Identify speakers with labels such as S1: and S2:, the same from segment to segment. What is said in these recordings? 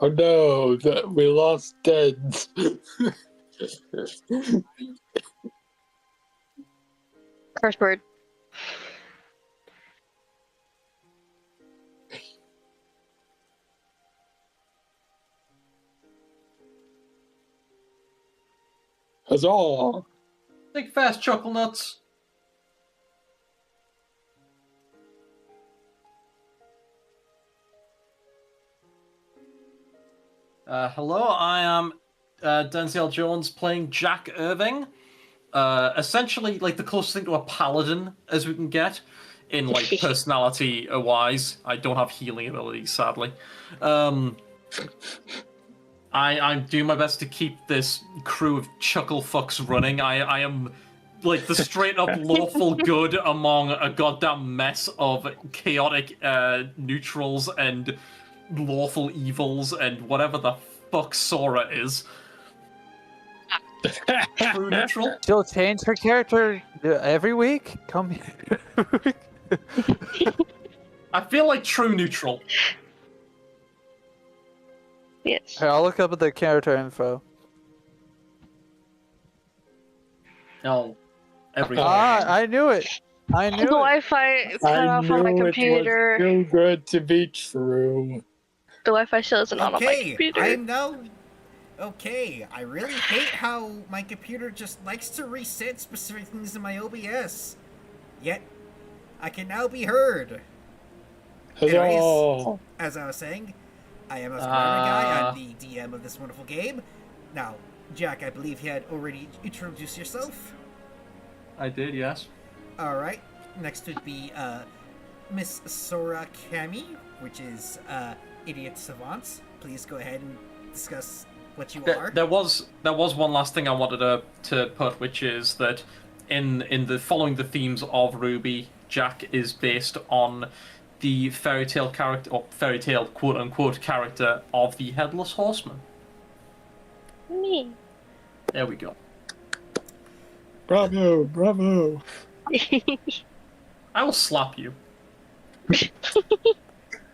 S1: Oh no, we lost Deads.
S2: First word.
S1: Huzzah!
S3: Think fast, Chuckle Nuts. Hello, I am Denzel Jones playing Jack Irving. Essentially, like the closest thing to a paladin as we can get in like personality-wise. I don't have healing abilities, sadly. I'm doing my best to keep this crew of chuckle fucks running. I am like the straight up lawful good among a goddamn mess of chaotic neutrals and lawful evils and whatever the fuck Sora is. True neutral?
S4: She'll change her character every week. Come here.
S3: I feel like true neutral.
S2: Yes.
S4: Here, I'll look up the character info.
S3: No. Every
S4: I knew it. I knew
S2: The
S4: it.
S2: Wi-Fi cut
S1: I
S2: off on my
S1: knew
S2: computer.
S1: it was too good to be true.
S2: The Wi-Fi still isn't on my
S5: Okay,
S2: computer.
S5: I'm now... Okay, I really hate how my computer just likes to reset specific things in my OBS. Yet, I can now be heard.
S1: Huzzah!
S5: As I was saying, I am a Spider guy. I'm the DM of this wonderful game. Now, Jack, I believe you had already introduced yourself.
S3: I did, yes.
S5: Alright, next would be Miss Sora Kami, which is Idiot Savant. Please go ahead and discuss what you are.
S3: There was one last thing I wanted to put, which is that in the following the themes of RWBY, Jack is based on the fairy tale character, or fairy tale quote unquote character of the Headless Horseman.
S2: Me.
S3: There we go.
S1: Bravo, bravo.
S3: I will slap you.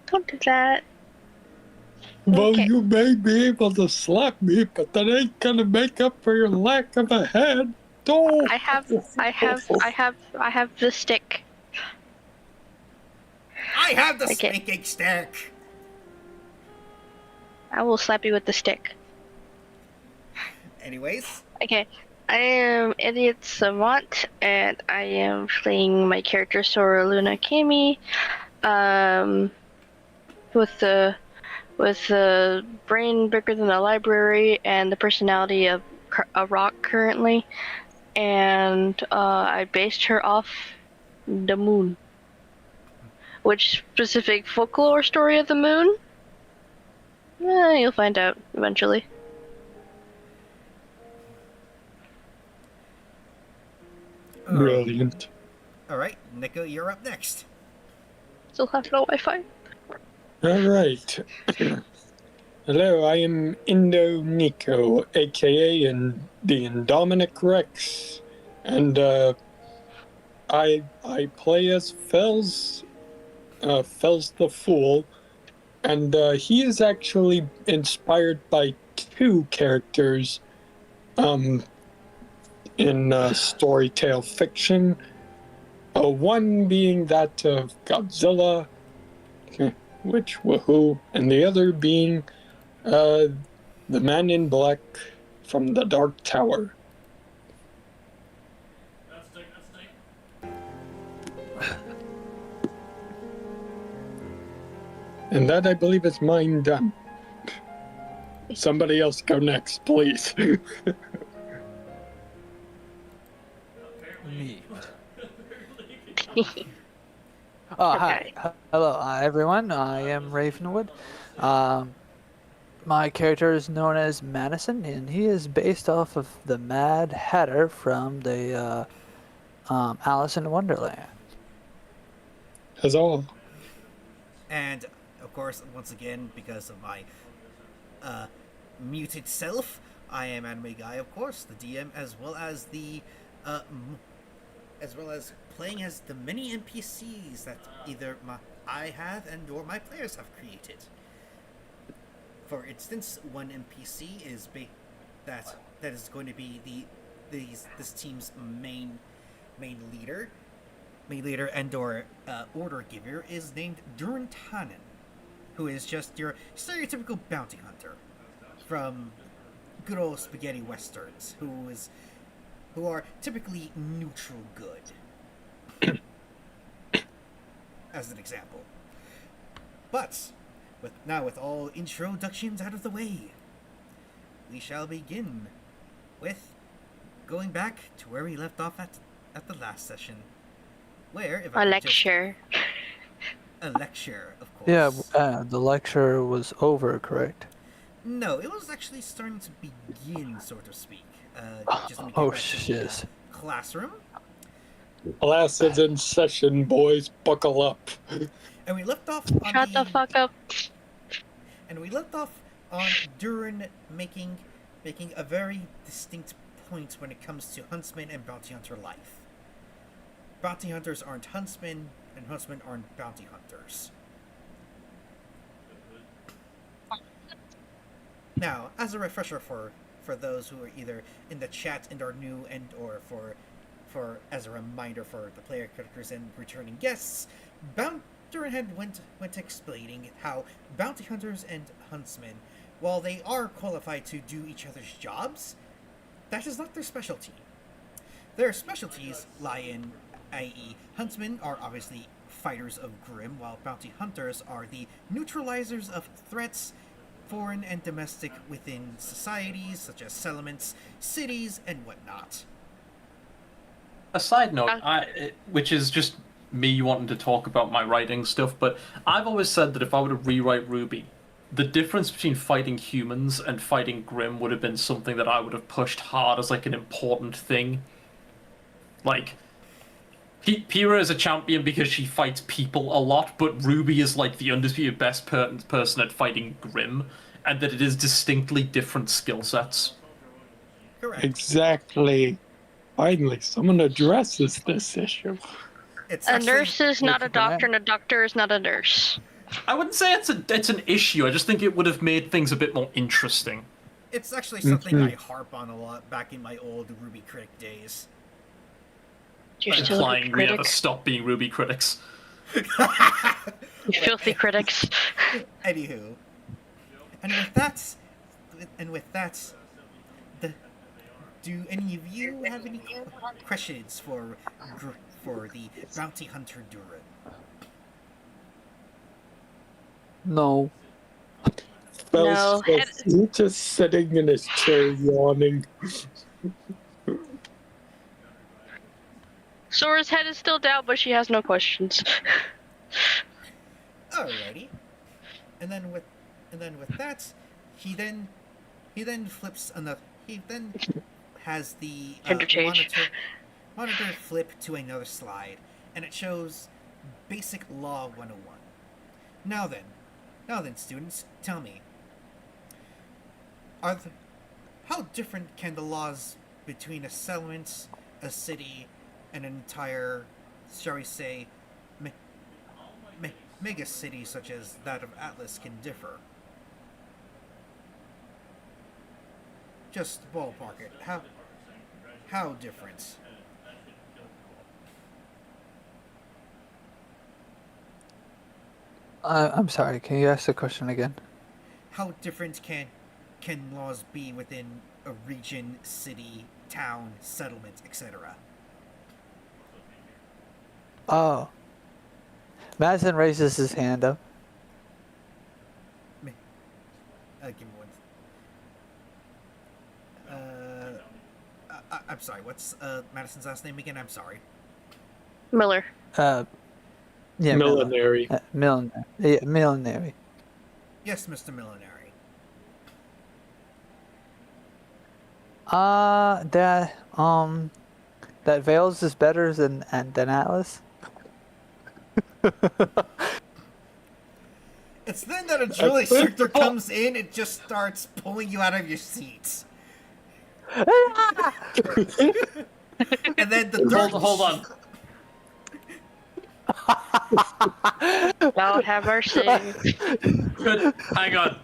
S2: Don't do that.
S1: Well,
S2: Okay.
S1: you may be able to slap me, but that ain't gonna make up for your lack of a head. Oh.
S2: I have the stick.
S5: I have the
S2: Okay.
S5: spanking stick!
S2: I will slap you with the stick.
S5: Anyways,
S2: Okay. I am Idiot Savant, and I am playing my character Sora Luna Kami, with the brain bigger than a library and the personality of a rock currently, and I based her off the moon. Which specific folklore story of the moon? You'll find out eventually.
S1: Brilliant.
S5: alright, Nico, you're up next.
S2: Still have no Wi-Fi.
S1: All right. Hello, I am Indo Nico, aka the Indominic Rex, and I play as Fells the Fool, and he is actually inspired by two characters in storytale fiction. One being that of Godzilla, which woohoo, and the other being the Man in Black from the Dark Tower. And that, I believe, is mine done. Somebody else go next, please.
S4: Me. Hi. Hello, everyone. I am Ravenwood. My character is known as Madison, and he is based off of the Mad Hatter from the Alice in Wonderland.
S1: Huzzah.
S5: And, of course, once again, because of my muted self, I am Anime Guy, of course, the DM, as well as playing as the many NPCs that either I have and or my players have created. For instance, one NPC is that is going to be this team's main leader. Main leader and or order giver is named Durantanen, who is just your stereotypical bounty hunter from good old spaghetti westerns, who are typically neutral good, as an example. But with all introductions out of the way, we shall begin with going back to where we left off at the last session, where if I
S2: A
S5: could
S2: lecture.
S5: a lecture, of course.
S4: Yeah, the lecture was over, correct?
S5: No, it was actually starting to begin, so to speak. Just let me get
S4: Oh,
S5: back to the
S4: shiz.
S5: classroom.
S1: Class is in session, boys. Buckle up.
S5: And we left off on
S2: Shut the fuck up.
S5: And we left off on Duran making a very distinct point when it comes to huntsman and bounty hunter life. Bounty hunters aren't huntsmen, and huntsmen aren't bounty hunters. Now, as a refresher for those who are either in the chat and are new, and or for as a reminder for the player characters and returning guests, Duran went explaining how bounty hunters and huntsmen, while they are qualified to do each other's jobs, that is not their specialty. Their specialties lie in, i.e., huntsmen are obviously fighters of Grimm, while bounty hunters are the neutralizers of threats, foreign and domestic, within societies such as settlements, cities, and whatnot.
S3: A side note, which is just me wanting to talk about my writing stuff, but I've always said that if I were to rewrite RWBY, the difference between fighting humans and fighting Grimm would have been something that I would have pushed hard as like an important thing. Like, Pyrrha is a champion because she fights people a lot, but RWBY is like the undisputed best person at fighting Grimm, and that it is distinctly different skill sets.
S5: Correct.
S1: Exactly. Finally, someone addresses this issue.
S5: It's
S2: A
S5: actually,
S2: nurse is not a
S4: What's your
S2: doctor, and a doctor is not a nurse.
S3: I wouldn't say it's an issue. I just think it would have made things a bit more interesting.
S5: it's actually something I harp on a lot back in my old RWBY critic days.
S2: You're still a
S3: Implying we have to
S2: critic.
S3: stop being RWBY critics.
S2: You filthy critics.
S5: Anywho, and with that, do any of you have any questions for the bounty hunter Duran?
S4: No.
S1: Bells
S2: No,
S1: he's just sitting in his chair yawning.
S2: Sora's head is still down, but she has no questions.
S5: Alrighty, and then with that, he then flips another. He then has the
S2: Interchange.
S5: monitor flip to another slide, and it shows Basic Law 101. Now then, students, tell me, how different can the laws between a settlement, a city, and an entire, shall we say, mega city such as that of Atlas can differ? Just ballpark it. How different?
S4: I'm sorry, can you ask the question again?
S5: How different can laws be within a region, city, town, settlement, etc.?
S4: Oh. Madison raises his hand up.
S5: Give me one. I'm sorry. What's Madison's last name again? I'm sorry.
S2: Miller.
S4: Yeah,
S1: Millenary.
S4: Millenary. Yeah, millenary.
S5: Yes, Mr. Millenary.
S4: That Veils is better than Atlas.
S5: It's then that a drill instructor comes in and just starts pulling you out of your seats. And then the
S3: Hold on.
S2: I'll have mercy.
S3: Hang on.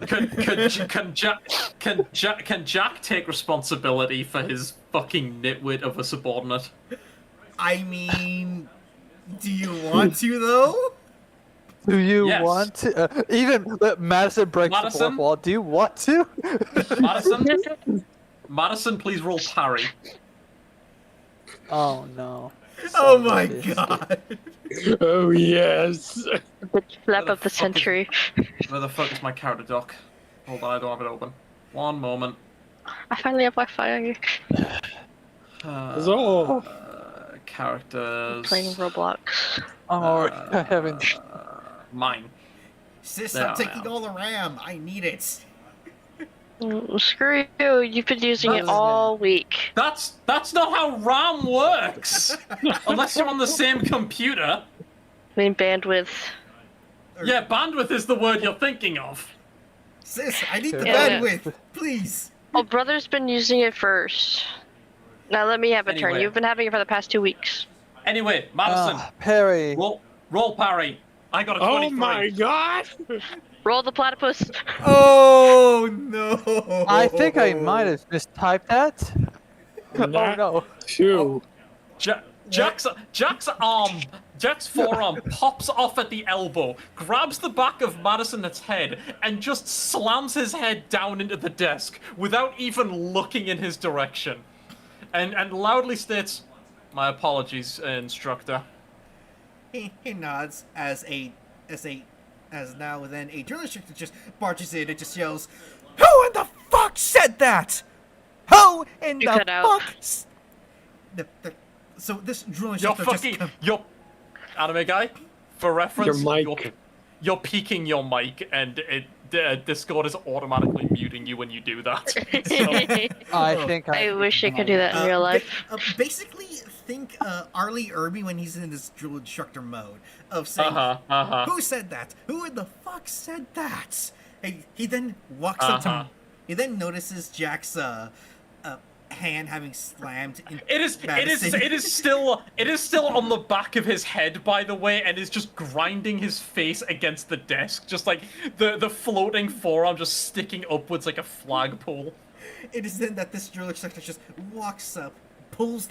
S3: Can Jack take responsibility for his fucking nitwit of a subordinate?
S5: I mean, do you want to though?
S4: Do you
S3: Yes.
S4: want to? Even Madison breaks the
S3: Madison?
S4: fourth wall. Do you want to?
S3: Madison, please roll parry.
S4: Oh no.
S5: Oh
S4: Son of a
S5: my
S4: biscuit.
S5: god.
S1: Oh yes.
S2: The flap of the century.
S3: Where the fuck is my character doc? Hold on, I don't have it open. One moment.
S2: I finally have Wi-Fi.
S1: So,
S3: Characters.
S2: Playing Roblox.
S4: Oh, I haven't.
S3: Mine.
S5: Sis,
S3: There
S5: I'm
S3: I
S5: taking
S3: am.
S5: all the RAM. I need it.
S2: Screw you. You've been using it
S4: Madison.
S2: all week.
S3: That's not how RAM works! Unless you're on the same computer.
S2: I mean, bandwidth.
S3: Yeah, bandwidth is the word you're thinking of.
S5: Sis, I need the
S2: Yeah.
S5: bandwidth. Please.
S2: Oh, brother's been using it first. Now let me have a turn.
S3: Anyway.
S2: You've been having it for the past 2 weeks.
S3: Anyway, Madison,
S4: Perry.
S3: roll parry. I got a 23.
S1: oh my god.
S2: Roll the platypus.
S5: Oh no.
S4: I think I might have mistyped that. Oh
S1: Not
S4: no.
S1: two.
S3: Jack's forearm pops off at the elbow, grabs the back of Madison's head, and just slams his head down into the desk without even looking in his direction. And loudly states, "My apologies, instructor."
S5: He nods as now then a drill instructor just barges in and just yells, "Who in the fuck said that? Who in
S2: You
S5: the
S2: cut out.
S5: fuck?" So this drill
S3: You're
S5: instructor
S3: fucking you're anime guy. For reference,
S1: Your mic.
S3: You're peaking your mic, and Discord is automatically muting you when you do that. So,
S4: I think
S2: I wish I could do that in real life.
S5: Basically, think RWBY when he's in this drill instructor mode of saying, "Who said that? Who in the fuck said that?" And he then walks up to. He then notices Jack's hand having slammed in Madison.
S3: it is still on the back of his head, by the way, and is just grinding his face against the desk, just like the floating forearm just sticking upwards like a flagpole.
S5: It is then that this drill instructor just walks up, pulls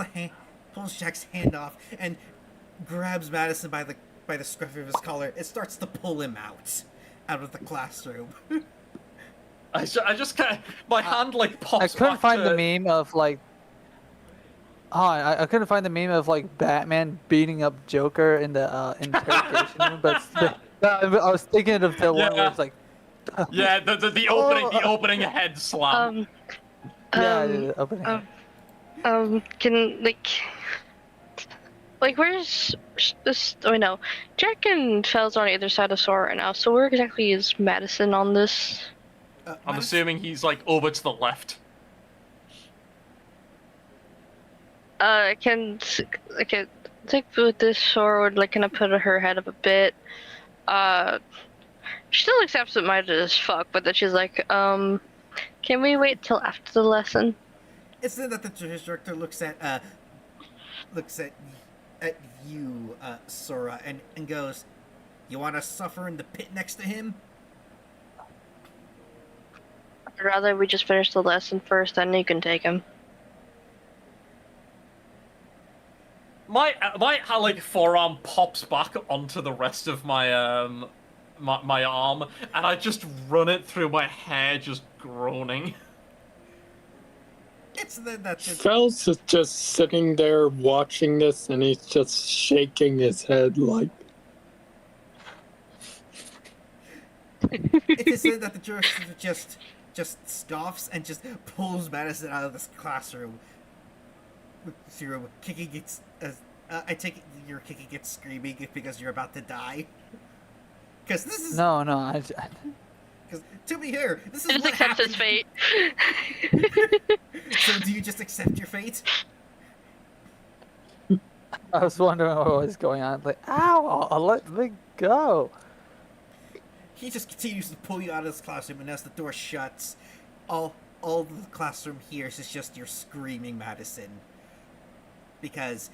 S5: Jack's hand off, and grabs Madison by the scruff of his collar. It starts to pull him out of the classroom.
S3: I just can't. My hand like pops.
S4: I couldn't
S3: back
S4: find
S3: to...
S4: the meme of like. Oh, I couldn't find the meme of like Batman beating up Joker in the interrogation room, but I was thinking of the one where it's like.
S3: Yeah, the opening head slam.
S4: The opening.
S2: Can like where's this? Oh no, Jack and Fel's on either side of Sora right now. So where exactly is Madison on this?
S3: I'm assuming he's like over to the left.
S2: I can think with this sword, like, kind of put her head up a bit. She still looks absent-minded as fuck, but then she's like, can we wait till after the lesson?
S5: It's then that the instructor looks at you, Sora, and goes, "You want to suffer in the pit next to him?"
S2: I'd rather we just finish the lesson first, then you can take him.
S3: My like forearm pops back onto the rest of my my arm, and I just run it through my hair, just groaning.
S5: It's then that
S1: Fel's is just sitting there watching this, and he's just shaking his head like.
S5: it is then that the drill instructor just scoffs and just pulls Madison out of this classroom. Kicking it. I take it you're kicking it, screaming because you're about to die. Because this is
S4: No.
S5: Because to be here, this is
S2: Just
S5: what
S2: accept
S5: happens.
S2: his fate.
S5: So do you just accept your fate?
S4: I was wondering what was going on. Like, ow! Let me go.
S5: He just continues to pull you out of this classroom, and as the door shuts, all the classroom hears is just your screaming, Madison. Because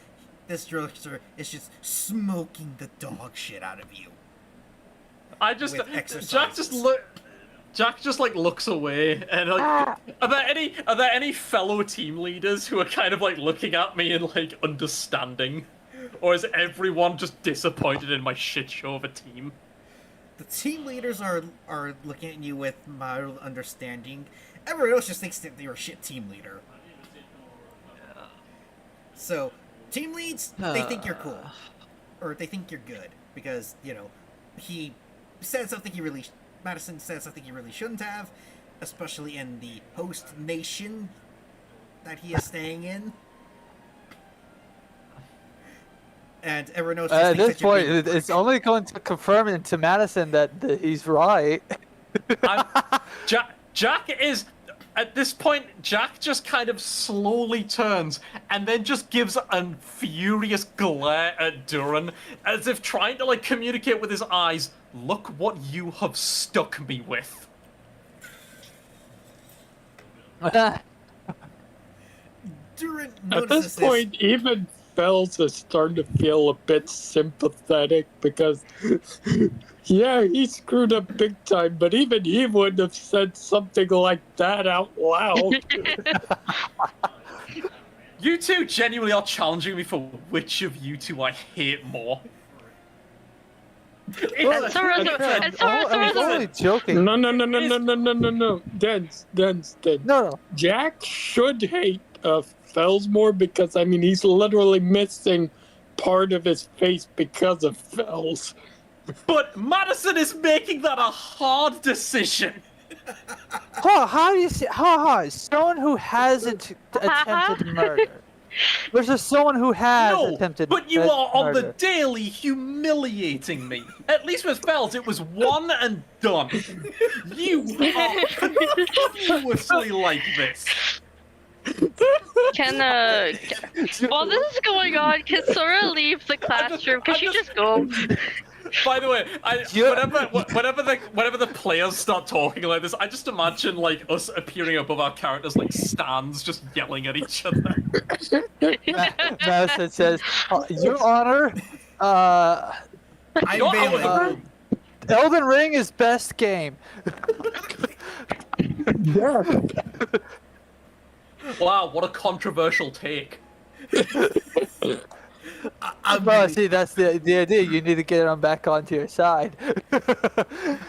S5: this driller is just smoking the dog shit out of you.
S3: I just
S5: With exercises.
S3: Jack just like looks away and like are there any fellow team leaders who are kind of like looking at me and like understanding? Or is everyone just disappointed in my shit show of a team?
S5: The team leaders are looking at you with mild understanding. Everyone else just thinks that you're a shit team leader. So, team leads, they think you're cool. Or they think you're good. Because, you know, he said something Madison said something he really shouldn't have. Especially in the host nation that he is staying in. And everyone knows
S4: At this point, it's only going to confirm it to Madison that he's right.
S3: Jack is... At this point, Jack just kind of slowly turns and then just gives a furious glare at Duran, as if trying to, like, communicate with his eyes, look what you have stuck me with.
S5: Duran
S1: At
S5: notices
S1: this point, even Fells is starting to feel a bit sympathetic because, yeah, he screwed up big time, but even he wouldn't have said something like that out loud.
S3: You two genuinely are challenging me for which of you two I hate more.
S4: I was only joking.
S1: No. Dens.
S4: No.
S1: Jack should hate Fells more because, I mean, he's literally missing part of his face because of Fells.
S3: But Madison is making that a hard decision.
S4: How do you see? How someone who hasn't attempted murder versus someone who has attempted
S3: but you are on
S4: murder.
S3: the daily humiliating me. At least with Fells, it was one and done. You are continuously like this.
S2: While this is going on, can Sora leave the classroom? Can she just go?
S3: By the way, whenever the players start talking like this, I just imagine like us appearing above our characters like stands, just yelling at each other.
S4: Madison says, "Your Honor,
S5: I'm bailing.
S4: Elden Ring is best game."
S3: Wow, what a controversial take.
S4: See, that's the idea. You need to get them back onto your side.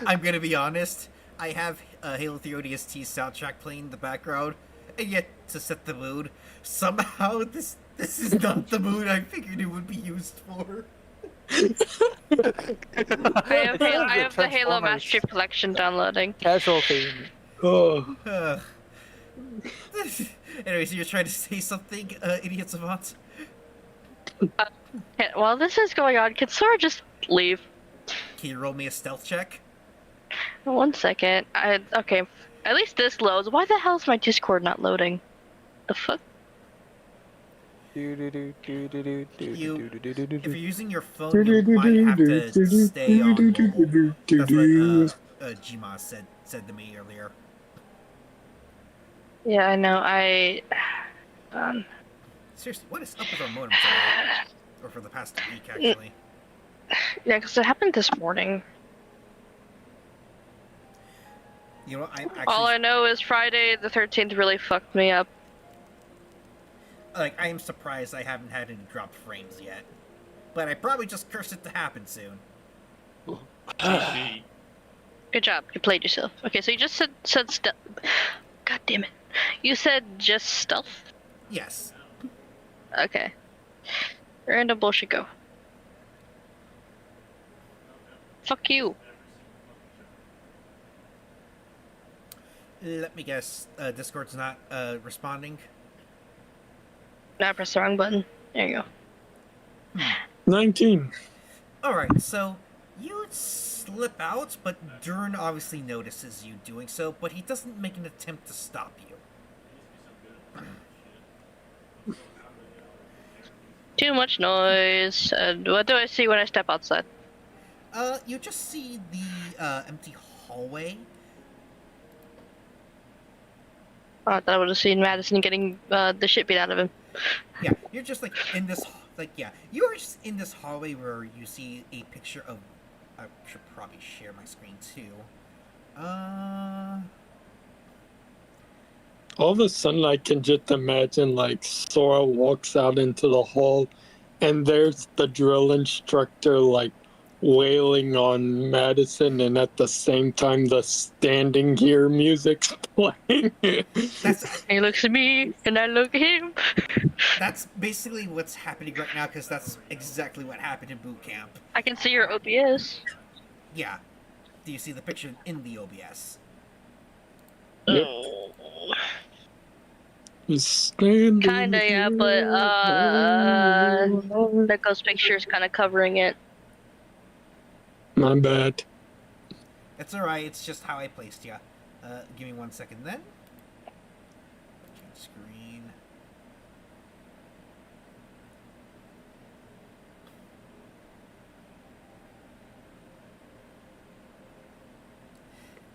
S5: I'm gonna be honest. I have Halo 3 ODST soundtrack playing in the background, and yet to set the mood, somehow this is not the mood I figured it would be used for.
S2: I have the Halo Master Chief Collection downloading.
S4: Casual theme.
S1: Oh.
S5: Anyways, you're trying to say something, idiot savant?
S2: While this is going on, can Sora just leave?
S5: Can you roll me a stealth check?
S2: 1 second. Okay. At least this loads. Why the hell is my Discord not loading? The fuck?
S5: If you're using your phone, you might have to stay on mobile. That's what Gma said to me earlier.
S2: Yeah, I know.
S5: Seriously, what is up with our modem today? Or for the past week, actually?
S2: Yeah, because it happened this morning.
S5: You know, I'm actually...
S2: All I know is Friday the 13th really fucked me up.
S5: Like, I am surprised I haven't had any dropped frames yet. But I probably just cursed it to happen soon.
S2: Good job. You played yourself. Okay, so you just said stuff. God damn it. You said just stuff?
S5: Yes.
S2: Okay. Random bullshit go. Fuck you.
S5: Let me guess, Discord's not responding?
S2: Now I pressed the wrong button. There you go.
S1: 19.
S5: Alright, so you slip out, but Dern obviously notices you doing so, but he doesn't make an attempt to stop you.
S2: Too much noise. And what do I see when I step outside?
S5: You just see the empty hallway.
S2: I thought I would have seen Madison getting the shit beat out of him.
S5: Yeah, you're just like in this like, yeah, you are just in this hallway where you see a picture of. I should probably share my screen too.
S1: All of a sudden, I can just imagine like Sora walks out into the hall, and there's the drill instructor like wailing on Madison, and at the same time, the standing gear music's playing.
S5: That's
S2: He looks at me, and I look at him.
S5: that's basically what's happening right now because that's exactly what happened in boot camp.
S2: I can see your OBS.
S5: Yeah. Do you see the picture in the OBS?
S1: Yep. Standing
S2: Kinda, yeah, but the ghost picture is kind of covering it.
S1: My bad.
S5: It's alright, it's just how I placed ya. Give me 1 second then. Change screen.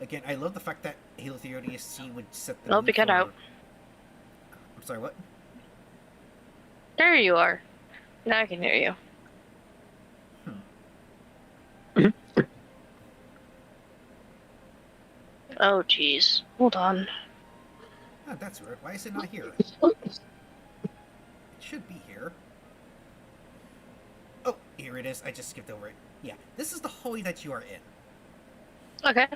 S5: Again, I love the fact that Halo 3 ODST would set the
S2: Nope,
S5: mood
S2: you cut
S5: for-
S2: out.
S5: I'm sorry, what?
S2: There you are. Now I can hear you. Oh, jeez. Hold on.
S5: Oh, that's weird. Why is it not here? It should be here. Oh, here it is. I just skipped over it. Yeah, this is the hallway that you are in.
S2: Okay.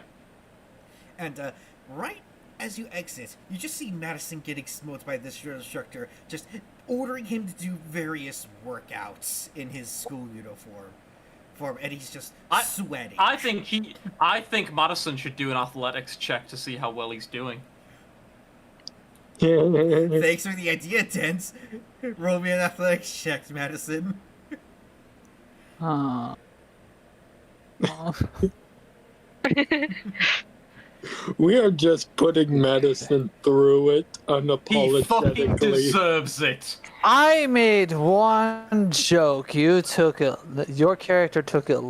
S5: And right as you exit, you just see Madison getting smoked by this drill instructor, just ordering him to do various workouts in his school uniform. And he's just sweating.
S3: I think Madison should do an athletics check to see how well he's doing.
S5: Thanks for the idea, Tense. Roll me an athletics check, Madison.
S4: Oh.
S1: We are just putting Madison through it
S3: He fucking
S1: unapologetically.
S3: deserves it.
S4: I made one joke. You took it. Your character took it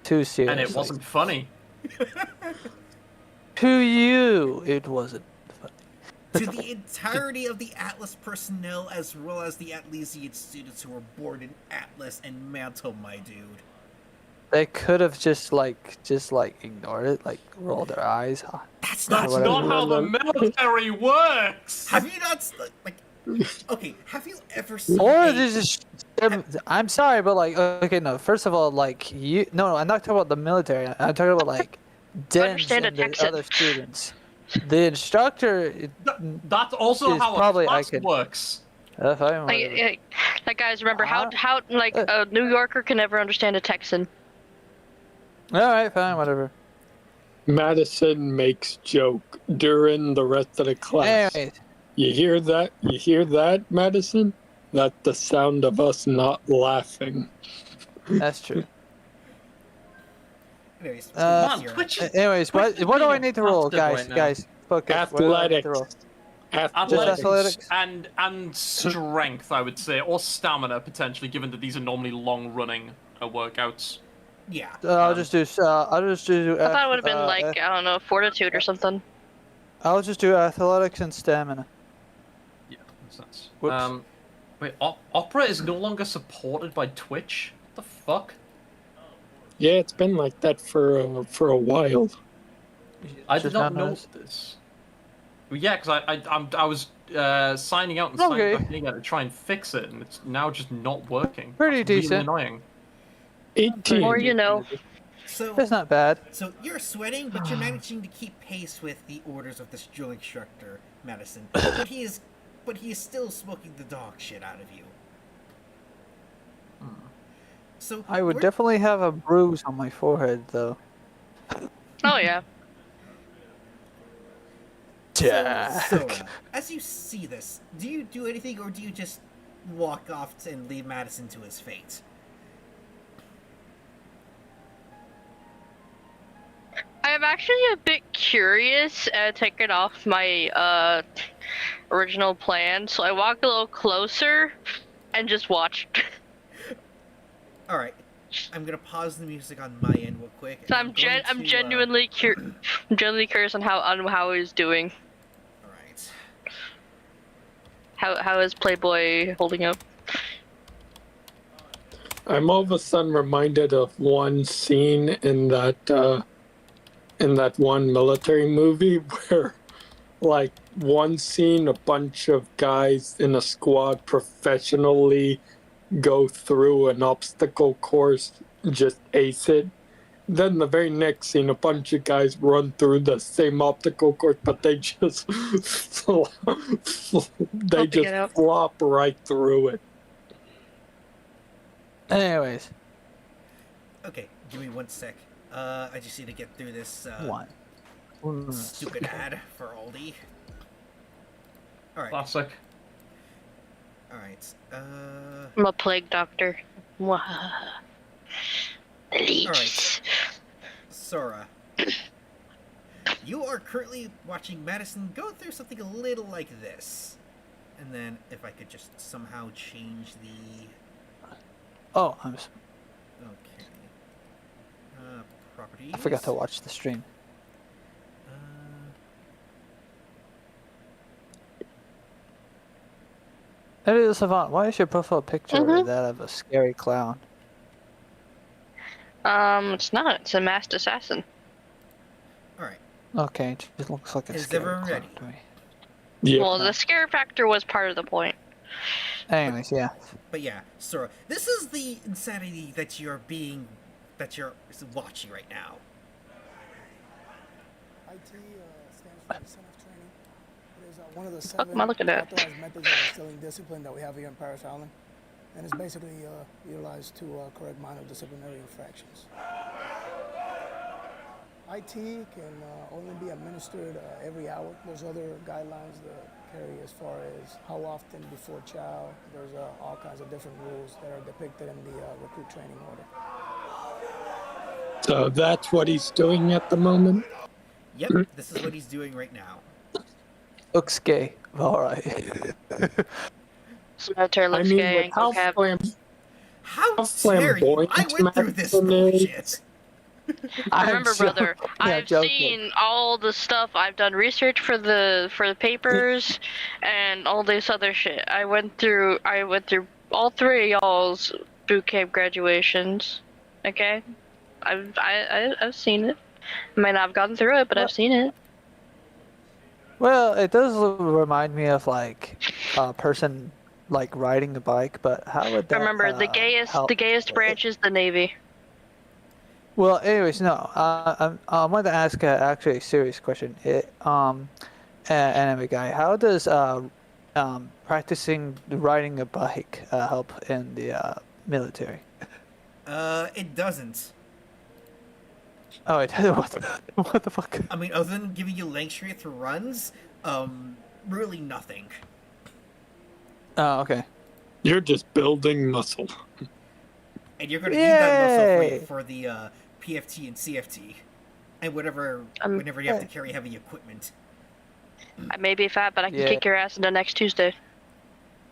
S4: too seriously.
S3: And it wasn't funny.
S4: To you, it wasn't funny.
S5: To the entirety of the Atlas personnel, as well as the Atlesian students who were born in Atlas and Mantle, my dude.
S4: They could have just ignored it, like rolled their eyes.
S5: That's
S3: That's
S4: whatever.
S3: not how the military works.
S5: Have you not like? Okay, have you ever seen?
S4: Or they just. I'm sorry, but like, okay, no. First of all, like no, I'm not talking about the military. I'm talking about like Dens
S2: Understand
S4: and
S2: a
S4: the
S2: Texan.
S4: other students. The instructor.
S3: That's also
S4: Is
S3: how
S4: probably
S3: a class
S4: I could-
S3: works.
S4: Fine,
S2: Like, guys, remember how like a New Yorker can never understand a Texan.
S4: all right, fine, whatever.
S1: Madison makes joke during the rest of the class.
S4: Anyways,
S1: You hear that? You hear that, Madison? That's the sound of us not laughing.
S4: that's true.
S5: Anyways,
S3: Man,
S5: here.
S3: Twitch is-
S4: Anyways,
S3: Twitch is
S4: what do I
S3: being
S4: need to roll,
S3: bastard
S4: guys?
S3: right now.
S4: Guys, focus. What do I need to roll?
S1: Athletics.
S4: athletics?
S3: and strength, I would say, or stamina potentially, given that these are normally long-running workouts.
S5: Yeah.
S4: I'll just do.
S2: I thought it would have been like, I don't know, fortitude or something.
S4: I'll just do athletics and stamina.
S3: Yeah, makes sense.
S4: Whoops.
S3: Wait, Opera is no longer supported by Twitch. What the fuck?
S1: Yeah, it's been like that for a while.
S3: I did
S4: Just
S3: not
S4: not
S3: know
S4: noticed.
S3: this. Well, yeah, because I was signing out and
S4: Okay.
S3: signing back in again to try and fix it, and it's now just not working.
S4: Pretty
S3: That's really
S4: decent.
S3: annoying.
S1: 18.
S2: Or you know,
S5: So,
S4: That's not bad.
S5: so you're sweating, but you're managing to keep pace with the orders of this drill instructor, Madison. But he is still smoking the dog shit out of you. So
S4: I would
S5: where-
S4: definitely have a bruise on my forehead, though.
S2: oh yeah.
S5: So, as you see this, do you do anything, or do you just walk off and leave Madison to his fate?
S2: I'm actually a bit curious, taking off my original plan, so I walked a little closer and just watched.
S5: All right, I'm gonna pause the music on my end real quick.
S2: So
S5: and
S2: I'm genuinely curious on how he's doing.
S5: All right.
S2: How is Playboy holding up?
S1: I'm all of a sudden reminded of one scene in that one military movie where, like, one scene, a bunch of guys in a squad professionally go through an obstacle course, just ace it. Then the very next scene, a bunch of guys run through the same obstacle course, but they just they
S2: Helping
S1: just
S2: it out.
S1: flop right through it.
S4: Anyways,
S5: Okay, give me 1 sec. I just need to get through this
S4: one.
S5: stupid ad for Aldi. All right,
S3: Classic.
S5: all right.
S2: I'm a plague doctor. Mwah. The leeches.
S5: Alright. Sora, you are currently watching Madison go through something a little like this. And then, if I could just somehow change the...
S4: Oh,
S5: Okay. Properties.
S4: I forgot to watch the stream. Hey, Savant, why is your profile picture that of a scary clown?
S2: It's not. It's a masked assassin.
S5: Alright.
S4: Okay, it just looks like a
S5: Is
S4: scary
S5: everyone
S4: clown
S5: ready?
S4: to me.
S1: Yeah.
S2: Well, the scare factor was part of the point.
S4: Anyways, yeah.
S5: But yeah, Sora, this is the insanity that you're watching right now.
S6: IT stands for Center of Training. It is one of the
S2: Fuck
S6: 7
S2: am I looking at?
S6: authorized methods of instilling discipline that we have here in Paris Island. And it's basically utilized to correct minor disciplinary infractions. IT can only be administered every hour. There's other guidelines that carry as far as how often before chow. There's all kinds of different rules that are depicted in the recruit training order.
S1: So that's what he's doing at the moment?
S5: Yep, this is what he's doing right now.
S4: Looks gay. Alright.
S2: Military looks gay
S1: with
S2: and
S1: how
S2: vocab.
S5: How
S1: How
S5: dare you? I
S1: flamboyant
S5: went through this
S1: Madison is.
S5: bullshit.
S2: Remember, brother, I've
S4: joking.
S2: seen all the stuff. I've done research for the papers and all this other shit. I went through all 3 of y'all's boot camp graduations. Okay, I've seen it. I might not have gotten through it, but I've seen it.
S4: Well, it does remind me of like a person like riding a bike, but how would that
S2: Remember, the
S4: help?
S2: gayest branch is the Navy.
S4: Well, anyways, no. I wanted to ask actually a serious question. Anime guy, how does practicing riding a bike help in the military?
S5: It doesn't.
S4: Oh, it what the fuck?
S5: I mean, other than giving you length strength runs, really nothing.
S4: Oh, okay.
S1: You're just building muscle.
S5: And you're gonna need that
S4: Yay!
S5: muscle for the PFT and CFT, and whenever you have to carry heavy equipment.
S2: I may be fat, but I can
S4: Yeah.
S2: kick your ass into next Tuesday.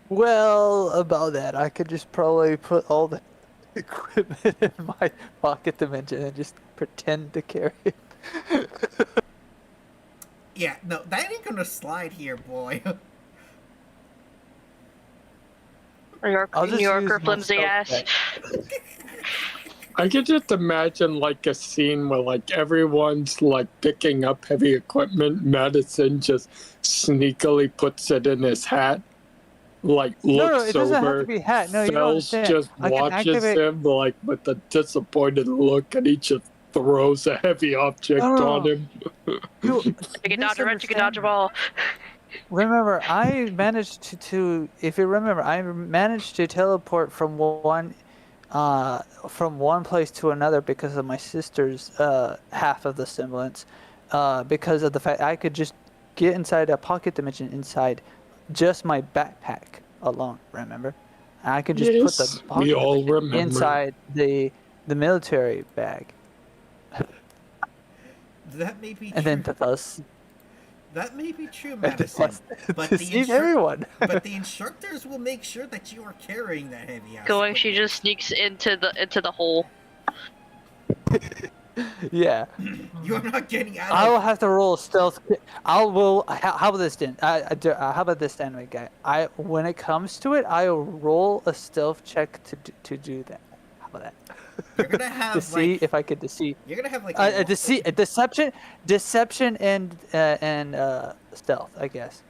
S4: Well, about that, I could just probably put all the equipment in my pocket dimension and just pretend to carry it.
S5: Yeah, no, that ain't gonna slide here, boy.
S2: New
S4: I'll just
S2: Yorker,
S4: use my
S2: flimsy
S4: stealth
S2: ass.
S4: check.
S1: I could just imagine like a scene where like everyone's like picking up heavy equipment. Madison just sneakily puts it in his hat, like
S4: No,
S1: looks
S4: it doesn't have
S1: over.
S4: to be hat. No, you don't
S1: Fells
S4: understand.
S1: just
S4: I can
S1: watches
S4: activate.
S1: him like with a disappointed look, and he just throws a heavy object
S4: No.
S1: on him.
S4: You
S2: You can dodge a wrench, you can dodge a
S4: misunderstand.
S2: ball.
S4: Remember, I managed to if you remember, I managed to teleport from one place to another because of my sister's half of the semblance, because of the fact I could just get inside a pocket dimension inside just my backpack alone. Remember, I could just put
S1: Yes,
S4: the pocket
S1: we all
S4: dimension
S1: remember.
S4: inside the military bag,
S5: That may be
S4: and
S5: true.
S4: then thus
S5: That may be true,
S4: and
S5: Madison. But
S4: deceive everyone.
S5: but the instructors will make sure that you are carrying that heavy ass.
S2: Going, she
S5: equipment.
S2: just sneaks into the hole.
S4: Yeah.
S5: You're not getting out
S4: I will
S5: of.
S4: have to roll a stealth. How about this then? How about this, anime guy? When it comes to it, I'll roll a stealth check to do that. of that.
S5: You're gonna have
S4: To see
S5: like
S4: if I could deceive.
S5: you're gonna have like
S4: Deception, and stealth, I guess.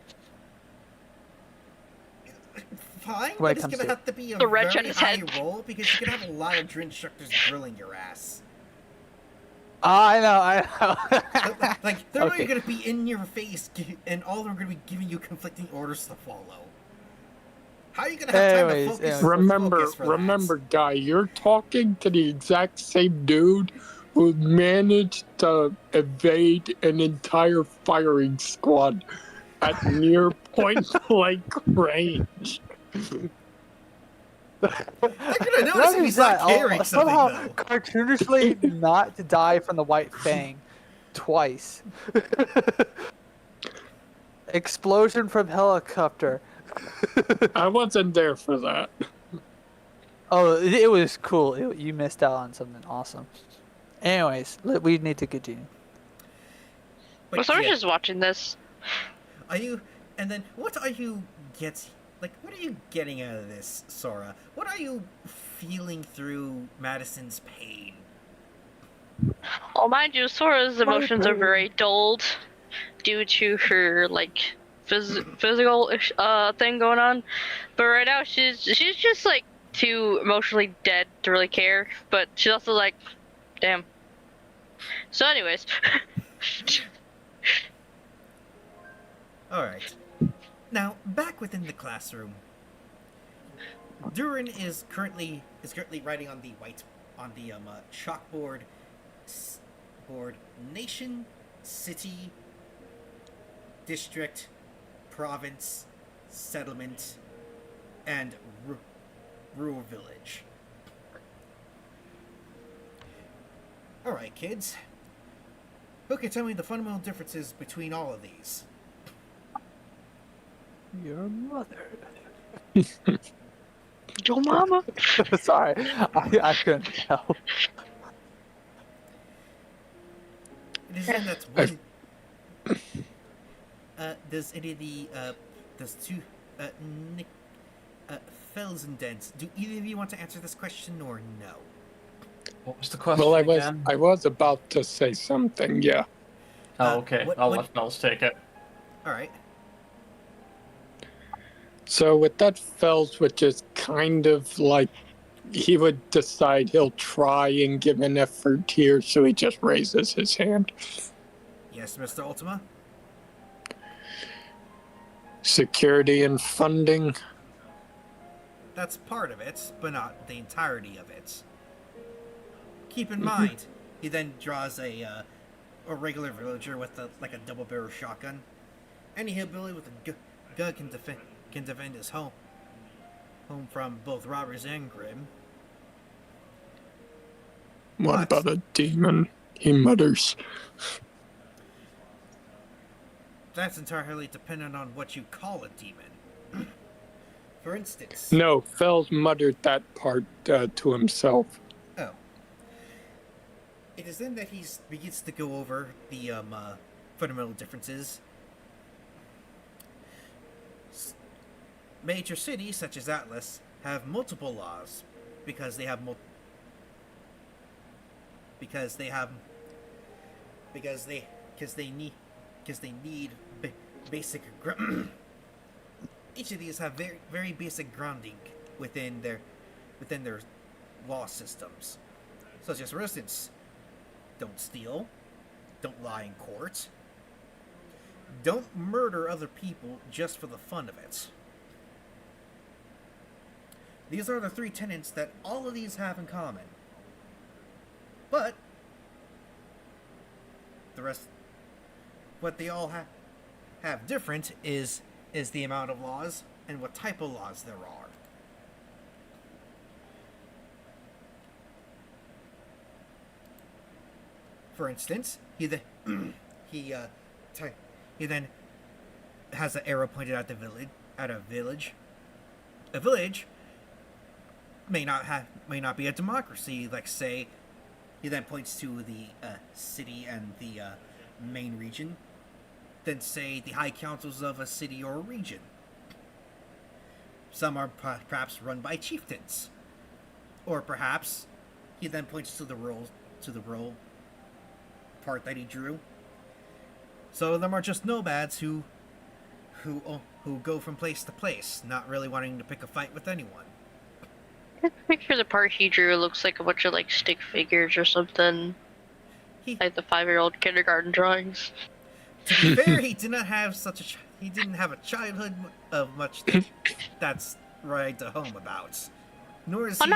S5: fine,
S4: when
S5: but
S4: it
S5: it's
S4: comes
S5: gonna
S4: to
S5: have to be a
S2: The wrench on
S5: very
S2: his
S5: high
S2: head.
S5: roll because you're gonna have a lot of drill instructors drilling your ass.
S4: I know.
S5: Like they're
S4: Okay.
S5: not gonna be in your face, and all of them are gonna be giving you conflicting orders to follow. How are you gonna have time to
S4: Anyways,
S5: focus?
S1: Remember,
S5: for
S1: remember, guy, you're talking to the exact same dude who managed to evade an entire firing squad at near point blank range.
S5: They're gonna notice
S4: Not
S5: if
S4: just
S5: he's not
S4: that,
S5: carrying something
S4: somehow
S5: though.
S4: cartoonishly not to die from the White Fang twice. Explosion from helicopter.
S1: I wasn't there for that.
S4: Oh, it was cool. You missed out on something awesome. Anyways, we need to continue.
S5: But
S2: So I was
S5: yeah,
S2: just watching this.
S5: are you? And then what are you what are you getting out of this, Sora? What are you feeling through Madison's pain?
S2: Oh, mind you, Sora's emotions are very dulled due to her like physical thing going on. But right now she's just like too emotionally dead to really care. But she's also like, damn. So, anyways,
S5: All right. Now back within the classroom, Durin is currently writing on the chalkboard board nation, city, district, province, settlement, and rural village. All right, kids. Who can tell me the fundamental differences between all of these?
S4: Your mother.
S2: your mama.
S4: Sorry, I couldn't help.
S5: It is in that one. Does any of the does two Nick Felsendent? Do either of you want to answer this question or no?
S3: What was the question
S1: Well,
S3: again?
S1: I was about to say something, yeah.
S3: Oh, okay. I'll let Bells take it.
S5: All right.
S1: So with that, Fells would just kind of like, he would decide he'll try and give an effort here, so he just raises his hand.
S5: Yes, Mr. Ultima.
S1: Security and funding.
S5: That's part of it, but not the entirety of it. Keep in mind, he then draws a regular villager with a double-barrel shotgun. Any hillbilly with a gun can defend his home from both robbers and Grim.
S1: What
S5: But-
S1: about a demon? He mutters.
S5: That's entirely dependent on what you call a demon. For instance...
S1: No, Fells muttered that part to himself.
S5: Oh. It is then that he begins to go over the fundamental differences. Major cities, such as Atlas, have multiple laws because they need basic each of these have very very basic grounding within their law systems, such as, for instance, don't steal, don't lie in court, don't murder other people just for the fun of it. These are the three tenets that all of these have in common. But the rest, what they all have different is the amount of laws and what type of laws there are. For instance, he then has an arrow pointed at a village. A village may not be a democracy. Like, say, he then points to the city and the main region. Then say the high councils of a city or a region. Some are perhaps run by chieftains, or perhaps He then points to the roll part that he drew. So them are just nomads who go from place to place, not really wanting to pick a fight with anyone.
S2: The picture the part he drew looks like a bunch of like stick figures or something.
S5: He,
S2: Like the 5-year-old kindergarten drawings.
S5: to be fair, he did not have he didn't have a childhood of much that's right to home about. Nor is he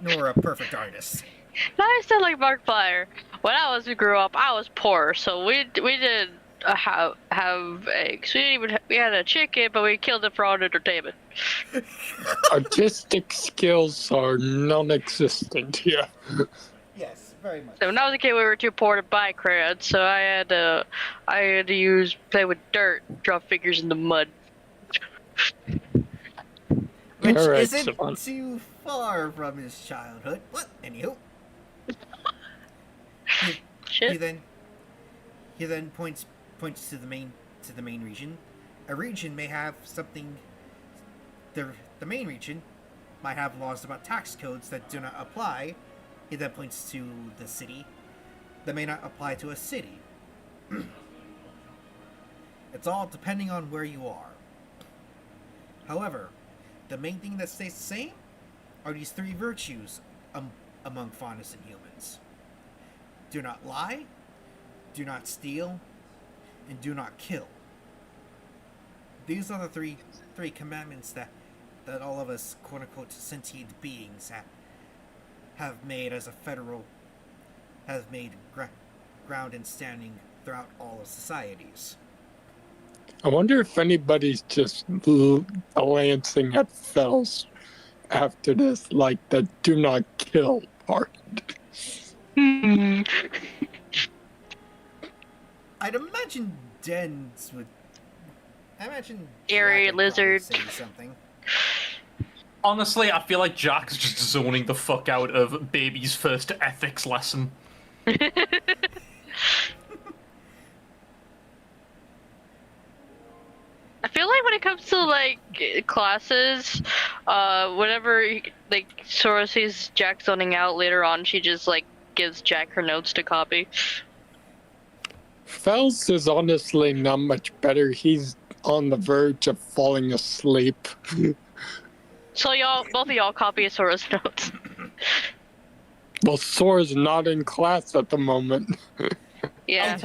S5: nor a perfect artist.
S2: I said like Markiplier. When I grew up, I was poor, so we didn't have eggs. We had a chicken, but we killed it for our entertainment.
S1: Artistic skills are non-existent here.
S5: Yes, very much.
S2: So when I was a kid, we were too poor to buy crayons, so I had to play with dirt, draw figures in the mud.
S5: Which
S1: All right,
S5: isn't
S1: Savant.
S5: too far from his childhood. But anywho,
S2: Shit.
S5: he then points to the main region. A region may have something. The main region might have laws about tax codes that do not apply. He then points to the city that may not apply to a city. It's all depending on where you are. However, the main thing that stays the same are these 3 virtues among faunus and humans. Do not lie, do not steal, and do not kill. These are the three commandments that all of us quote-unquote sentient beings have made as a federal, have made ground and standing throughout all of societies.
S1: I wonder if anybody's just glancing at Fells after this, like the do not kill part.
S2: Hmm.
S5: I'd imagine Dens would. I imagine
S2: Airy
S5: Jack would probably
S2: lizard.
S5: say something.
S3: Honestly, I feel like Jack's just zoning the fuck out of baby's first ethics lesson.
S2: I feel like when it comes to like classes, whenever like Sora sees Jack zoning out later on, she just like gives Jack her notes to copy.
S1: Fells is honestly not much better. He's on the verge of falling asleep.
S2: So both of y'all copy Sora's notes.
S1: Well, Sora's not in class at the moment.
S2: Yeah.
S3: I'm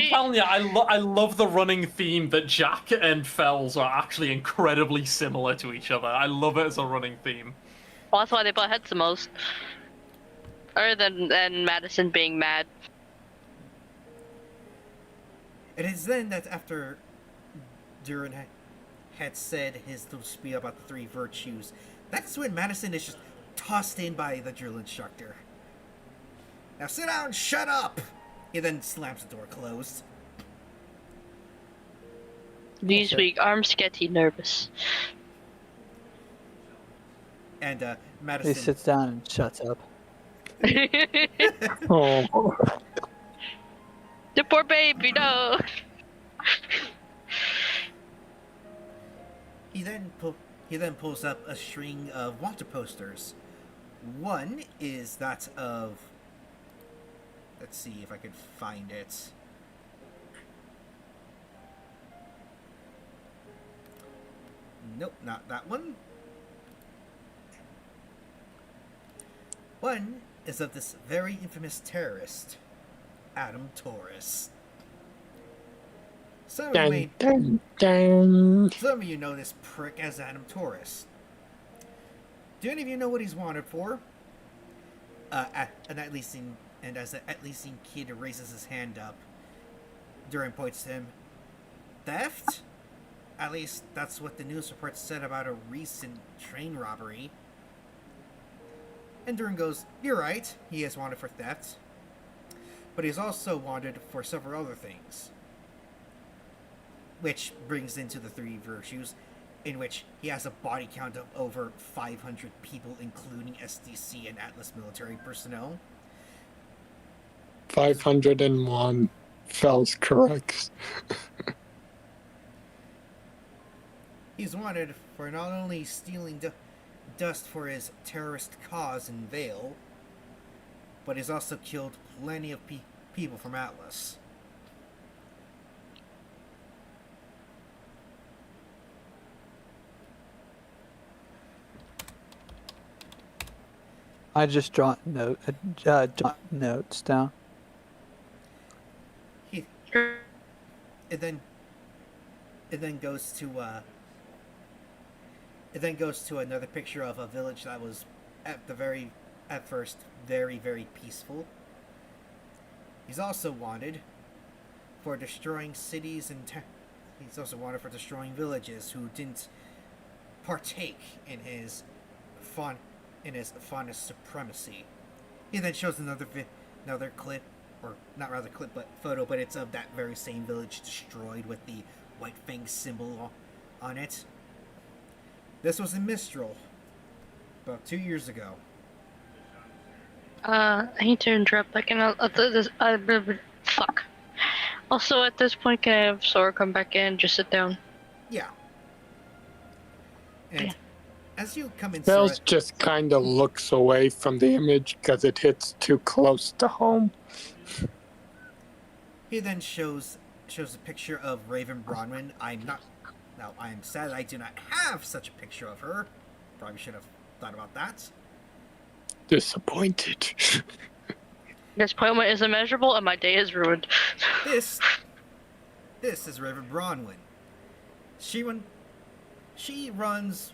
S3: telling you, I love the running theme that Jack and Fells are actually incredibly similar to each other. I love it as a running theme.
S2: Well, that's why they butt heads the most. Other than Madison being mad.
S5: It is then that after Duran had said his little spiel about the 3 virtues, that's when Madison is just tossed in by the drill instructor. Now sit down, shut up! He then slams the door closed.
S2: Newsweek, arms getty nervous.
S5: And
S4: He
S5: Madison.
S4: sits down and shuts up.
S1: Oh,
S2: The poor baby, no.
S5: He then pulls up a string of water posters. One is that of. Let's see if I could find it. Nope, not that one. One is of this very infamous terrorist, Adam Torres. Some of you know this prick as Adam Torres. Do any of you know what he's wanted for? And as an at-leasing kid raises his hand up, Duran points to him. Theft? At least that's what the news reports said about a recent train robbery. And Duran goes, "You're right, he is wanted for theft. But he's also wanted for several other things." Which brings into the 3 virtues, in which he has a body count of over 500 people, including SDC and Atlas military personnel.
S1: 501. Fells corrects.
S5: He's wanted for not only stealing dust for his terrorist cause in Vale, but he's also killed plenty of people from Atlas.
S4: I just jot notes down.
S5: He, it then goes to another picture of a village that was at first very, very peaceful. He's also wanted for destroying cities and he's also wanted for destroying villages who didn't partake in his faunist supremacy. He then shows another clip, or not rather clip, but photo, but it's of that very same village destroyed with the White Fang symbol on it. This was in Mistral, about 2 years ago.
S2: I hate to interrupt, but can fuck. Also, at this point, can I have Sora come back in? Just sit down.
S5: Yeah. And
S2: Yeah.
S5: as you come in,
S1: Bells
S5: Sora,
S1: just kind of looks away from the image because it hits too close to home.
S5: he then shows a picture of Raven Bronwyn. I am sad I do not have such a picture of her. Probably should have thought about that.
S1: Disappointed.
S2: This appointment is immeasurable, and my day is ruined.
S5: This is Raven Bronwyn. She runs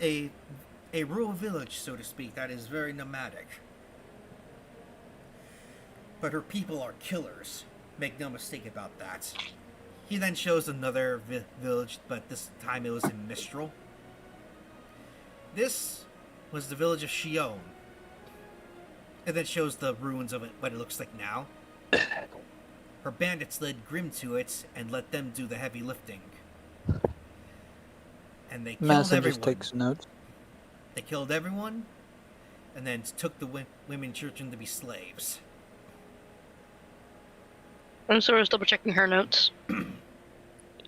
S5: a rural village, so to speak, that is very nomadic. But her people are killers. Make no mistake about that. He then shows another village, but this time it was in Mistral. This was the village of Shion. And then shows the ruins of it, what it looks like now. Her bandits led Grim to it and let them do the heavy lifting. And they killed
S4: Madison
S5: everyone.
S4: just takes notes.
S5: They killed everyone, and then took the women children to be slaves.
S2: I'm Sora's double checking her notes.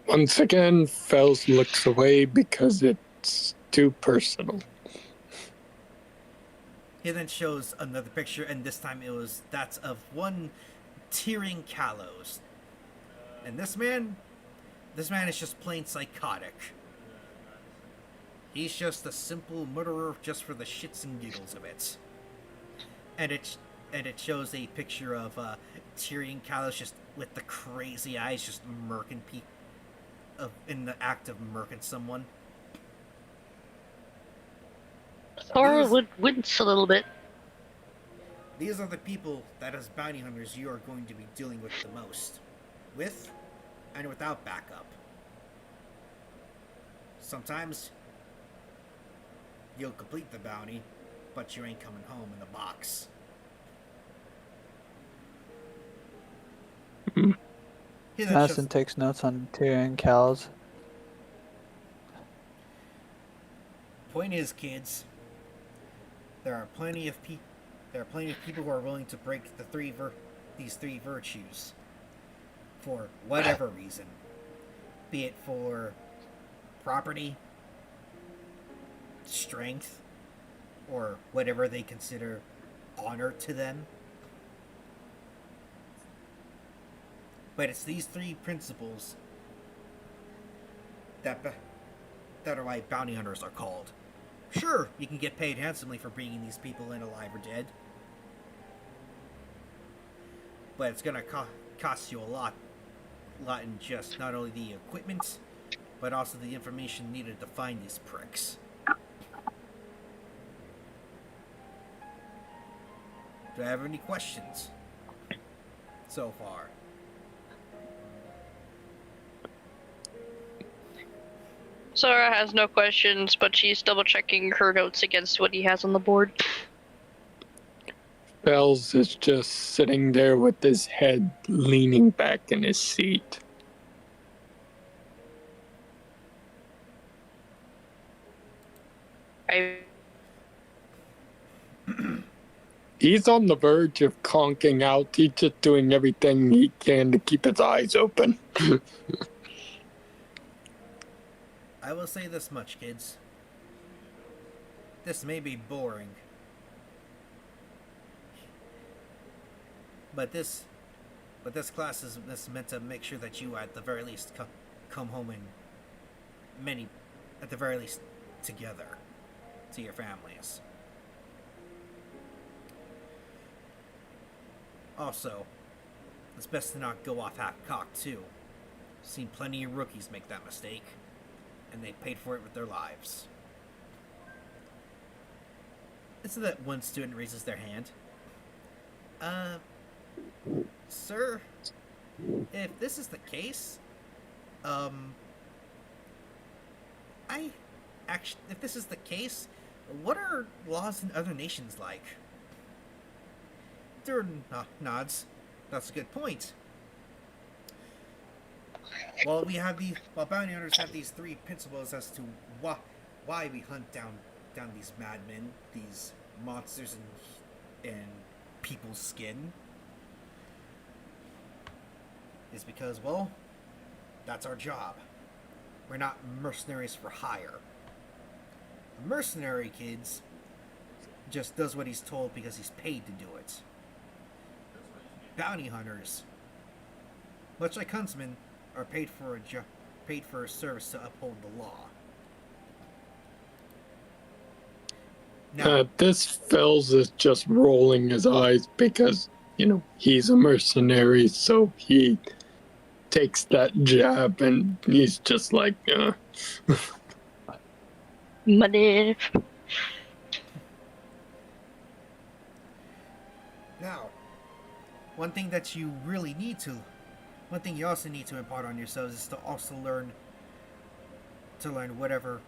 S1: Once again, Fells looks away because it's too personal.
S5: He then shows another picture, and this time that's of one Tyrion Kalos. And this man is just plain psychotic. He's just a simple murderer just for the shits and giggles of it. And it shows a picture of Tyrion Kalos just with the crazy eyes, just murking in the act of murking someone.
S2: Sora would wince a little bit.
S5: These are the people that as bounty hunters you are going to be dealing with the most. With and without backup. Sometimes you'll complete the bounty, but you ain't coming home in the box.
S4: Madison takes notes on Tyrion cows.
S5: Point is, kids, there are plenty of people who are willing to break these three virtues for whatever reason, be it for property, strength, or whatever they consider honor to them. But it's these three principles that are why bounty hunters are called. Sure, you can get paid handsomely for bringing these people in alive or dead, but it's gonna cost you a lot in just not only the equipment, but also the information needed to find these pricks. Do I have any questions so far?
S2: Sora has no questions, but she's double checking her notes against what he has on the board.
S1: Bells is just sitting there with his head leaning back in his seat. He's on the verge of conking out. He's just doing everything he can to keep his eyes open.
S5: I will say this much, kids. this may be boring, but this class is meant to make sure that you, at the very least, come home at the very least, together to your families. Also, it's best to not go off half-cocked, too. Seen plenty of rookies make that mistake, and they paid for it with their lives. Isn't that one student raises their hand? Sir, if this is the case, if this is the case, what are laws in other nations like? Durden nods. That's a good point. Well, bounty hunters have these three principles as to why we hunt down these madmen, these monsters in people's skin. Is because, well, that's our job. We're not mercenaries for hire. A mercenary, kids, just does what he's told because he's paid to do it. Bounty hunters, much like huntsmen, are paid for a service to uphold the law. Now,
S1: This Fells is just rolling his eyes because, he's a mercenary, so he takes that jab and he's just like,
S2: Money.
S5: Now, one thing you also need to impart on yourselves is to also learn whatever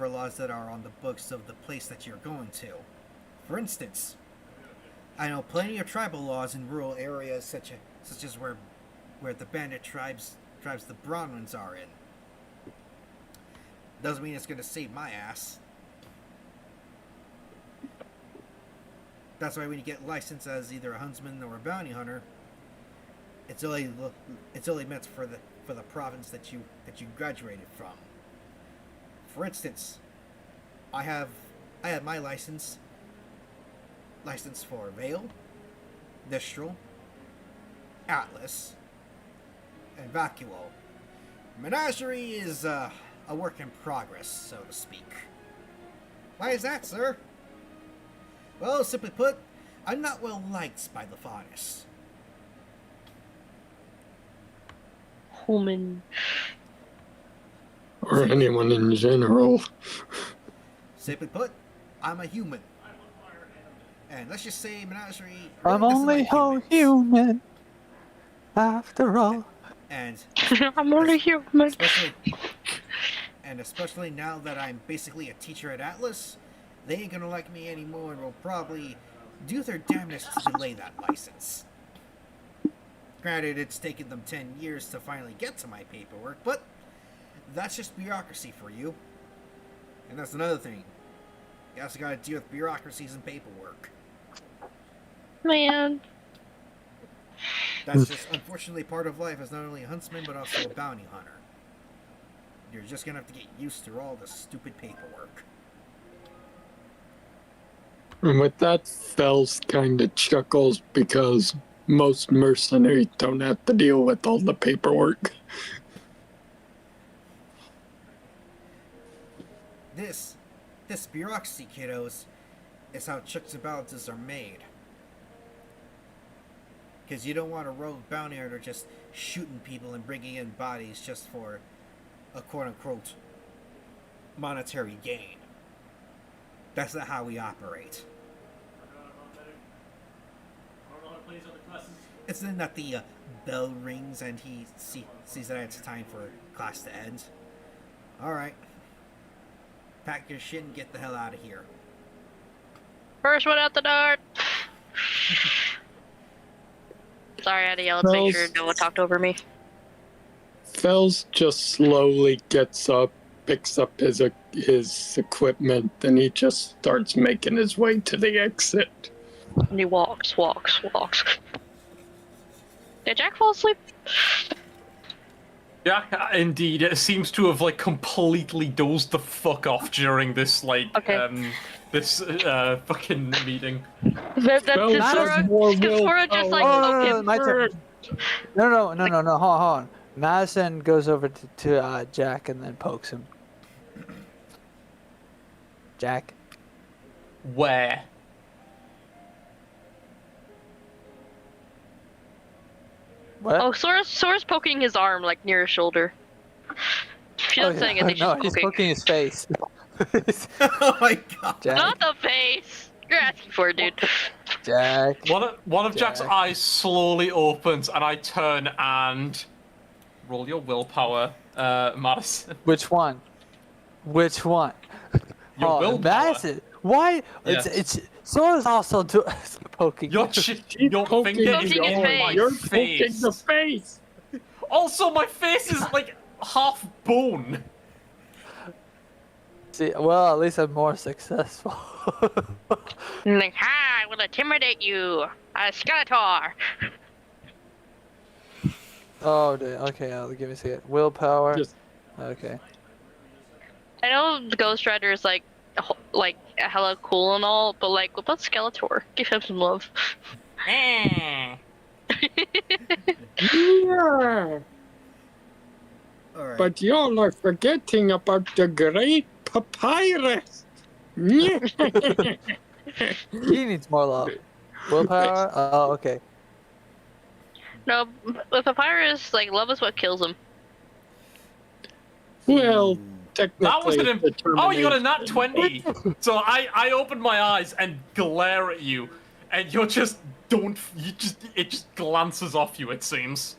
S5: laws that are on the books of the place that you're going to. For instance, I know plenty of tribal laws in rural areas such as where the bandit tribes the Bronwyn's are in. Doesn't mean it's going to save my ass. That's why when you get licensed as either a huntsman or a bounty hunter, it's only meant for the province that you graduated from. For instance, I have my license for Vale, Mistral, Atlas, and Vacuo. Menagerie is a work in progress, so to speak. Why is that, sir? Well, simply put, I'm not well liked by the Faunus.
S2: Human.
S1: or anyone in general.
S5: Simply put, I'm a human. And let's just say Menagerie really
S4: I'm
S5: doesn't
S4: only
S5: like
S4: a
S5: humans.
S4: human, after all.
S5: And
S2: I'm only human.
S5: especially now that I'm basically a teacher at Atlas, they ain't gonna like me anymore and will probably do their damnedest to delay that license. Granted, it's taken them 10 years to finally get to my paperwork, but that's just bureaucracy for you. And that's another thing. You also gotta deal with bureaucracies and paperwork.
S2: Man.
S5: That's just unfortunately part of life as not only a huntsman, but also a bounty hunter. You're just gonna have to get used to all the stupid paperwork.
S1: And with that, Fells kind of chuckles because most mercenaries don't have to deal with all the paperwork.
S5: This bureaucracy, kiddos, is how checks and balances are made. Because you don't want a rogue bounty hunter just shooting people and bringing in bodies just for a quote-unquote monetary gain. That's not how we operate. It's then that the bell rings and he sees that it's time for class to end. Alright. Pack your shit and get the hell out of here.
S2: First one out the door. Sorry, I had to yell to make sure no one talked over me.
S1: Fells just slowly gets up, picks up his equipment, and he just starts making his way to the exit.
S2: And he walks. Did Jack fall asleep?
S3: Yeah, indeed. It seems to have like completely dozed the fuck off during this
S2: Okay.
S3: this fucking meeting.
S1: Well,
S2: Does
S1: that's
S2: Sora,
S1: more
S2: does Sora just like
S4: Oh,
S1: willpower.
S2: poke
S4: no,
S2: him?
S4: my turn. No, hold on. Madison goes over to Jack and then pokes him. Jack.
S3: Where?
S4: What?
S2: Oh, Sora's poking his arm like near his shoulder. She's not saying anything.
S4: No,
S2: She's
S4: he's
S2: poking.
S4: poking his face.
S5: Oh my god.
S4: Jack.
S2: Not the face. You're asking for it, dude.
S4: Jack.
S3: One of Jack's
S4: Jack.
S3: eyes slowly opens, and I turn and roll your willpower, Madison.
S4: Which one? Which one?
S3: Your willpower.
S4: Madison. Why?
S3: Yes.
S4: It's Sora's also poking.
S3: Your your
S1: Poking
S3: finger
S2: Poking
S3: is
S2: his
S3: on
S2: face.
S3: my
S1: You're poking
S3: face.
S1: the face.
S3: Also, my face is like half bone.
S4: See, well, at least I'm more successful.
S2: Like, hi, I will intimidate you, a Skeletor.
S4: Oh, dude. Okay, give me a second. Willpower.
S1: Just
S4: Okay.
S2: I know the Ghost Rider is like hella cool and all, but like, what about Skeletor? Give him some love.
S1: yeah.
S5: Alright.
S1: But y'all are forgetting about the great papyrus.
S4: He needs more love. Willpower? Oh, okay.
S2: No, with Papyrus, like, love is what kills him.
S1: Well, technically,
S3: That was an
S1: it's
S3: oh, you got a nat
S1: determination.
S3: 20. So I open my eyes and glare at you, and you're just it just glances off you. It seems.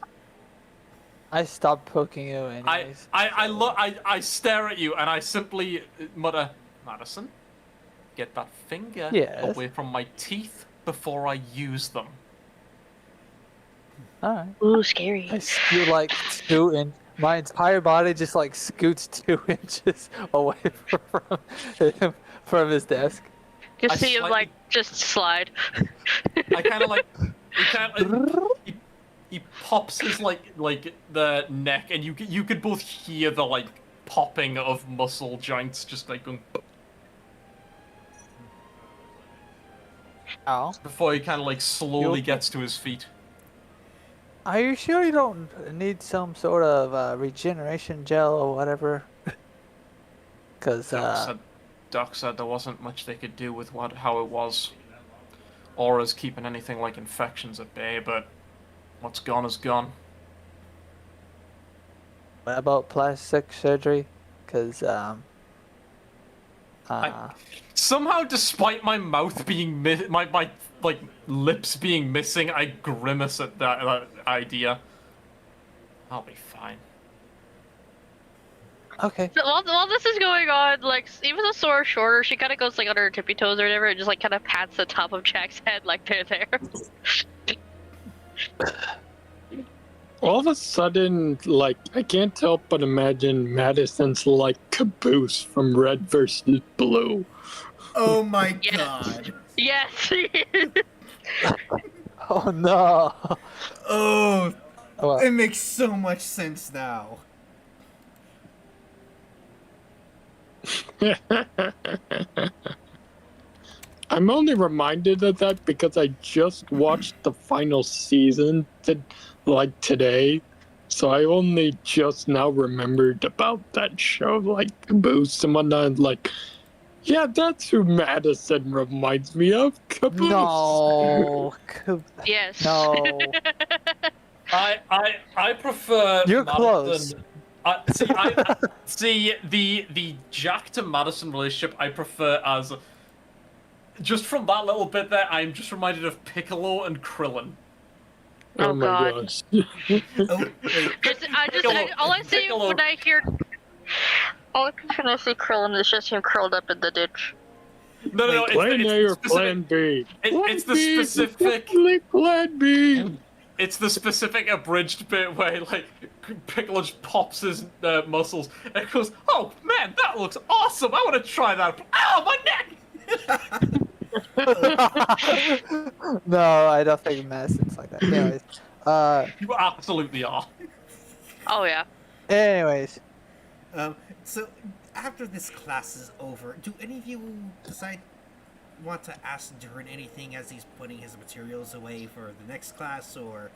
S4: I stopped poking you anyways.
S3: I stare at you and I simply mutter, Madison, get that finger
S4: Yes.
S3: away from my teeth before I use them.
S4: Alright.
S2: Ooh, scary.
S4: I scoot like 2 inches. My entire body just like scoots 2 inches away from his desk.
S2: You
S3: I
S2: see him,
S3: slightly-
S2: like, just slide.
S3: I kind of like he pops his like the neck, and you could both hear the like popping of muscle joints, just like going
S4: Ow.
S3: before he kind of like slowly
S4: You'll-
S3: gets to his feet.
S4: Are you sure you don't need some sort of regeneration gel or whatever? Because,
S3: Doc said there wasn't much they could do with how it was. Aura's keeping anything like infections at bay, but what's gone is gone.
S4: what about plastic surgery? Because,
S3: Somehow, despite my mouth being my like lips being missing, I grimace at that idea. I'll be fine.
S4: okay.
S2: So while this is going on, like, even though Sora's shorter, she kind of goes, like, on her tippy toes or whatever, and just, like, kind of pats the top of Jack's head, like, they're there.
S1: All of a sudden, like, I can't help but imagine Madison's like Caboose from Red versus Blue.
S5: Oh my
S2: Yes.
S5: god.
S2: Yes!
S4: Oh no.
S5: Oh,
S4: Well,
S5: it makes so much sense now.
S1: I'm only reminded of that because I just watched the final season like today, so I only just now remembered about that show, like Caboose and whatnot. Like, yeah, that's who Madison reminds me of. Caboose.
S4: no.
S2: Yes.
S4: No.
S3: I prefer.
S4: You're
S3: Madison. See the Jack to Madison relationship. I prefer as just from that little bit there. I'm just reminded of Piccolo and Krillin.
S1: Oh,
S2: Oh,
S1: my
S2: God.
S1: gosh.
S5: Oh, wait.
S2: All I see
S3: Piccolo.
S2: when I hear... All I can see Krillin is just him curled up in the ditch.
S3: No,
S5: Wait,
S1: Plan
S3: it's
S1: A
S3: the
S1: or Plan
S3: specific.
S1: B?
S3: It's the
S1: Plan B,
S3: specific.
S1: definitely Plan B.
S3: It's the specific abridged bit where like Piccolo just pops his muscles and goes, "Oh man, that looks awesome! I want to try that." Ow, my neck!
S4: No, I don't think Madison's like that. Anyways,
S3: You absolutely are.
S2: Oh, yeah.
S4: Anyways,
S5: So after this class is over, do any of you want to ask Durin anything as he's putting his materials away for the next class or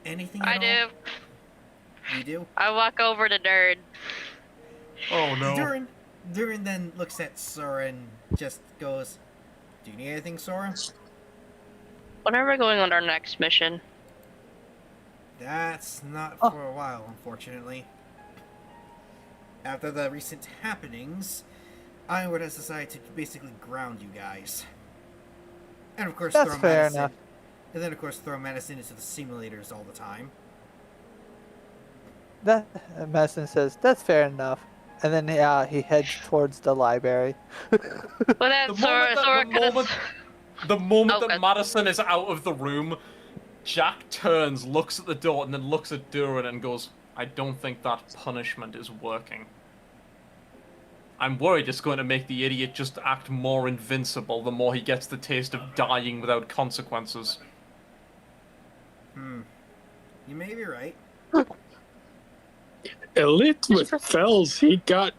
S5: anything at
S2: I
S5: all?
S2: do.
S5: You do?
S2: I walk over to Nerd.
S3: Oh no.
S5: Durin then looks at Sora and just goes, "Do you need anything, Sora?"
S2: When are we going on our next mission?
S5: That's not
S4: Oh.
S5: for a while, unfortunately. After the recent happenings, Ironwood has decided to basically ground you guys. And of course,
S4: That's
S5: throw
S4: fair
S5: Madison.
S4: enough.
S5: And then, of course, throw Madison into the simulators all the time.
S4: that Madison says that's fair enough, and then he heads towards the library.
S2: But then Sora
S3: The moment
S2: Oh,
S3: that
S2: good.
S3: Madison is out of the room, Jack turns, looks at the door, and then looks at Durin and goes, I don't think that punishment is working. I'm worried it's going to make the idiot just act more invincible the more he gets the taste of dying without consequences.
S5: You may be right.
S1: At least with Fells, he got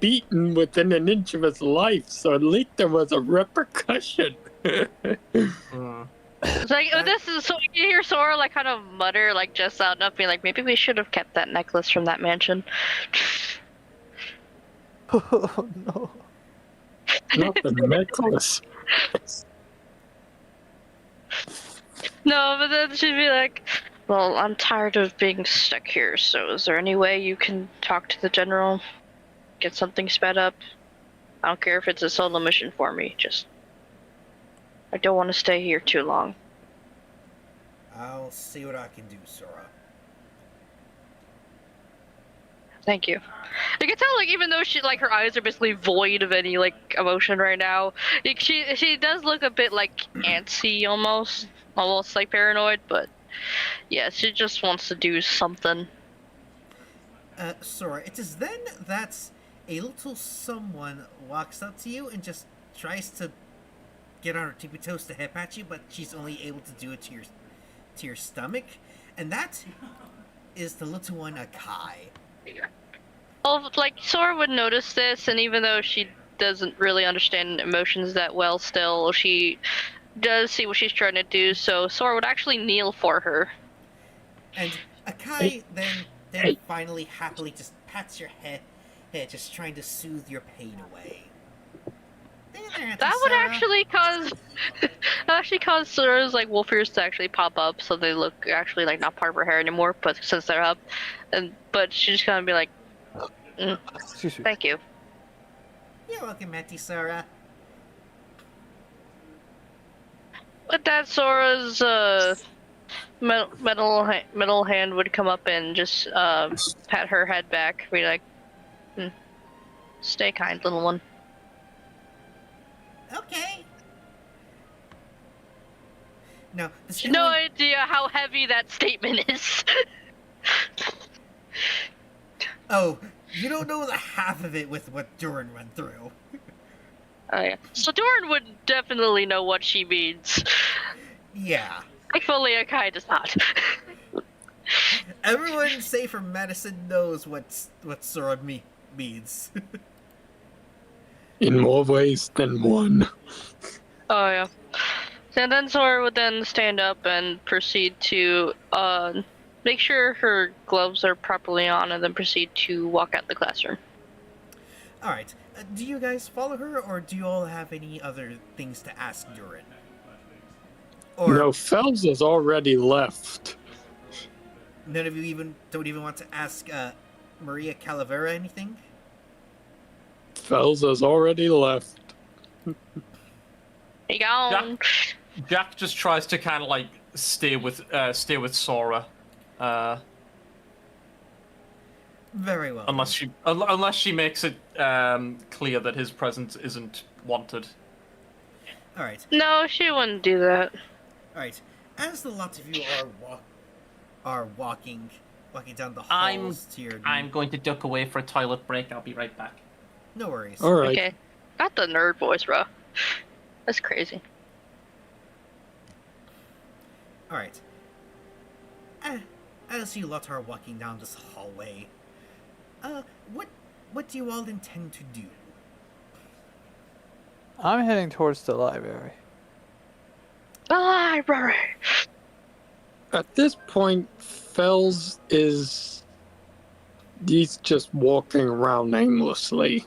S1: beaten within an inch of his life, so at least there was a repercussion.
S2: It's like this is so you hear Sora like kind of mutter like just out enough, being like, maybe we should have kept that necklace from that mansion.
S4: Oh no.
S1: Not the necklace.
S2: No, but then she'd be like, well, I'm tired of being stuck here, so is there any way you can talk to the general? Get something sped up? I don't care if it's a solo mission for me, just... I don't want to stay here too long.
S5: I'll see what I can do, Sora.
S2: Thank you. You can tell, like, even though she, like, her eyes are basically void of any, like, emotion right now, like, she does look a bit, like, antsy almost like paranoid, but yeah, she just wants to do something.
S5: Sora, it is then that a little someone walks up to you and just tries to get on her tippy toes to hip at you, but she's only able to do it to your stomach, and that is the little one, Akai.
S2: Well, like, Sora would notice this, and even though she doesn't really understand emotions that well still, she does see what she's trying to do, so Sora would actually kneel for her.
S5: And Akai then finally happily just pats your head, just trying to soothe your pain away.
S2: That would actually cause Sora's, like, wolf ears to actually pop up, so they look actually, like, not part of her hair anymore, but since they're up, but she's just gonna be like, thank you.
S5: You're welcome, Matty Sora.
S2: With that, Sora's middle hand would come up and just pat her head back, be like, stay kind, little one.
S5: Okay. Now,
S2: No idea how heavy that statement is.
S5: Oh, you don't know the half of it with what Durin went through.
S2: Oh, yeah. So Doran would definitely know what she means.
S5: Yeah.
S2: Thankfully, Akai does not.
S5: Everyone, save for Madison, knows what Sora means.
S1: In more ways than one.
S2: Oh, yeah. And then Sora would then stand up and proceed to make sure her gloves are properly on, and then proceed to walk out the classroom.
S5: Alright, do you guys follow her, or do you all have any other things to ask Durin? Or
S1: No, Fells has already left.
S5: none of you don't even want to ask Maria Calavera anything?
S1: Fells has already left.
S2: He gone.
S3: Jack just tries to kind of like stay with Sora,
S5: Very well.
S3: unless she makes it clear that his presence isn't wanted.
S5: Alright,
S2: No, she wouldn't do that.
S5: alright. As the lot of you are walking down the halls to your...
S3: I'm going to duck away for a toilet break. I'll be right back.
S5: No worries.
S1: Alright.
S2: Okay. Not the nerd voice, bro. That's crazy.
S5: Alright. as you lot are walking down this hallway, what do you all intend to do?
S4: I'm heading towards the library.
S2: The library.
S1: At this point, Fells he's just walking around aimlessly.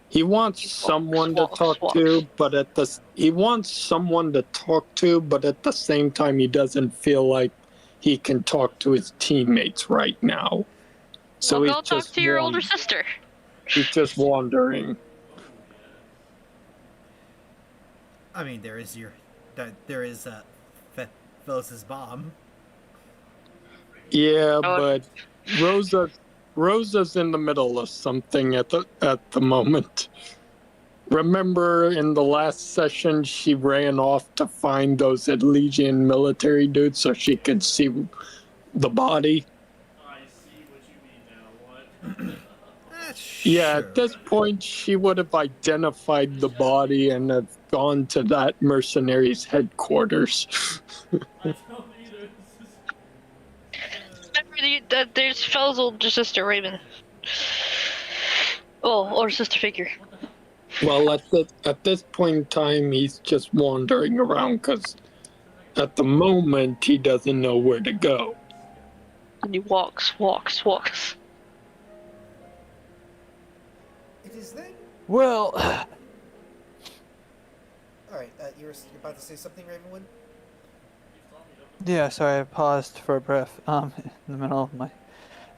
S1: He wants someone to talk to, but at the same time he doesn't feel like he can talk to his teammates right now. So
S2: Well,
S1: he's
S2: go talk
S1: just
S2: to your older sister.
S1: He's just wandering.
S5: I mean, there is Phyllis's mom.
S1: Yeah, but Rosa's in the middle of something at the moment. Remember in the last session she ran off to find those Elysian military dudes so she could see the body?
S3: I see what you mean now. What?
S1: Yeah,
S5: Sure.
S1: at this point she would have identified the body and have gone to that mercenary's headquarters.
S3: I don't either.
S2: Remember that there's Fell's older sister, Raven. Oh, older sister figure.
S1: Well, at this point in time, he's just wandering around because at the moment he doesn't know where to go.
S2: And he walks.
S5: It is then.
S4: Well,
S5: All right. You're about to say something, Ravenwood?
S4: yeah, sorry, I paused for a breath in the middle of my...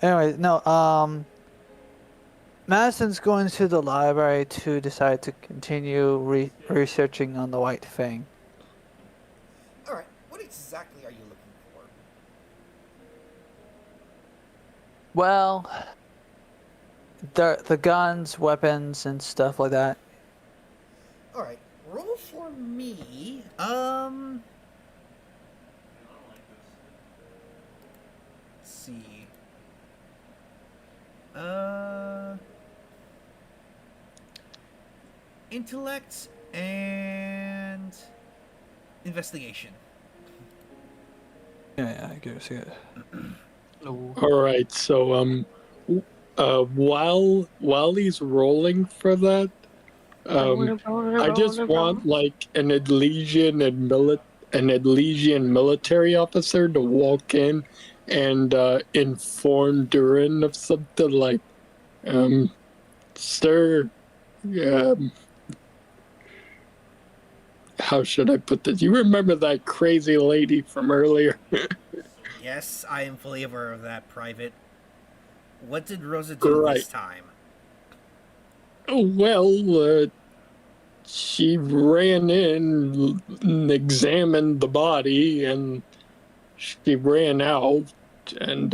S4: Anyway, no, Madison's going to the library to decide to continue researching on the White Fang.
S5: All right. What exactly are you looking for?
S4: Well, the guns, weapons, and stuff like that.
S5: All right. Roll for me. Let's see. Intellect and investigation.
S4: Yeah, I guess, yeah.
S1: All right, so while he's rolling for that, I just want like an Elysian military officer to walk in and inform Durin of something like, sir, how should I put this? You remember that crazy lady from earlier?
S5: Yes, I am fully aware of that, Private. What did Rosa do this time?
S1: Well, she ran in and examined the body, and she ran out, and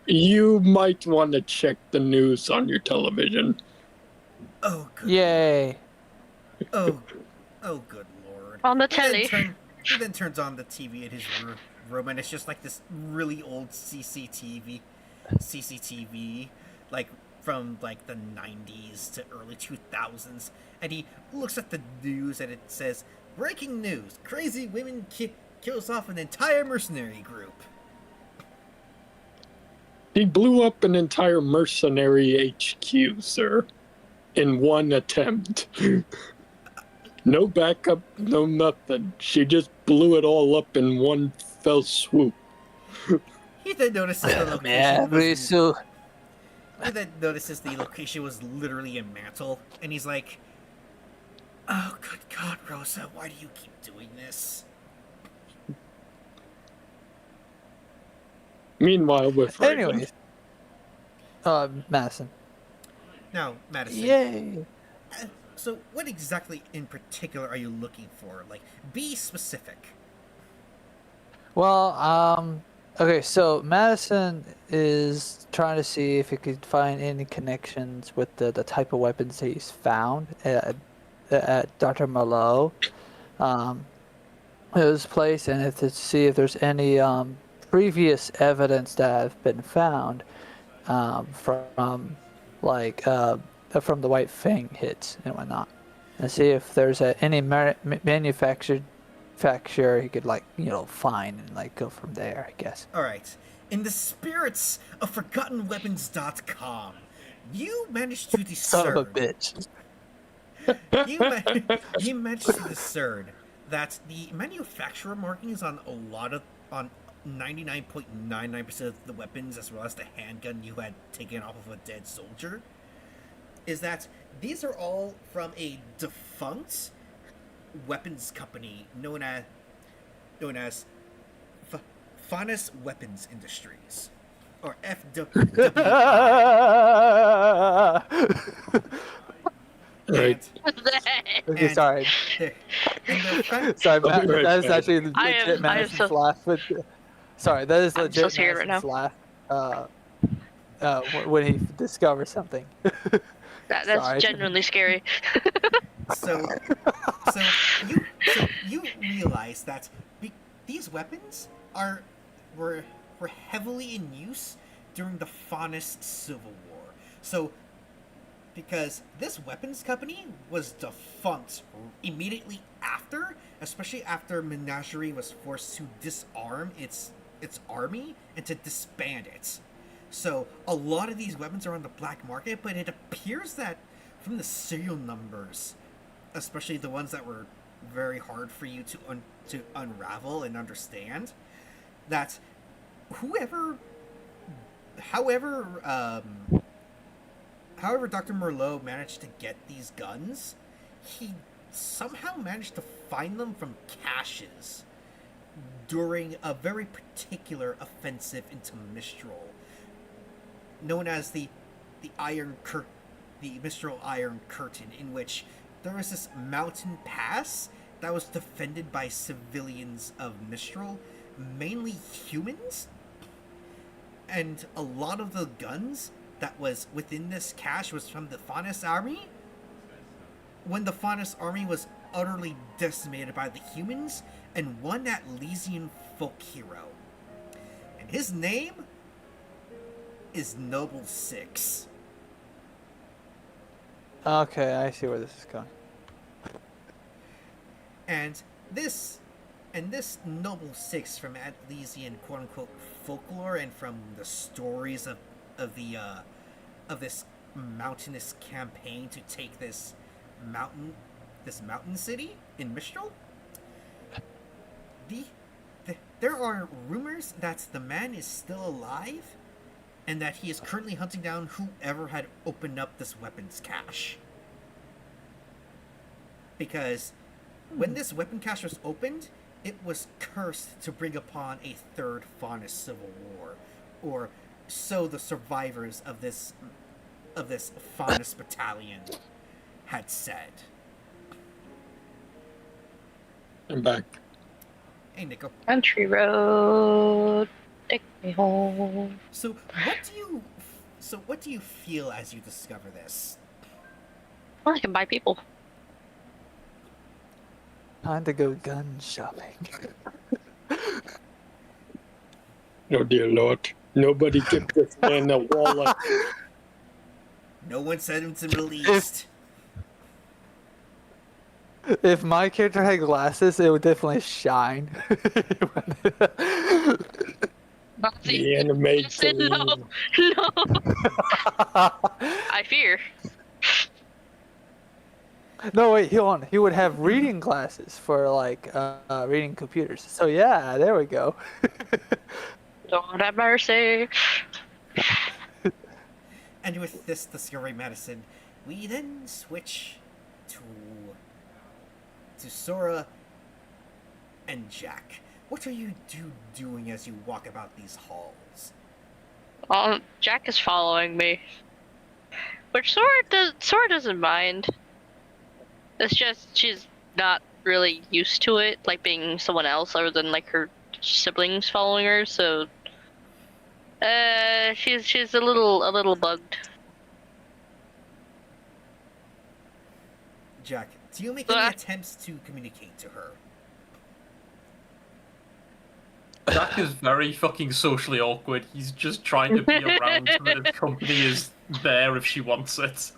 S1: you might want to check the news on your television.
S5: Oh, good.
S4: Yay.
S5: Oh, good lord.
S2: On the telly.
S5: He then turns on the TV in his room, and it's just like this really old CCTV, like from like the 90s to early 2000s. And he looks at the news, and it says, "Breaking news: crazy women kills off an entire mercenary group."
S1: He blew up an entire mercenary HQ, sir, in one attempt. No backup, no nothing. She just blew it all up in one fell swoop.
S5: He then notices the location. He then notices the location was literally a mantle, and he's like, "Oh, good God, Rosa, why do you keep doing this?"
S1: Meanwhile, with Raven.
S4: Anyways. Madison.
S5: Now, Madison.
S4: Yay.
S5: So, what exactly in particular are you looking for? Like, be specific.
S4: Well, okay, so Madison is trying to see if he could find any connections with the type of weapons that he's found at Dr. Malo, his place, and to see if there's any previous evidence that have been found from the White Fang hits and whatnot, and see if there's any manufactured manufacturer he could like find and like go from there, I guess.
S5: All right. In the spirits of ForgottenWeapons.com, you managed to discern.
S4: Son of a bitch.
S5: You managed to discern that the manufacturer markings on 99.99% of the weapons, as well as the handgun you had taken off of a dead soldier, is that these are all from a defunct weapons company known as Faunus Weapons Industries, or FWBI.
S1: Right.
S4: Okay, sorry. Sorry,
S1: I'll be right
S4: that is
S1: back.
S4: actually legit Madison's laugh. Sorry, that is
S2: I'm
S4: legit
S2: so scared right
S4: Madison's laugh. When he discovers something.
S2: That's
S4: Sorry.
S2: genuinely scary.
S5: So you realize that these weapons were heavily in use during the Faunus Civil War. So, because this weapons company was defunct immediately after, especially after Menagerie was forced to disarm its army and to disband it. So a lot of these weapons are on the black market, but it appears that from the serial numbers, especially the ones that were very hard for you to unravel and understand, that however Dr. Merlot managed to get these guns, he somehow managed to find them from caches during a very particular offensive into Mistral, known as the Mistral Iron Curtain, in which there was this mountain pass that was defended by civilians of Mistral, mainly humans, and a lot of the guns that was within this cache was from the Faunus army, when the Faunus army was utterly decimated by the humans and won that Elysian folk hero. And his name is Noble Six.
S4: Okay, I see where this is going.
S5: And this Noble Six from Atlesian quote-unquote folklore and from the stories of this mountainous campaign to take this mountain city in Mistral. There are rumors that the man is still alive and that he is currently hunting down whoever had opened up this weapons cache. Because when this weapon cache was opened, it was cursed to bring upon a third Faunus Civil War, or so the survivors of this Faunus battalion had said.
S1: I'm back.
S5: Hey, Nico.
S2: Country road, take me home.
S5: So what do you feel as you discover this?
S2: Well, I can buy people.
S4: Time to go gun shopping.
S1: No, dear Lord. Nobody kept this man a wallet.
S5: No one sent him to the Middle East.
S4: If my character had glasses, it would definitely shine.
S1: The anime
S2: Said no, no. I fear.
S4: No, wait, hold on. He would have reading glasses for like reading computers. So yeah, there we go.
S2: Lord have mercy.
S5: And with this discovery, Madison, we then switch to Sora and Jack. What are you doing as you walk about these halls?
S2: Jack is following me, which Sora doesn't mind. It's just she's not really used to it, like being someone else other than like her siblings following her. So, she's a little bugged.
S5: Jack, do you make any attempts to communicate to her?
S3: Jack is very fucking socially awkward. He's just trying to be around so that his company is there if she wants it.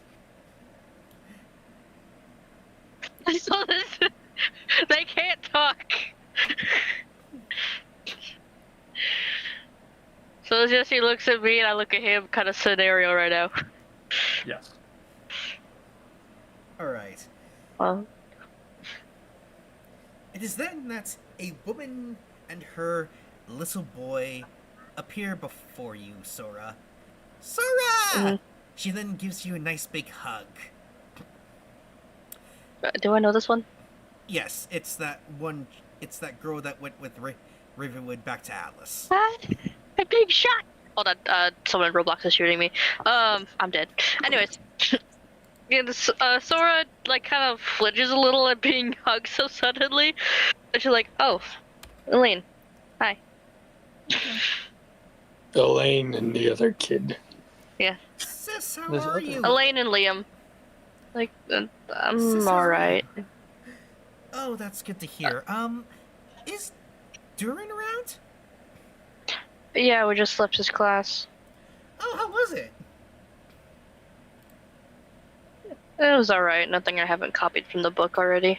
S2: I saw this. They can't talk. So Jesse looks at me and I look at him, kind of scenario right now.
S3: Yes.
S5: Alright.
S2: Well,
S5: It is then that a woman and her little boy appear before you, Sora. Sora!
S2: Mhm.
S5: She then gives you a nice big hug.
S2: do I know this one?
S5: Yes, it's that one. It's that girl that went with Ravenwood back to Atlas.
S2: A big shot! Hold on, someone in Roblox is shooting me. I'm dead. Anyways. Yeah, Sora, like, kind of flinches a little at being hugged so suddenly. And she's like, oh, Elaine, hi.
S1: Elaine and the other kid.
S2: Yeah.
S5: Sis, how
S4: There's
S5: are
S4: other-
S5: you?
S2: Elaine and Liam. Like, I'm
S5: Sis,
S2: alright.
S5: Oh, that's good to hear. Is Durin around?
S2: Yeah, we just left his class.
S5: Oh, how was it?
S2: It was alright, nothing I haven't copied from the book already.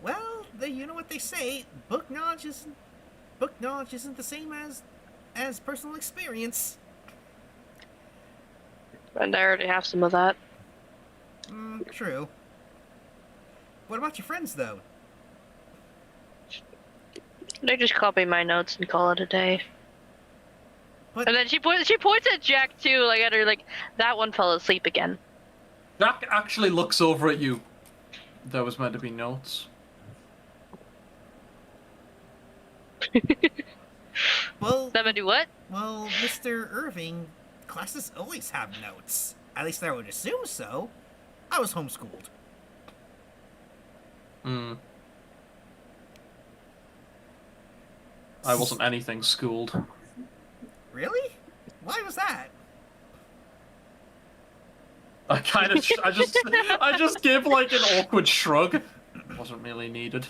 S5: Well, you know what they say. Book knowledge isn't the same as personal experience.
S2: And I already have some of that.
S5: True. What about your friends, though?
S2: They just copy my notes and call it a day.
S5: But
S2: And then she points at Jack too, like at her, like, that one fell asleep again.
S3: Jack actually looks over at you. There was meant to be notes.
S5: well,
S2: That meant do what?
S5: well, Mr. Irving, classes always have notes. At least I would assume so. I was homeschooled.
S3: Hmm. I wasn't anything schooled.
S5: Really? Why was that?
S3: I kind of, I just gave like an awkward shrug. Wasn't really needed.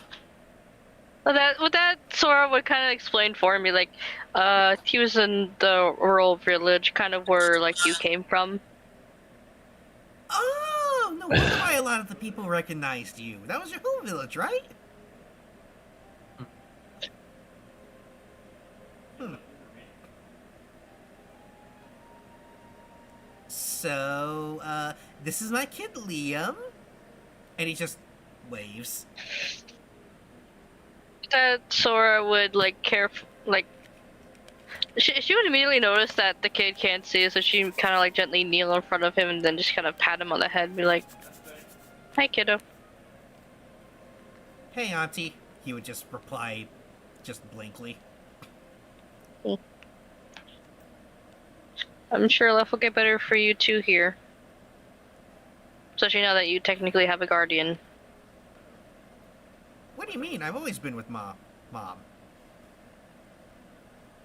S2: Well, that Sora would kind of explain for me, like, he was in the rural village, kind of where, like, you came from.
S5: Oh, no wonder why a lot of the people recognized you. That was your home village, right? So, this is my kid, Liam. And he just waves.
S2: That Sora would, like, she would immediately notice that the kid can't see, so she kind of, like, gently kneel in front of him and then just kind of pat him on the head and be like, hi, kiddo.
S5: Hey, Auntie. He would just reply, just blankly.
S2: I'm sure life will get better for you too here. Especially now that you technically have a guardian.
S5: What do you mean? I've always been with Mom.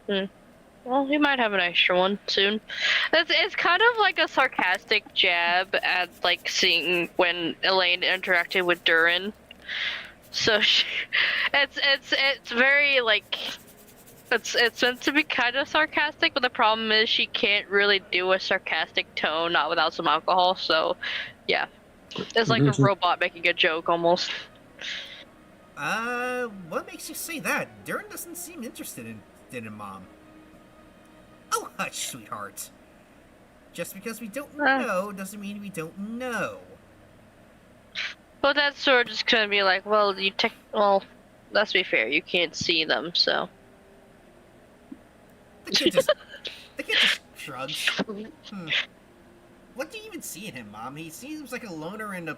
S2: Well, you might have an extra one soon. It's kind of like a sarcastic jab at, like, seeing when Elaine interacted with Durin. So it's very, like, it's meant to be kind of sarcastic, but the problem is she can't really do a sarcastic tone not without some alcohol. So, yeah, it's like a robot making a joke almost.
S5: What makes you say that? Durin doesn't seem interested in Mom. Oh, hush, sweetheart. Just because we don't know doesn't mean we don't know.
S2: But that's sort of just gonna be like, well, let's be fair, you can't see them, so.
S5: The kid just shrugs. What do you even see in him, Mom? He seems like a loner and a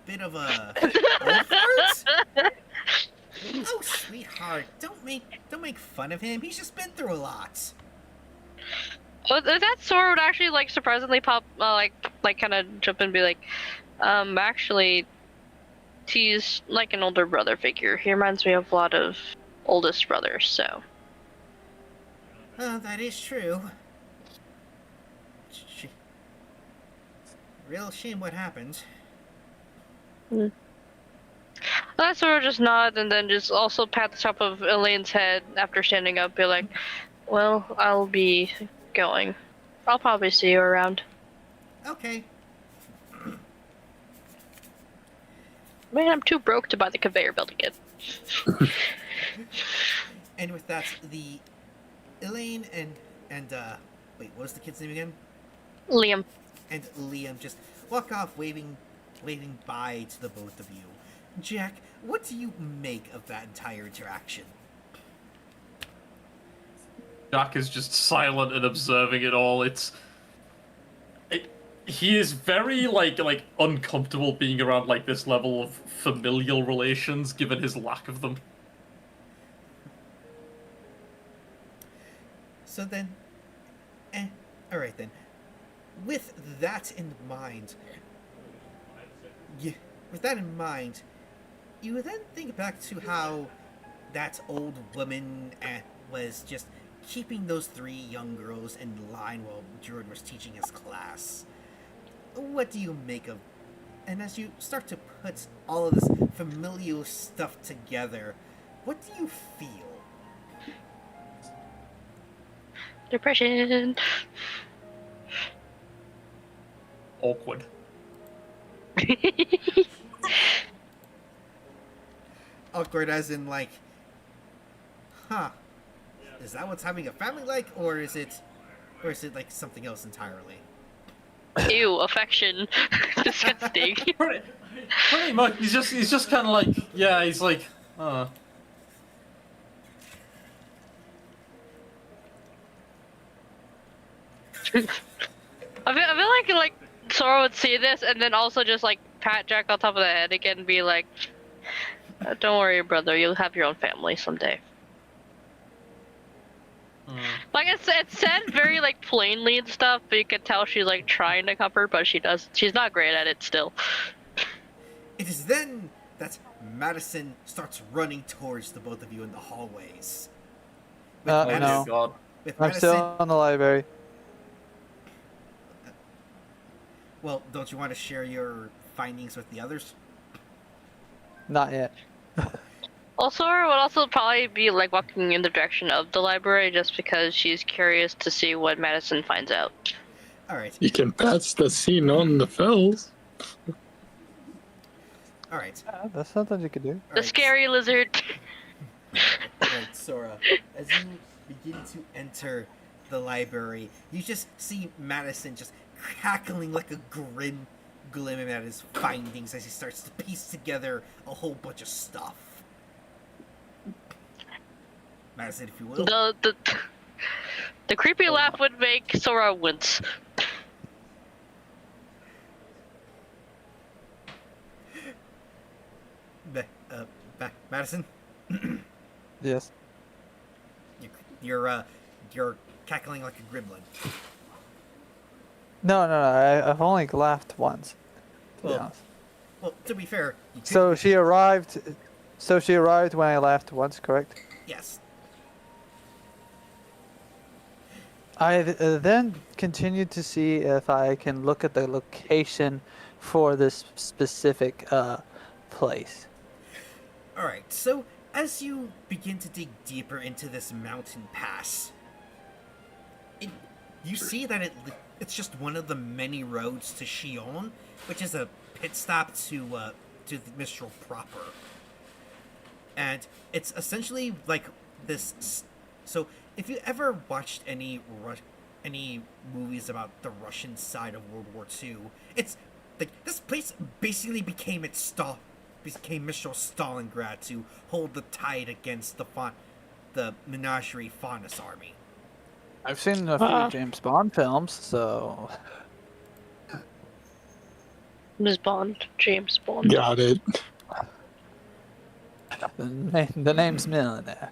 S5: bit of a fart. Oh, sweetheart, don't make fun of him. He's just been through a lot.
S2: Well, that Sora would actually, like, surprisingly pop, like kind of jump in and be like, actually, he's like an older brother figure. He reminds me of a lot of oldest brothers, so.
S5: That is true. Real shame what happened.
S2: That Sora would just nod and then just also pat the top of Elaine's head after standing up, be like, well, I'll be going. I'll probably see you around.
S5: Okay.
S2: Man, I'm too broke to buy the conveyor belt again.
S5: And with that, the Elaine and wait, what was the kid's name again?
S2: Liam.
S5: And Liam just walk off, waving bye to the both of you. Jack, what do you make of that entire interaction?
S3: Jack is just silent and observing it all. He is very like uncomfortable being around like this level of familial relations, given his lack of them.
S5: So then, all right then. With that in mind, you then think back to how that old woman was just keeping those three young girls in line while Jordan was teaching his class. What do you make of? And as you start to put all of this familial stuff together, what do you feel?
S2: Depression.
S3: Awkward.
S5: Awkward as in like, huh? Is that what's having a family like, or is it like something else entirely?
S2: Ew, affection. Disgusting.
S3: Pretty much. He's just kind of like, yeah. He's like,
S2: I feel like Sora would see this and then also just like pat Jack on top of the head again and be like, "Don't worry, brother. You'll have your own family someday." Like it's said very like plainly and stuff, but you can tell she's like trying to comfort, but she's not great at it still.
S5: It is then that Madison starts running towards the both of you in the hallways.
S4: No.
S3: God.
S5: With
S4: I'm
S5: Madison,
S4: still in the library.
S5: well, don't you want to share your findings with the others?
S4: Not yet.
S2: Also, would also probably be like walking in the direction of the library just because she's curious to see what Madison finds out.
S5: All right.
S1: You can pass the scene on the fells.
S5: All right.
S4: That's something you could do.
S5: All
S2: The
S5: right.
S2: scary lizard.
S5: Right, Sora, as you begin to enter the library, you just see Madison just cackling like a grin, glimmering at his findings as he starts to piece together a whole bunch of stuff. Madison, if you will.
S2: The creepy laugh would make Sora wince.
S5: Madison,
S4: Yes.
S5: you're cackling like a gremlin.
S4: No. I've only laughed once. To be honest.
S5: Well, to be fair, you could,
S4: So she arrived. So she arrived when I laughed once, correct?
S5: yes.
S4: I then continued to see if I can look at the location for this specific place.
S5: All right. So as you begin to dig deeper into this mountain pass, you see that it's just one of the many roads to Xion, which is a pit stop to the Mistral proper. And it's essentially like this. So if you ever watched any movies about the Russian side of World War II, it's like this place basically became Mistral Stalingrad to hold the tide against the Menagerie Faunus army.
S4: I've seen a few James Bond films, so
S2: Ms. Bond, James Bond.
S1: Got it.
S4: the name's Millionaire.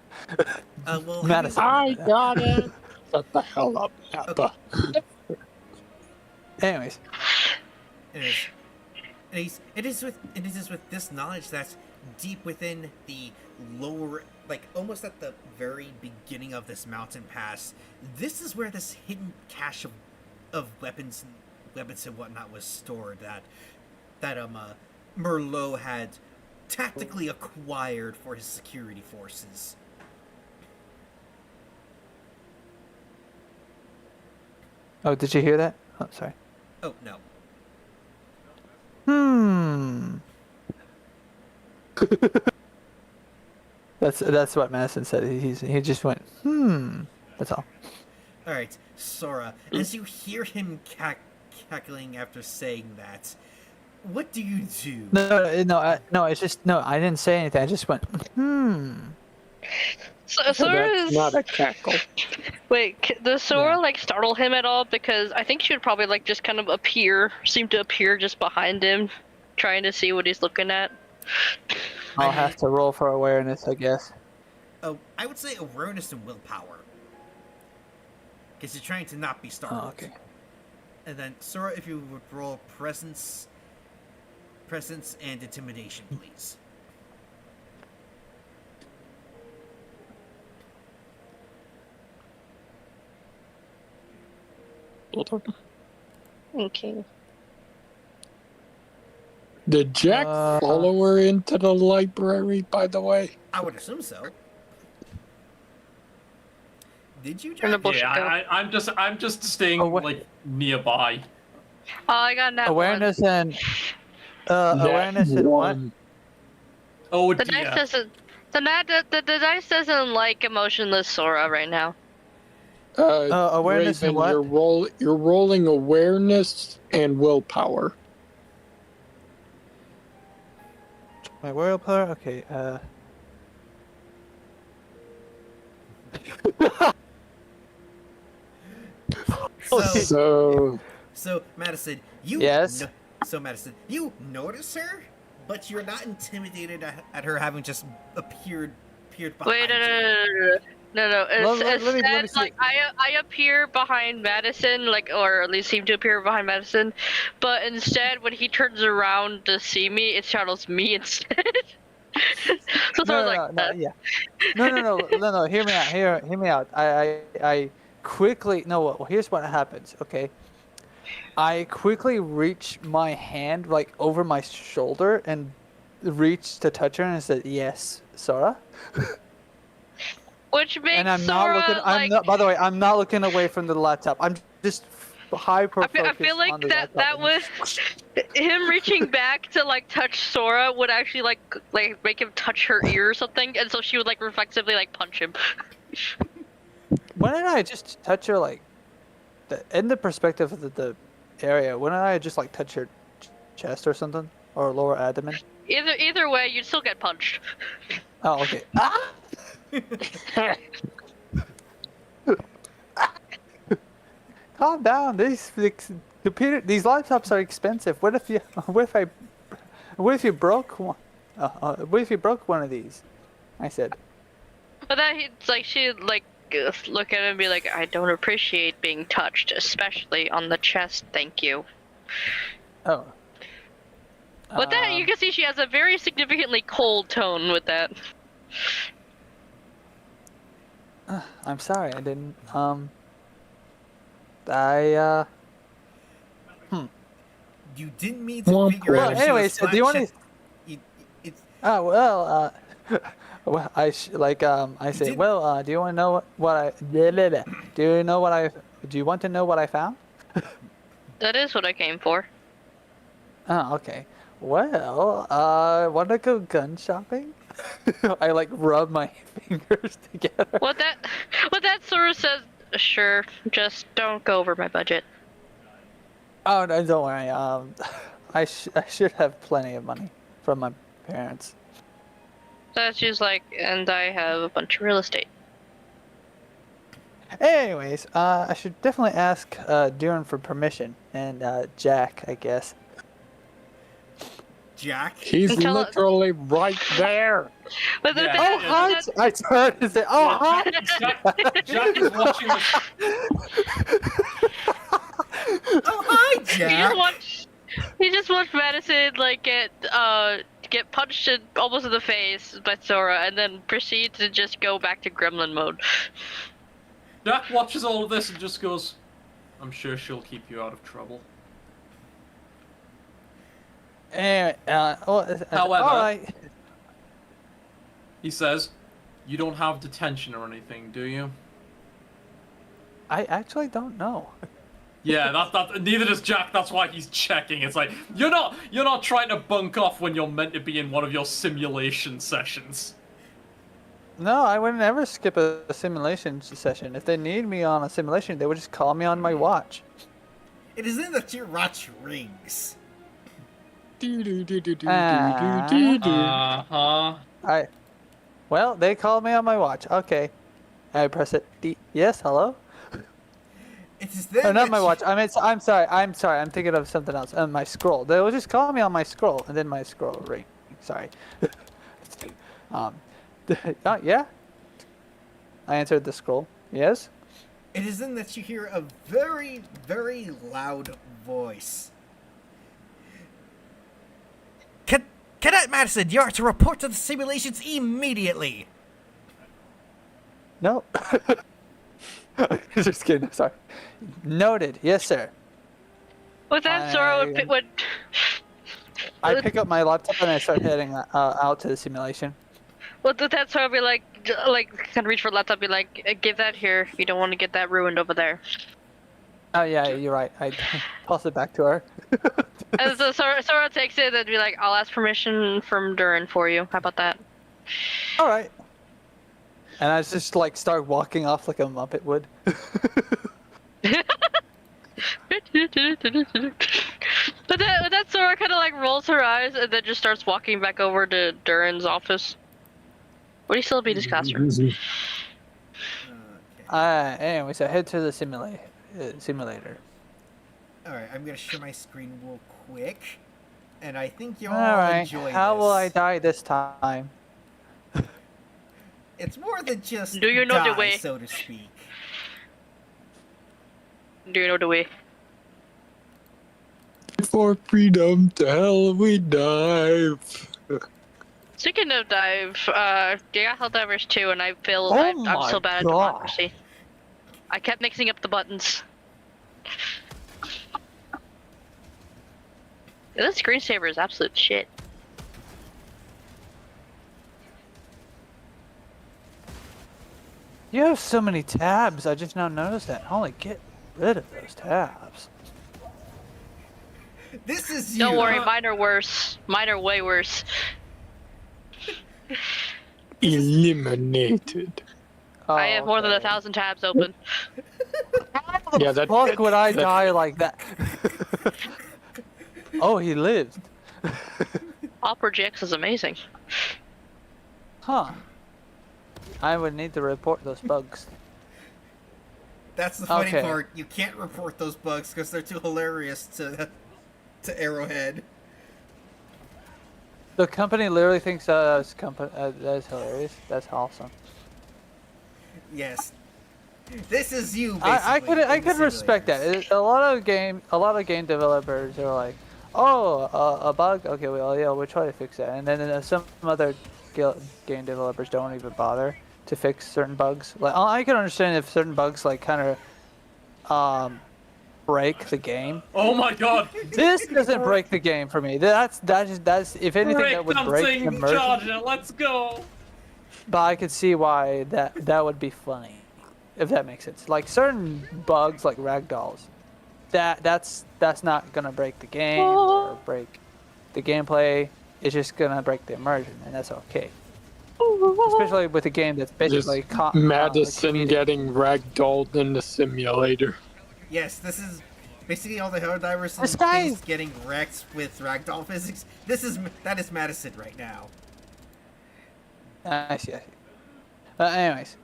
S5: Well,
S4: Madison.
S1: I got it. Shut the hell up, Nappa.
S4: Anyways,
S5: It is with this knowledge that deep within the lower, like almost at the very beginning of this mountain pass, this is where this hidden cache of weapons and whatnot was stored that Merlot had tactically acquired for his security forces.
S4: oh, did you hear that? Oh, sorry.
S5: Oh no.
S4: That's what Madison said. He just went, That's all.
S5: All right, Sora. As you hear him cackling after saying that, what do you do?
S4: No. It's just no. I didn't say anything. I just went.
S2: So Sora
S1: That's
S2: is...
S1: not a cackle.
S2: Wait, does Sora
S4: Yeah.
S2: like startle him at all? Because I think she would probably like just kind of seem to appear just behind him, trying to see what he's looking at.
S4: I'll have to roll for awareness, I guess.
S5: Oh, I would say awareness and willpower. Because you're trying to not be startled.
S4: Oh, okay.
S5: And then, Sora, if you would roll presence and intimidation, please.
S2: Okay.
S1: Did Jack follow her into the library, by the way?
S5: I would assume so. Did you,
S2: In the
S5: Jack?
S2: bush.
S3: Yeah, I'm just staying like nearby.
S2: Oh, I got that
S4: Awareness
S2: one.
S4: and awareness and what?
S3: Oh
S2: The
S3: dear.
S2: dice doesn't. The dice doesn't like emotionless Sora right now.
S4: Awareness and
S1: Raven,
S4: what?
S1: you're rolling awareness and willpower.
S4: My willpower. Okay.
S5: So Madison, you
S4: Yes?
S5: so Madison, you notice her, but you're not intimidated at her having just appeared behind
S2: Wait,
S5: you.
S2: no.
S4: Let me
S2: Instead,
S4: see.
S2: like I appear behind Madison, like, or at least seem to appear behind Madison, but instead, when he turns around to see me, it startles me instead. So
S4: No,
S2: like that.
S4: yeah. No. Hear me out. Hear me out. I quickly. No. Well, here's what happens. Okay. I quickly reach my hand like over my shoulder and reach to touch her and said, "Yes, Sora."
S2: Which makes
S4: And I'm
S2: Sora
S4: not looking.
S2: like.
S4: I'm not. By the way, I'm not looking away from the laptop. I'm just hyper focused
S2: I feel like
S4: on the
S2: that
S4: laptop.
S2: was him reaching back to like touch Sora would actually like make him touch her ear or something, and so she would like reflexively like punch him.
S4: Why didn't I just touch her like, in the perspective of the area? Why didn't I just like touch her chest or something, or lower abdomen?
S2: Either way, you'd still get punched.
S4: Oh, okay. Ah! Calm down. These laptops are expensive. What if you broke one? What if you broke one of these? I said.
S2: But then he's like, she'd like look at him and be like, I don't appreciate being touched, especially on the chest. Thank you.
S4: Oh.
S2: With that, you can see she has a very significantly cold tone with that.
S4: I'm sorry. I didn't.
S5: You didn't mean to figure out.
S4: Well,
S5: if she
S4: anyways,
S5: was
S4: do you want to?
S5: It's
S4: Oh well. Well, I say,
S5: did-
S4: well, do you want to know what I? Do you know what I? Do you want to know what I found?
S2: That is what I came for.
S4: Oh, okay. Well, want to go gun shopping? I like rub my fingers together.
S2: What that sort of says, sure, just don't go over my budget.
S4: Oh no, don't worry. I should have plenty of money from my parents.
S2: So she's like, and I have a bunch of real estate.
S4: Anyways, I should definitely ask Duran for permission and Jack, I guess.
S5: Jack.
S1: He's literally right there.
S2: But the
S3: Yeah.
S2: thing
S4: Oh,
S2: is
S4: hi!
S2: that-
S4: I turned and said, "Oh, hi!"
S3: Jack is watching this.
S5: Oh, hi,
S2: You
S5: Jack.
S2: just watch Madison like get punched almost in the face by Sora, and then proceed to just go back to Gremlin mode.
S3: Jack watches all of this and just goes, I'm sure she'll keep you out of trouble.
S4: Anyway,
S3: However,
S4: all right.
S3: He says, you don't have detention or anything, do you?
S4: I actually don't know.
S3: Yeah, that neither does Jack, that's why he's checking. It's like, you're not trying to bunk off when you're meant to be in one of your simulation sessions.
S4: No, I would never skip a simulation session. If they need me on a simulation, they would just call me on my watch.
S5: It is then that your watch rings.
S3: Uh-huh.
S4: Well, they called me on my watch. Okay. I press it. Yes, hello?
S5: It is then
S4: Oh, not
S5: that
S4: my
S5: you-
S4: watch. I'm sorry. I'm thinking of something else. My scroll. They will just call me on my scroll, and then my scroll ring. Sorry. um, yeah. I answered the scroll. Yes.
S5: It is then that you hear a very, very loud voice. Cadet Madison, you are to report to the simulations immediately.
S4: No. Just kidding. Sorry. Noted. Yes, sir.
S2: With that, Sora would
S4: I pick up my laptop and I start heading out to the simulation.
S2: Well, that Sora would be like kind of reach for the laptop, be like, give that here. You don't want to get that ruined over there.
S4: Oh yeah, you're right. I toss it back to her.
S2: And so Sora takes it and be like, I'll ask permission from Durin for you. How about that?
S4: All right. And I just like start walking off like a Muppet would.
S2: But that Sora kind of like rolls her eyes and then just starts walking back over to Durin's office. Would he still be discussing?
S5: Okay.
S4: Anyways, I head to the simulator.
S5: Alright, I'm gonna share my screen real quick. And I think you'll
S4: All
S5: all
S4: right.
S5: enjoy
S4: How
S5: this.
S4: will I die this time?
S5: It's more than just
S2: Do you know the
S5: die,
S2: way?
S5: so to speak.
S2: Do you know the way?
S1: For freedom, to hell we dive.
S2: Speaking of dive, they got Helldivers 2, and I feel
S4: Oh
S2: I'm
S4: my
S2: so bad at
S4: God.
S2: democracy. I kept mixing up the buttons. Yeah, this screensaver is absolute shit.
S4: You have so many tabs. I just now noticed that. Holy, get rid of those tabs.
S5: This is you.
S2: Don't worry, mine are worse. Mine are way worse.
S1: Eliminated.
S2: I have more than 1,000 tabs open.
S1: Yeah, that.
S4: Fuck would I
S1: that-
S4: die like that? Oh, he lived.
S2: Opera GX is amazing.
S4: Huh. I would need to report those bugs.
S5: That's the funny
S4: Okay.
S5: part. You can't report those bugs because they're too hilarious to Arrowhead.
S4: The company literally thinks that's hilarious. That's awesome.
S5: Yes. This is you, basically.
S4: I could
S5: in the
S4: respect that.
S5: simulators.
S4: A lot of game developers are like, oh, a bug. Okay, well, yeah, we'll try to fix that. And then some other game developers don't even bother to fix certain bugs. Like, I can understand if certain bugs like kind of break the game.
S3: Oh my god!
S4: This doesn't break the game for me. That's if anything
S3: Break
S4: that would break the
S3: something,
S4: immersion.
S3: Georgia, let's go!
S4: But I could see why that would be funny, if that makes sense. Like certain bugs, like ragdolls, that's not gonna break the game or break the gameplay. It's just gonna break the immersion, and that's okay. Especially with a game that's basically
S1: Just Madison getting ragdolled in the simulator.
S5: Yes, this is basically all the Helldivers
S4: This
S5: in
S4: guy-
S5: space getting wrecked with ragdoll physics. That is Madison right now.
S4: I see. Anyways,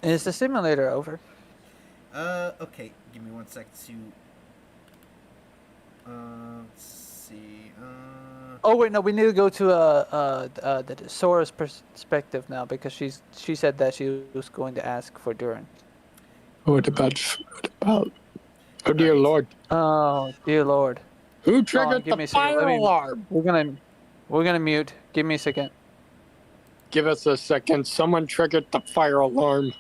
S4: is the simulator over?
S5: Okay, give me 1 sec to. Let's see.
S4: Oh wait, no, we need to go to the Sora's perspective now because she said that she was going to ask for Durin.
S1: What about? Oh dear lord!
S4: Oh dear lord.
S1: Who triggered
S4: give
S1: the
S4: me a second,
S1: fire
S4: let me-
S1: alarm?
S4: We're gonna mute. Give me a second.
S1: Give us a second. Someone triggered the fire alarm.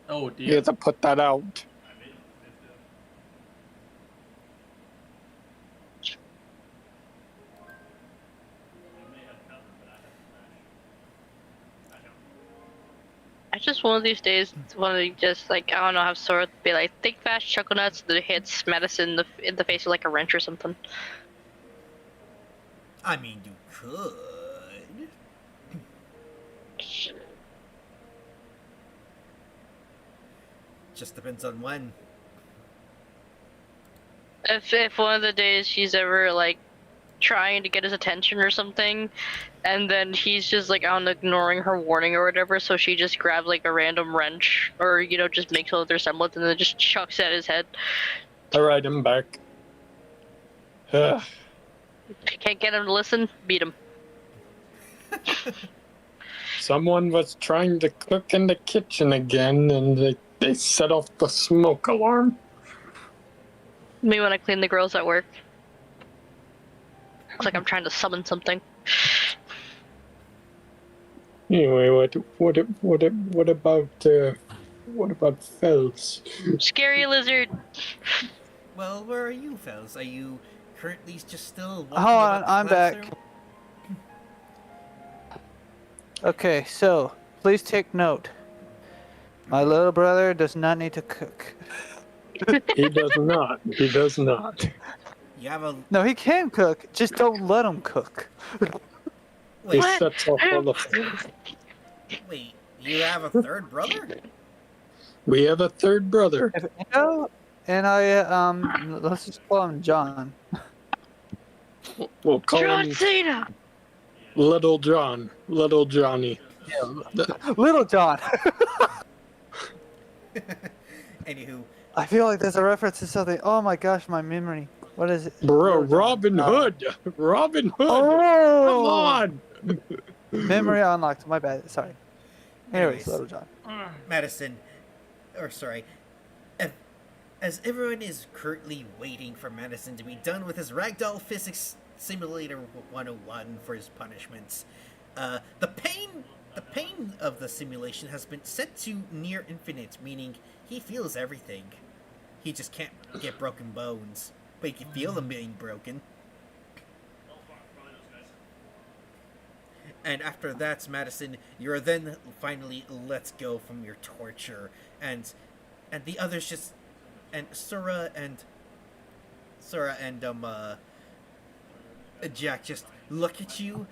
S3: Oh
S1: You
S3: dear.
S1: have to put that out.
S2: I just one of these days want to just like I don't know have Sora be like think fast chuckle nuts that hits Madison in the face with like a wrench or something.
S5: I mean, you could. Just depends on when.
S2: If one of the days she's ever like trying to get his attention or something, and then he's just like on ignoring her warning or whatever, so she just grabs like a random wrench or just makes other semblance and then just chucks it at his head.
S1: All right, I'm back. Ugh.
S2: Can't get him to listen, beat him.
S1: Someone was trying to cook in the kitchen again, and they set off the smoke alarm.
S2: Me when I clean the girls at work. It's like I'm trying to summon something.
S1: Anyway, what about Fels?
S2: Scary lizard.
S5: Well, where are you, fellas? Are you currently just still walking
S4: Hold on,
S5: about the
S4: I'm back.
S5: classroom?
S4: Okay, so please take note. My little brother does not need to cook.
S1: He does not. He does not.
S5: You have a
S4: No, he can cook. Just don't let him cook.
S1: He
S5: wait.
S1: sets off all the.
S5: Wait, you have a third brother?
S1: We have a third brother.
S4: And I let's just call him John.
S1: We'll call
S2: John
S1: him
S2: Cena.
S1: Little John. Little Johnny.
S4: Little John.
S5: Anywho,
S4: I feel like there's a reference to something. Oh my gosh, my memory. What is it?
S1: Bro,
S4: Little John.
S1: Robin Hood. Robin Hood.
S4: Oh!
S1: Come on.
S4: Memory unlocked. My bad. Sorry. Anyways,
S5: Anyways.
S4: Little John.
S5: Madison, or sorry, as everyone is currently waiting for Madison to be done with his Ragdoll Physics Simulator 101 for his punishments, the pain of the simulation has been set to near infinite, meaning he feels everything. He just can't get broken bones, but he can feel them being broken. And after that, Madison, you're then finally let go from your torture, and the others just, and Sora and Jack just look at you,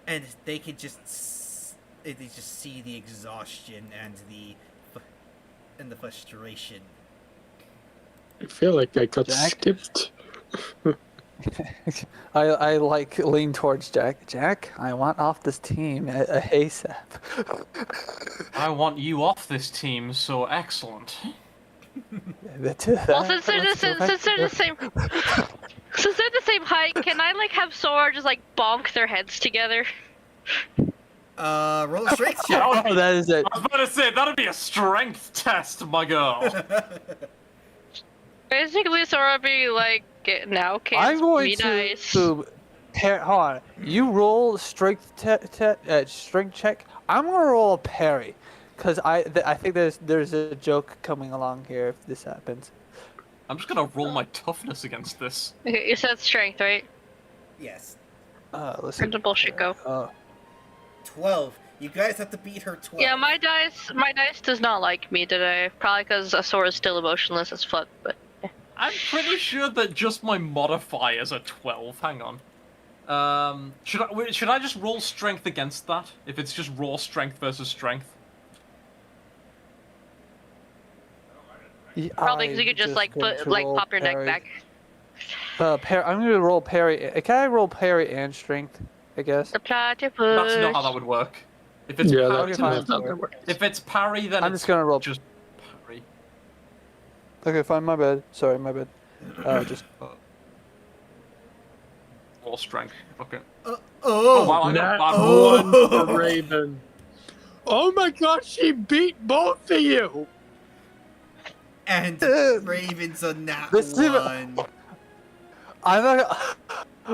S5: and they can just see the exhaustion and the frustration.
S1: I feel like I got
S4: Jack?
S1: skipped.
S4: I like lean towards Jack. Jack, I want off this team ASAP.
S3: I want you off this team, so excellent.
S2: Well, since they're the same height, can I like have Sora just like bonk their heads together?
S5: Roll a strength check.
S4: Oh, that is it.
S3: I was about to say, that'd be a strength test, my girl.
S2: Basically, Sora be like, now
S4: I'm
S2: can't
S4: going
S2: be nice.
S4: to hold on. You roll strength strength check. I'm gonna roll a parry, cause I think there's a joke coming along here if this happens.
S3: I'm just gonna roll my toughness against this.
S2: Okay, you said strength, right?
S5: Yes.
S4: Listen.
S2: Where'd the bullshit go?
S5: 12. You guys have to beat her 12.
S2: Yeah, my dice does not like me today. Probably because Sora's still emotionless as fuck, but.
S3: I'm pretty sure that just my modifiers are 12. Hang on. Should I just roll strength against that? If it's just raw strength versus strength?
S2: Probably because you could just like pop your neck back.
S4: I'm gonna roll parry. Can I roll parry and strength? I guess.
S2: The platypus.
S3: That's not how that would work. If it's
S1: Yeah,
S3: parry,
S1: that's
S4: fine.
S1: not how that works.
S3: if it's parry, then
S4: I'm
S3: it's
S4: just gonna roll.
S3: just parry.
S4: Okay, fine. My bad. Sorry, my bad. Just.
S3: Raw strength. Okay.
S5: Oh!
S3: Oh wow, I got
S1: That
S3: a bad roll.
S1: one for Raven. Oh my gosh, she beat both of you!
S5: And Raven's a nat
S4: This is-
S5: 1.
S4: I'm not.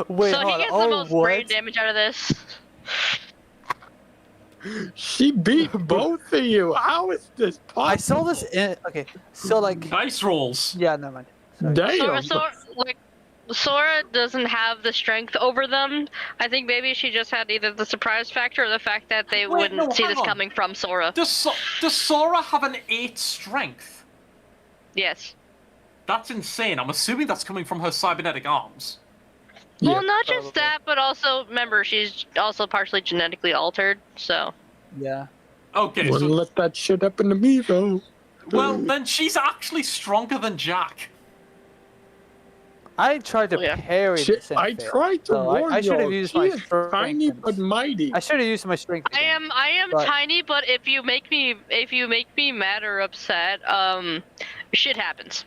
S4: Wait,
S2: So
S4: hold
S2: he
S4: on.
S2: gets
S4: Oh,
S2: the most
S4: what?
S2: brain damage out of this.
S1: She beat both of you. How is this possible?
S4: I saw this in. Okay, so like.
S3: Dice rolls.
S4: Yeah, never mind. Sorry.
S1: Damn.
S2: Sora doesn't have the strength over them. I think maybe she just had either the surprise factor or the fact that they
S3: Wait,
S2: wouldn't
S3: no,
S2: see
S3: hang
S2: this
S3: on.
S2: coming from Sora.
S3: Does Sora have an 8 strength?
S2: Yes.
S3: That's insane. I'm assuming that's coming from her cybernetic arms.
S1: Yeah,
S2: Well, not just
S4: probably.
S2: that, but also remember she's also partially genetically altered. So
S4: Yeah.
S3: Okay,
S1: Wouldn't
S3: so
S1: let that shit happen to me, though.
S3: well then she's actually stronger than Jack.
S4: I tried to
S2: Oh, yeah.
S4: parry
S1: Shit,
S4: this and
S1: I
S4: failed.
S1: tried to
S4: So I
S1: warn
S4: should have
S1: y'all.
S4: used
S1: She
S4: my
S1: is
S4: strength.
S1: tiny but mighty.
S4: I should have used my strength.
S2: I
S4: again.
S2: am
S4: But-
S2: tiny, but if you make me mad or upset, shit happens.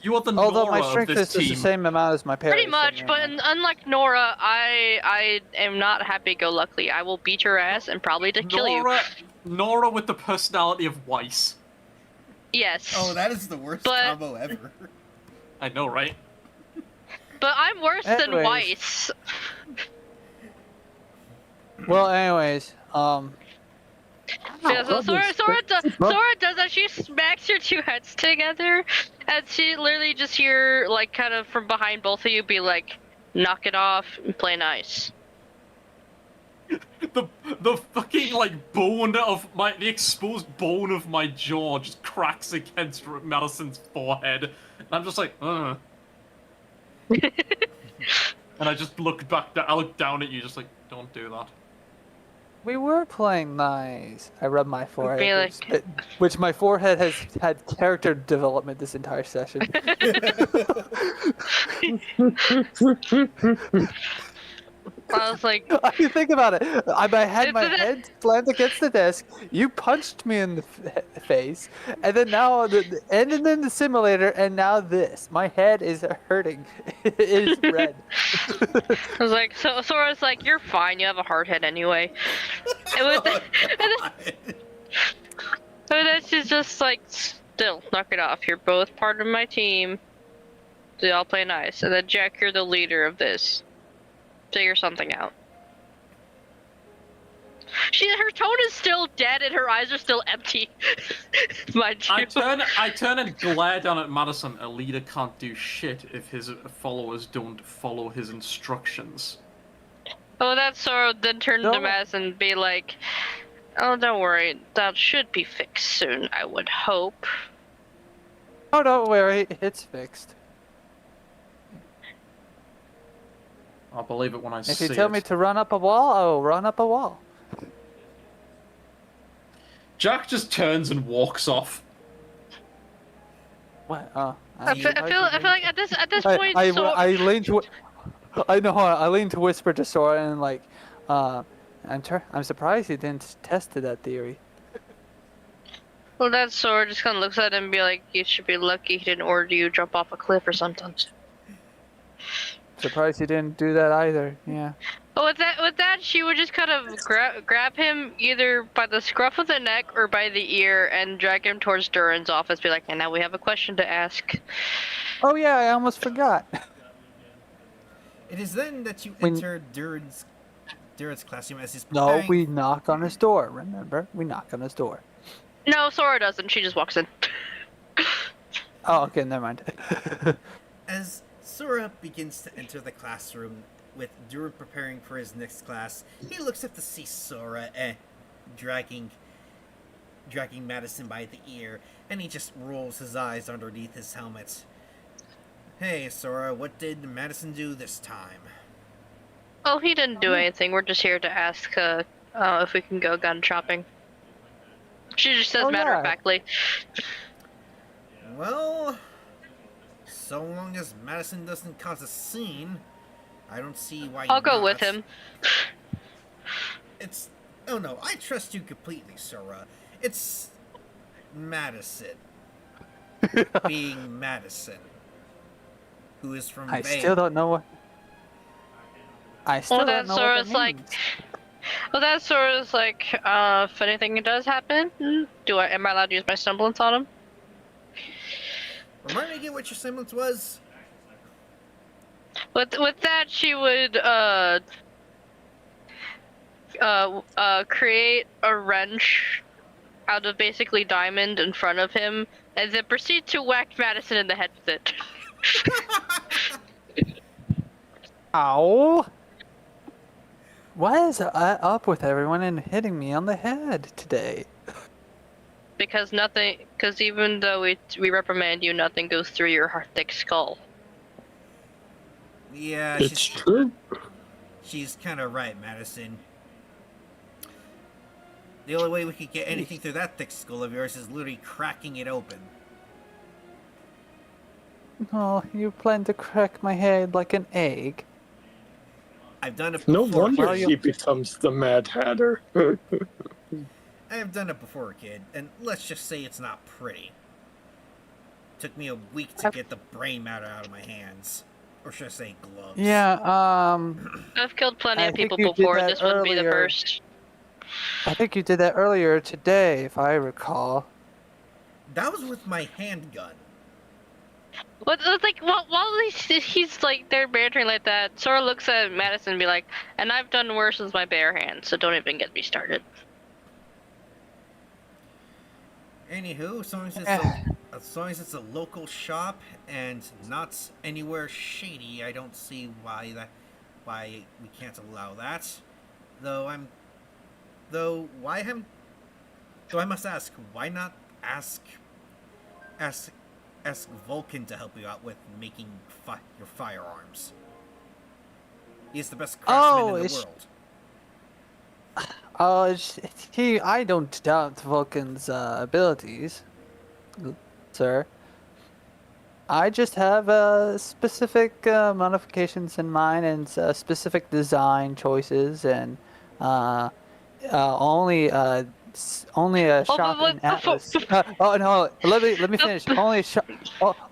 S3: You are the
S4: Although
S3: Nora
S4: my
S3: of
S4: strength
S3: this
S4: is just the
S3: team.
S4: same amount as my parry.
S2: Pretty much, but unlike Nora, I am not happy-go-lucky. I will beat your ass and probably to kill you.
S3: Nora with the personality of Weiss.
S2: Yes.
S5: Oh, that is the worst
S2: But-
S5: combo ever.
S3: I know, right?
S2: But I'm worse than
S4: Anyways.
S2: Weiss.
S4: Well, anyways,
S2: Yeah, so
S1: goodness.
S2: Sora does that. She smacks your two heads together, and she literally just hear, like, kind of from behind both of you be like, knock it off and play nice.
S3: The fucking like the exposed bone of my jaw just cracks against Madison's forehead, and I'm just like, and I just look I look down at you, just like, don't do that.
S4: we were playing nice. I rub my forehead,
S2: Be like-
S4: which my forehead has had character development this entire session.
S2: I was like,
S4: You think about it. I had my
S2: It's a-
S4: head slammed against the desk. You punched me in the face, and then now and then the simulator, and now this. My head is hurting. It is red.
S2: I was like, so Sora's like, you're fine. You have a hard head anyway. And with
S5: Oh,
S2: and then she's just like, still, knock it off. You're both part of my team. So y'all play nice. And then Jack, you're the leader of this. Figure something out. Her tone is still dead and her eyes are still empty. Mind you.
S3: I turn and glare down at Madison. A leader can't do shit if his followers don't follow his instructions.
S2: Oh, that's Sora then turn
S4: No.
S2: to Madison and be like, oh, don't worry. That should be fixed soon, I would hope.
S4: Oh, don't worry. It's fixed.
S3: I'll believe it when I see
S4: If
S3: it.
S4: you tell me to run up a wall, I will run up a wall.
S3: Jack just turns and walks off.
S4: What?
S2: I feel like at this point,
S4: I lean to. I know. I lean to whisper to Sora and like, I'm surprised he didn't test that theory.
S2: well, that Sora just kind of looks at him and be like, you should be lucky he didn't order you to jump off a cliff or something.
S4: Surprised he didn't do that either. Yeah.
S2: But with that, she would just kind of grab him either by the scruff of the neck or by the ear and drag him towards Durin's office. Be like, and now we have a question to ask.
S4: Oh yeah, I almost forgot.
S5: It is then that you
S4: When-
S5: enter Durin's classroom as he's
S4: No,
S5: preparing.
S4: we knock on his door. Remember, we knock on his door.
S2: No, Sora doesn't. She just walks in.
S4: Oh, okay, never mind.
S5: As Sora begins to enter the classroom with Durin preparing for his next class, he looks up to see Sora dragging Madison by the ear, and he just rolls his eyes underneath his helmet. Hey, Sora, what did Madison do this time?
S2: Oh, he didn't do anything. We're just here to ask if we can go gun shopping. She just says
S4: Oh,
S2: matter
S4: yeah.
S2: of factly.
S5: Well, so long as Madison doesn't cause a scene, I don't see why
S2: I'll go
S5: not.
S2: with him.
S5: It's... Oh no, I trust you completely, Sora. It's... Madison. Being Madison. Who is from
S4: I
S5: Vale.
S4: still don't know what. I still
S2: Well,
S4: don't
S2: then
S4: know what
S2: Sora's
S4: that
S2: like,
S4: means.
S2: well, that Sora's like, if anything does happen, am I allowed to use my semblance on him?
S5: Remind me again what your semblance was?
S2: With that, she would create a wrench out of basically diamond in front of him, and then proceed to whack Madison in the head with it.
S4: Ow! What is up with everyone and hitting me on the head today?
S2: Because even though we reprimand you, nothing goes through your thick skull.
S5: Yeah,
S1: It's true.
S5: she's kind of right, Madison. The only way we could get anything through that thick skull of yours is literally cracking it open.
S4: Oh, you plan to crack my head like an egg?
S5: I've done it
S1: No
S5: before.
S1: wonder
S4: Well,
S1: he becomes the Mad Hatter.
S5: I have done it before, kid, and let's just say it's not pretty. Took me a week to get the brain matter out of my hands. Or should I say gloves?
S4: Yeah,
S2: I've killed plenty
S4: I
S2: of
S4: think
S2: people
S4: you did
S2: before.
S4: that
S2: This wouldn't be the
S4: earlier.
S2: first.
S4: I think you did that earlier today, if I recall.
S5: That was with my handgun.
S2: But it's like while he's like they're bantering like that, Sora looks at Madison and be like, "And I've done worse with my bare hands, so don't even get me started."
S5: Anywho, as long as it's a local shop and not anywhere shady, I don't see why we can't allow that. Though I must ask, why not ask Vulcan to help you out with making your firearms? He's the best craftsman in the world.
S4: I don't doubt Vulcan's abilities, sir. I just have specific modifications in mind and specific design choices, and only a shop in Atlas. Oh no! Let me finish. Only a shop.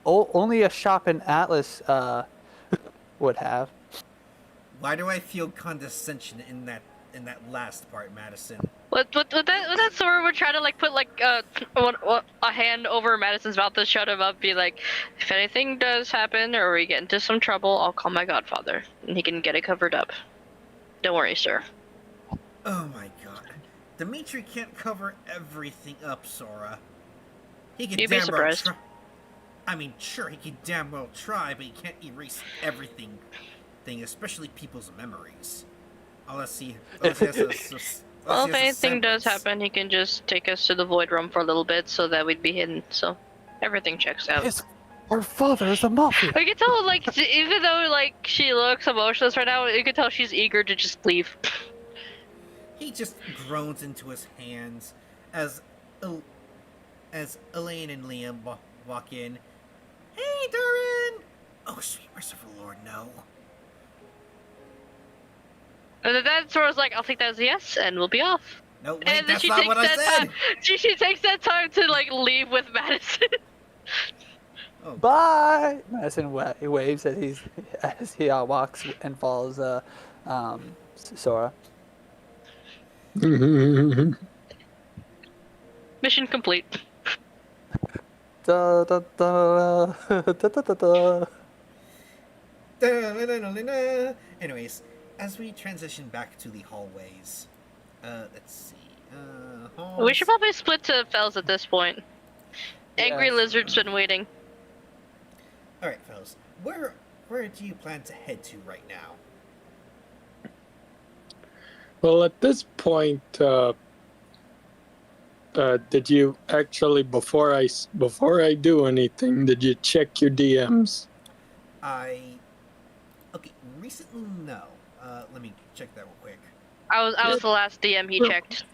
S4: Only a shop in Atlas would have.
S5: Why do I feel condescension in that last part, Madison?
S2: What that Sora would try to like put like a hand over Madison's mouth to shut him up, be like, if anything does happen or we get into some trouble, I'll call my godfather and he can get it covered up. Don't worry, sir.
S5: Oh my god. Dimitri can't cover everything up, Sora. He can
S2: You'd be surprised.
S5: I mean, sure, he can damn well try, but he can't erase everything, especially people's memories. Unless he has
S2: Well, if anything does happen, he can just take us to the Void Realm for a little bit so that we'd be hidden, so everything checks out.
S4: Our father is a mafia.
S2: I can tell, like, even though, like, she looks emotionless right now, you can tell she's eager to just leave.
S5: He just groans into his hands as Elaine and Liam walk in. Hey, Durin! Oh, sweet merciful Lord, no.
S2: And then Sora's like, I'll take that as a yes, and we'll be off.
S5: No, wait,
S2: And then
S5: that's not what I said!
S2: She takes that time to, like, leave with Madison.
S5: Oh.
S4: Bye. Madison waves as he walks and follows Sora.
S2: Mission complete.
S4: Da, da, da, da, da, da, da.
S5: Anyways, as we transition back to the hallways, let's see.
S2: We should probably split to fells at this point. Angry
S4: Yes.
S2: Lizard's been waiting.
S5: All right, fellas, where do you plan to head to right now?
S1: Well, at this point, did you actually, before I do anything, did you check your DMs?
S5: Okay, recently, no. Let me check that real quick.
S2: I was the last DM he checked.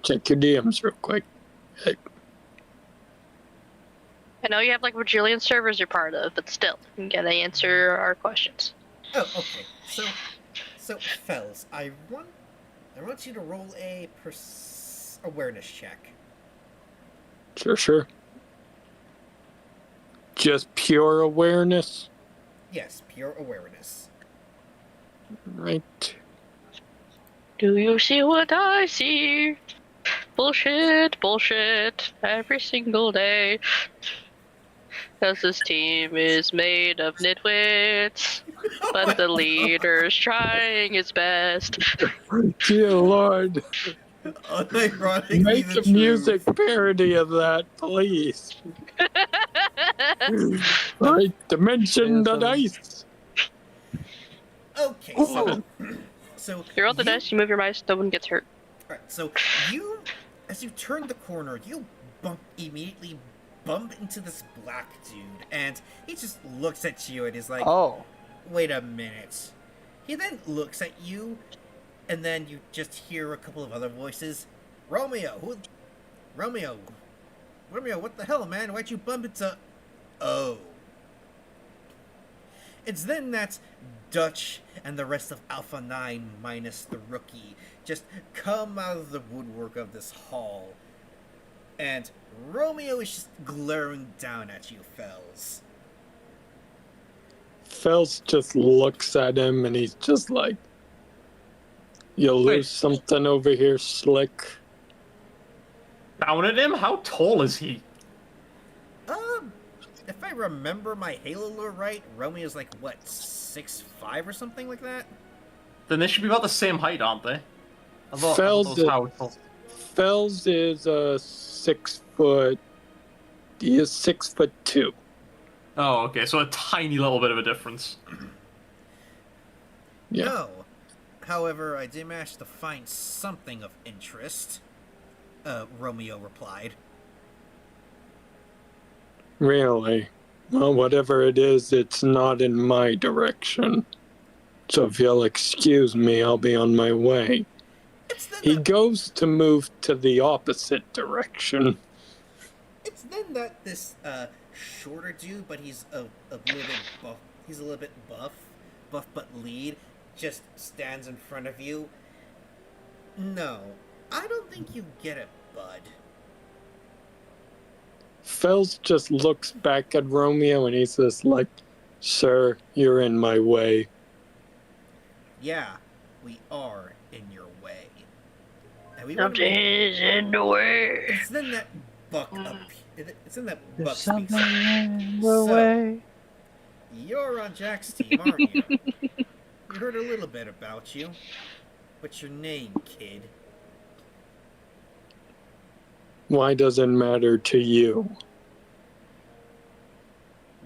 S1: Check your DMs real quick.
S2: I know you have like bajillion servers you're part of, but still, you gotta answer our questions.
S5: Oh, okay. So, fellas, I want you to roll a awareness check.
S1: Sure. Just pure awareness?
S5: Yes, pure awareness.
S1: Right.
S2: Do you see what I see? Bullshit, every single day. Cause this team is made of nitwits, but the leader's trying his best.
S1: Dear Lord.
S5: Unironically
S1: Make
S5: the
S1: a music parody of that, please. Right, dimension the dice.
S5: Okay, so
S2: You roll the dice, you move your mice, no one gets hurt.
S5: Alright, so as you turn the corner, you immediately bump into this black dude, and he just looks at you and is like,
S4: Oh.
S5: wait a minute. He then looks at you, And then you just hear a couple of other voices. Romeo, Romeo, what the hell, man? Why'd you bump into... Oh. It's then that Dutch and the rest of Alpha 9 minus the rookie just come out of the woodwork of this hall. And Romeo is just glaring down at you, Fells.
S1: Fells just looks at him and he's just like, "You lose something over here, Slick."
S3: Down at him? How tall is he?
S5: If I remember my Halo lore right, Romeo's like, what, 6'5" or something like that?
S3: Then they should be about the same height, aren't they?
S1: Fells is 6 foot. He is 6'2".
S3: Oh, okay, so a tiny little bit of a difference.
S1: Yeah.
S5: No. However, I did manage to find something of interest, Romeo replied.
S1: Really? Well, whatever it is, it's not in my direction. So if you'll excuse me, I'll be on my way. He goes to move to the opposite direction.
S5: It's then that this shorter dude, but he's a little bit buff. He's a little bit buff but lead, just stands in front of you. No, I don't think you get it, bud.
S1: Fells just looks back at Romeo and he's just like, "Sir, you're in my way."
S5: Yeah, we are in your way. And we
S2: Something's in the way.
S5: It's then that buck up. It's in that
S4: There's
S5: buck speaks.
S4: something in the
S5: So,
S4: way.
S5: You're on Jack's team, aren't you? We heard a little bit about you. What's your name, kid?
S1: Why does it matter to you?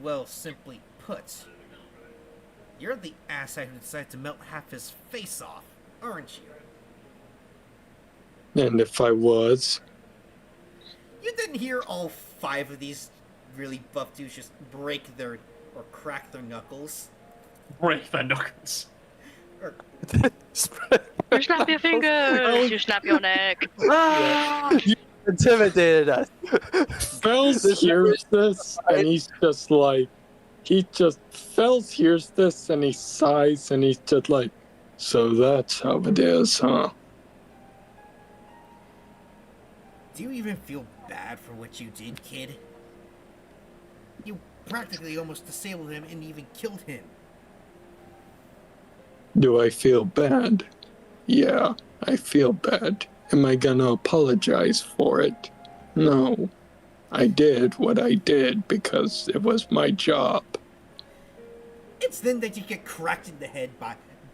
S5: Well, simply put, you're the asshat who decided to melt half his face off, aren't you?
S1: And if I was,
S5: You didn't hear all 5 of these really buff dudes just break their or crack their knuckles?
S3: Break their knuckles.
S5: Or
S2: You snap your fingers. You snap your neck.
S4: You intimidated us.
S1: Fells hears this and he's just like, Fells hears this and he sighs and he's just like, "So that's how it is, huh?"
S5: do you even feel bad for what you did, kid? You practically almost disabled him and even killed him.
S1: Do I feel bad? Yeah, I feel bad. Am I gonna apologize for it? No. I did what I did because it was my job.
S5: It's then that you get cracked in the head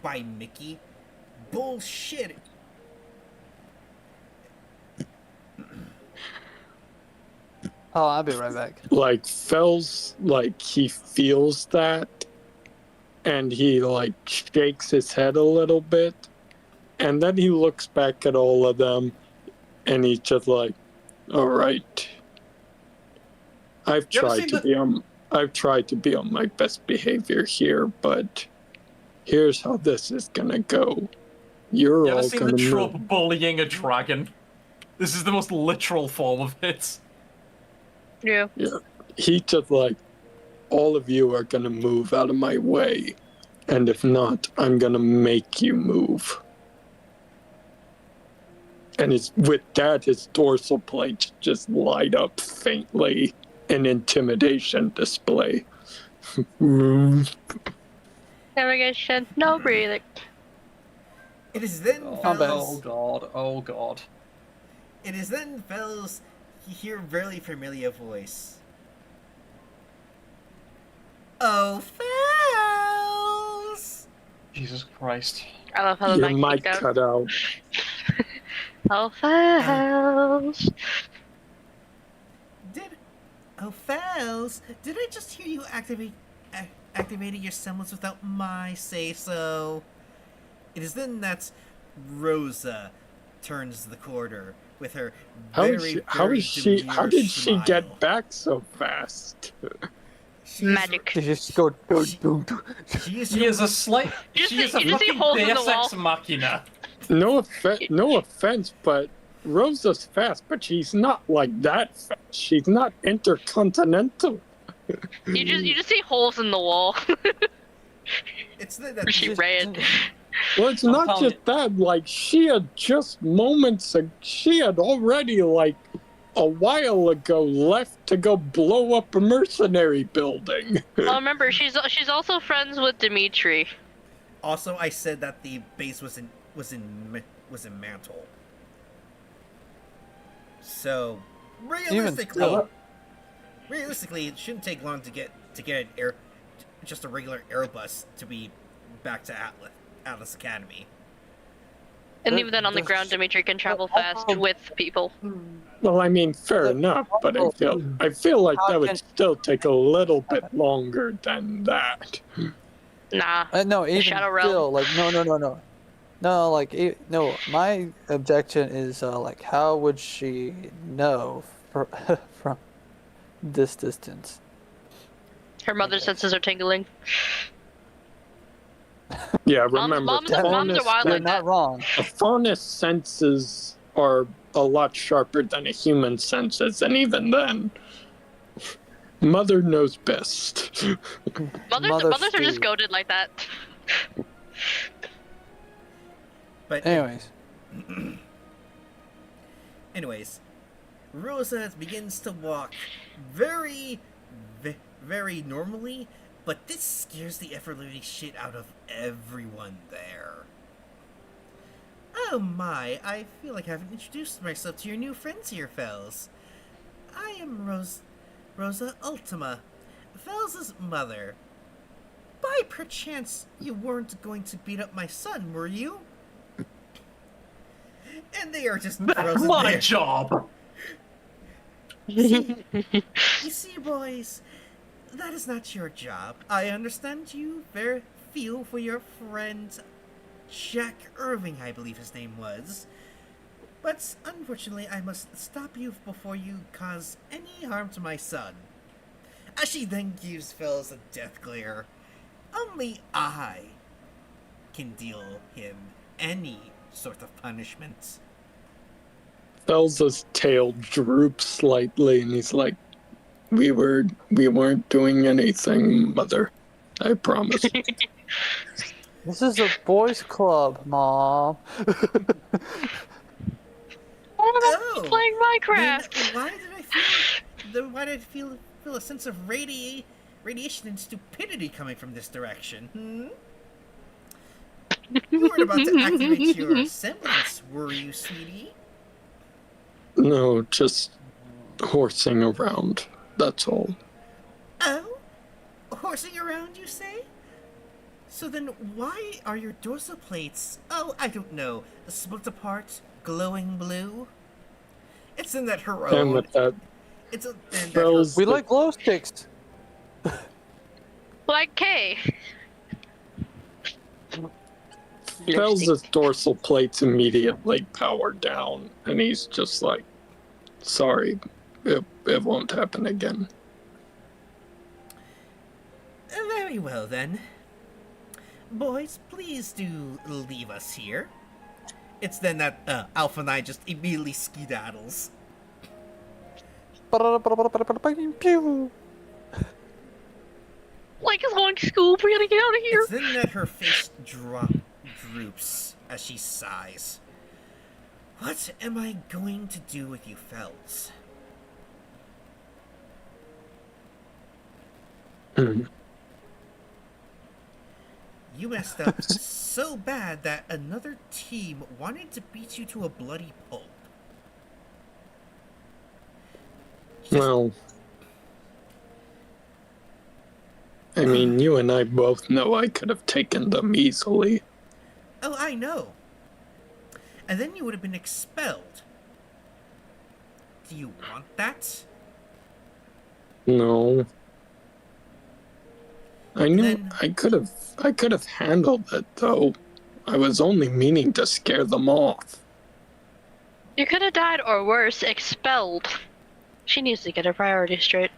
S5: by Mickey. Bullshit.
S4: Oh, I'll be right back.
S1: Like, Fells, like, he feels that, and he, like, shakes his head a little bit, and then he looks back at all of them, and he's just like, "All right. I've tried to be on my best behavior here, but here's how this is gonna go. You're
S3: You ever
S1: all
S3: seen
S1: gonna
S3: the
S1: move."
S3: trope bullying a dragon? This is the most literal form of it.
S2: Yeah.
S1: Yeah. He just like, "All of you are gonna move out of my way, and if not, I'm gonna make you move." And with that, his dorsal plates just light up faintly in intimidation display.
S2: Navigation. No breathing.
S5: It is then,
S3: Oh
S5: fellas.
S3: god, oh god.
S5: It is then, fellas, you hear a very familiar voice. Oh, fellas!
S3: Jesus Christ.
S2: I love how the
S1: Your
S2: mic
S1: mic
S2: kicked out.
S1: cut out.
S2: Oh, fells.
S5: Fellas, did I just hear you activated your semblance without my say-so? It is then that Rosa turns the corner with her
S1: How did
S5: very
S1: she
S5: smile.
S1: get back so fast?
S5: She is-
S2: Magic.
S4: They just go.
S5: She is
S3: She is a slight.
S2: You just
S3: She is a
S2: see- you just see
S3: fucking
S2: holes in the
S3: Deus
S2: wall.
S3: Ex Machina.
S1: No offense, but Rosa's fast, but she's not like that fast. She's not intercontinental.
S2: You just see holes in the wall.
S5: It's that
S2: She ran.
S1: Well, it's
S3: I'm
S1: not
S3: telling
S1: just that. Like, she had just moments ago, she had already, like, a while ago left to go blow up a mercenary building.
S2: Well, remember, she's also friends with Dimitri.
S5: Also, I said that the base was in Mantle. So, realistically, it shouldn't take long to get just a regular Airbus to be back to Atlas Academy.
S2: And even then, on the ground, Dimitri can travel fast with people.
S1: Well, I mean, fair enough, but I feel like that would still take a little bit longer than that.
S2: Nah.
S4: No, even
S2: Shadow Realm.
S4: still, like, no, like, no. My objection is, like, how would she know from this distance?
S2: Her mother's senses are tingling.
S1: Yeah, remember,
S2: moms are wild
S4: You're
S2: like
S4: not
S2: that.
S4: wrong.
S1: a faunus senses are a lot sharper than a human senses, and even then, mother knows best.
S2: Mothers are just goaded like that.
S5: But anyways, Rosa begins to walk very, very normally, but this scares the ever-living shit out of everyone there. Oh my, I feel like I haven't introduced myself to your new friends here, Fells. I am Rosa Ultima, Fells's mother. By perchance, you weren't going to beat up my son, were you? And they are just frozen
S3: My
S5: there.
S3: job!
S5: You see, boys, that is not your job. I understand you very feel for your friend Jack Irving, I believe his name was. But unfortunately, I must stop you before you cause any harm to my son. As she then gives Fells a death glare. Only I can deal him any sort of punishment.
S1: Fel's tail droops slightly, and he's like, we weren't doing anything, Mother. I promise.
S4: This is a boys' club, Mom.
S5: Oh,
S2: Playing Minecraft.
S5: Then why did I feel a sense of radiation and stupidity coming from this direction? You weren't about to activate your semblance, were you, sweetie?
S1: No, just horsing around. That's all.
S5: Oh? Horsing around, you say? So then why are your dorsal plates, I don't know, split apart, glowing blue? It's in that her
S1: And
S5: own...
S1: with that,
S5: It's a, and that
S1: Fel's
S4: We like glow sticks.
S2: Like K.
S1: Fel's dorsal plates immediately power down, and he's just like, sorry, it won't happen again.
S5: Very well, then. Boys, please do leave us here. It's then that Alpha and I just immediately skedaddles.
S2: Like, it's going to school. We gotta get out of here.
S5: It's then that her face droops as she sighs. What am I going to do with you, Fells? You messed up so bad that another team wanted to beat you to a bloody pulp.
S1: Well, I mean, you and I both know I could have taken them easily.
S5: Oh, I know. And then you would have been expelled. Do you want that?
S1: No. I knew
S5: Then-
S1: I could have handled it, though. I was only meaning to scare them off.
S2: You could have died, or worse, expelled. She needs to get her priorities straight.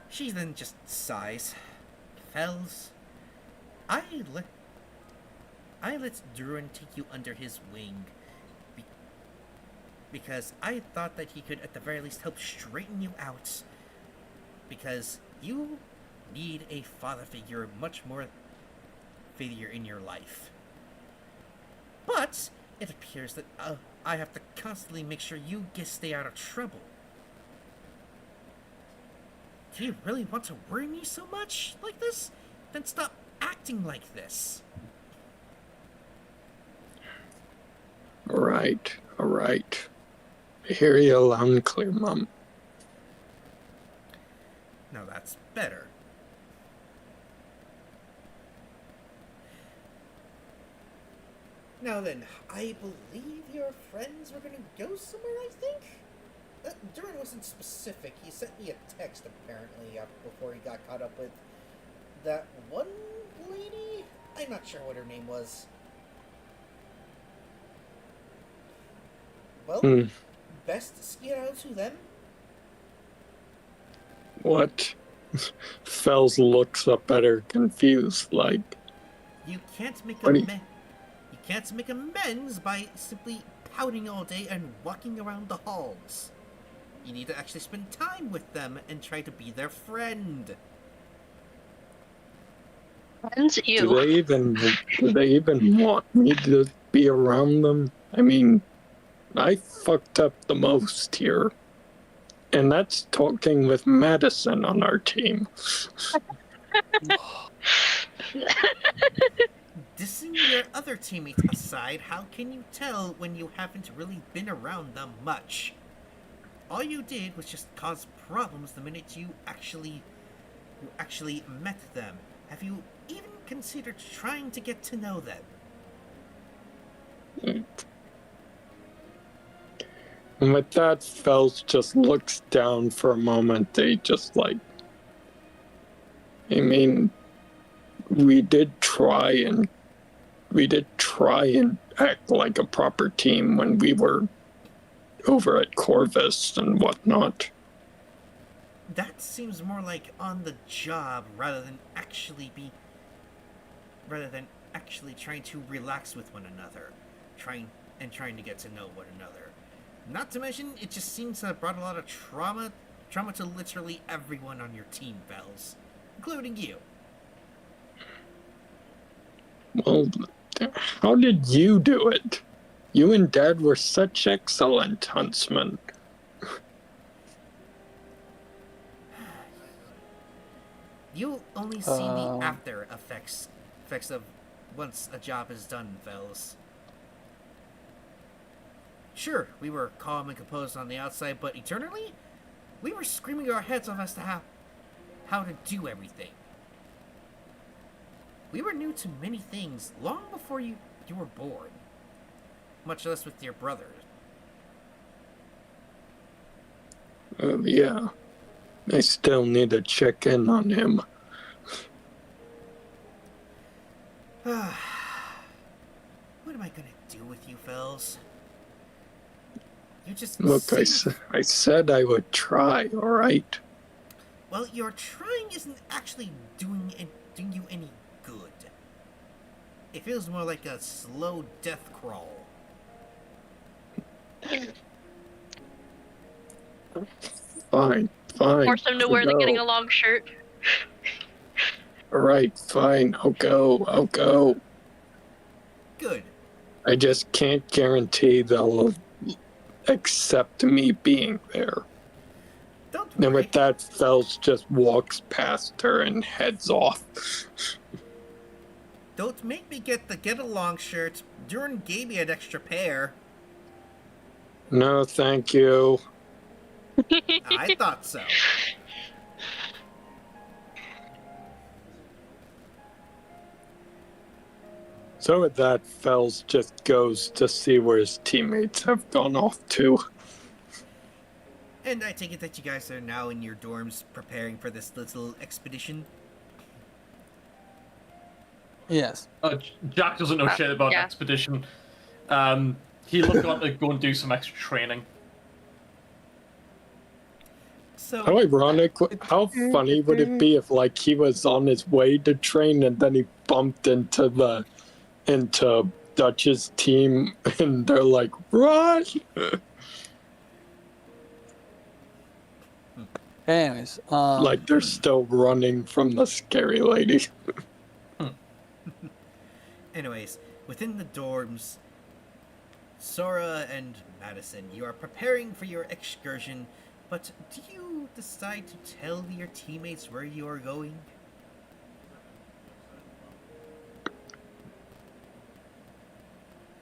S5: She then just sighs. Fells, I let Durin take you under his wing because I thought that he could at the very least help straighten you out, because you need a father figure, much more figure in your life. But it appears that I have to constantly make sure you stay out of trouble. Do you really want to worry me so much like this? Then stop acting like this.
S1: All right. I hear you loud and clear, Mom.
S5: Now that's better. Now then, I believe your friends were gonna go somewhere, I think? Durin wasn't specific. He sent me a text, apparently, before he got caught up with that one lady? I'm not sure what her name was. Well, best skedaddle to them.
S1: What? Fells looks up at her, confused, like...
S5: You can't make
S1: What do you-
S5: You can't make amends by simply pouting all day and walking around the halls. You need to actually spend time with them and try to be their friend.
S2: Friends,
S1: Do
S2: you.
S1: they even want me to be around them? I mean, I fucked up the most here. And that's talking with Madison on our team.
S5: Dissing your other teammates aside, how can you tell when you haven't really been around them much? All you did was just cause problems the minute you actually met them. Have you even considered trying to get to know them?
S1: And with that, Fells just looks down for a moment. They just like... I mean, we did try and act like a proper team when we were over at Corvus and whatnot.
S5: That seems more like on the job rather than actually trying to relax with one another, trying to get to know one another. Not to mention, it just seems to have brought a lot of trauma to literally everyone on your team, Bells, including you.
S1: Well, how did you do it? You and Dad were such excellent huntsmen.
S5: You only see the after effects of once a job is done, Bells. Sure, we were calm and composed on the outside, but internally, we were screaming our heads off as to how to do everything. We were new to many things long before you were born, much less with your brother.
S1: Yeah. I still need to check in on him.
S5: What am I gonna do with you, Fells? You just
S1: Look, I said I would try, alright?
S5: Well, your trying isn't actually doing you any good. It feels more like a slow death crawl.
S1: Fine.
S2: Force them to wear the
S1: No.
S2: getting along shirt.
S1: Alright, fine. I'll go.
S5: Good.
S1: I just can't guarantee they'll accept me being there.
S5: Don't
S1: And
S5: worry.
S1: with that, Fells just walks past her and heads off.
S5: Don't make me get the get-along shirt. Durin gave me an extra pair.
S1: No, thank you.
S5: I thought so.
S1: So with that, Fells just goes to see where his teammates have gone off to.
S5: And I take it that you guys are now in your dorms preparing for this little expedition?
S4: Yes.
S3: Jack doesn't know shit about
S2: yeah.
S3: expedition. He looked on to go and do some extra training.
S5: So
S1: How ironic, how funny would it be if, like, he was on his way to train and then he bumped into Dutch's team and they're like, run!
S4: Anyways,
S1: Like they're still running from the scary lady.
S5: anyways, within the dorms, Sora and Madison, you are preparing for your excursion, but do you decide to tell your teammates where you are going?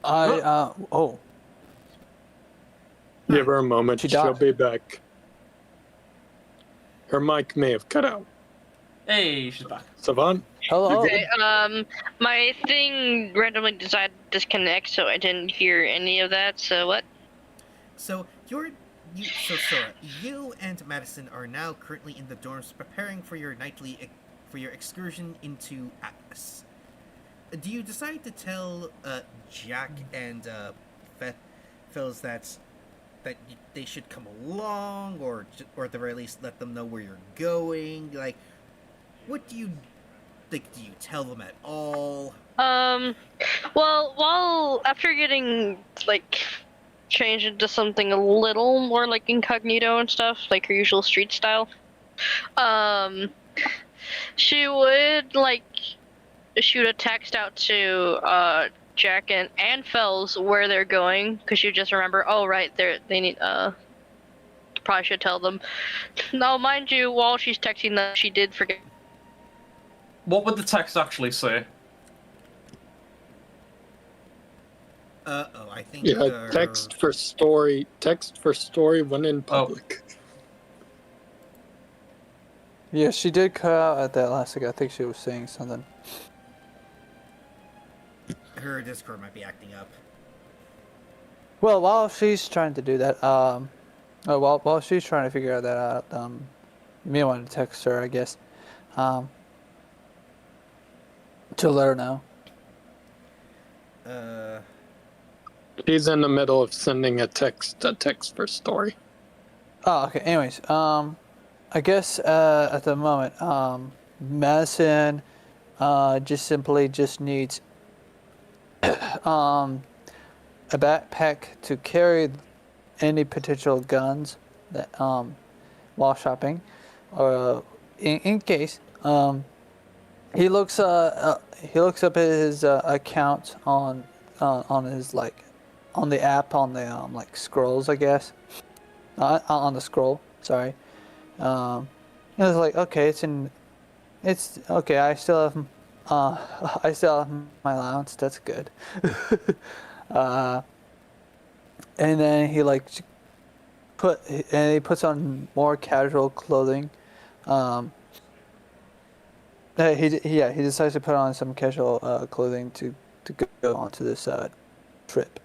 S4: oh,
S1: Give her a moment,
S4: She
S1: she'll
S4: died.
S1: be back. Her mic may have cut out.
S3: Hey, she's back.
S1: Savant?
S4: hello.
S2: Okay, my thing randomly decided to disconnect, so I didn't hear any of that, so what?
S5: So Sora, you and Madison are now currently in the dorms preparing for your excursion into Atlas. Do you decide to tell Jack and Phils that they should come along, or at the very least let them know where you're going? Like, what do you think? Do you tell them at all?
S2: Well, after getting, like, changed into something a little more, like, incognito and stuff, like her usual street style, she would, like, shoot a text out to, Jack and Fells where they're going, because she would just remember, oh, right, they need, probably should tell them. Now, mind you, while she's texting them, she did forget.
S3: What would the text actually say?
S5: I think.
S1: Yeah, text for story when in public.
S4: Yeah, she did cut out at that last second. I think she was saying something.
S5: Her Discord might be acting up.
S4: Well, while she's trying to do that, while she's trying to figure that out, me wanted to text her, I guess, to let her know.
S1: She's in the middle of sending a text for story.
S4: Oh, okay. Anyways, I guess at the moment, Madison just needs a backpack to carry any potential guns that while shopping, or in case he looks up at his account on his, like, on the app, on the like scrolls, I guess, on the scroll. Sorry. It was like, okay, it's okay. I still have my allowance. That's good. And then he he puts on more casual clothing. He decides to put on some casual clothing to go onto this trip.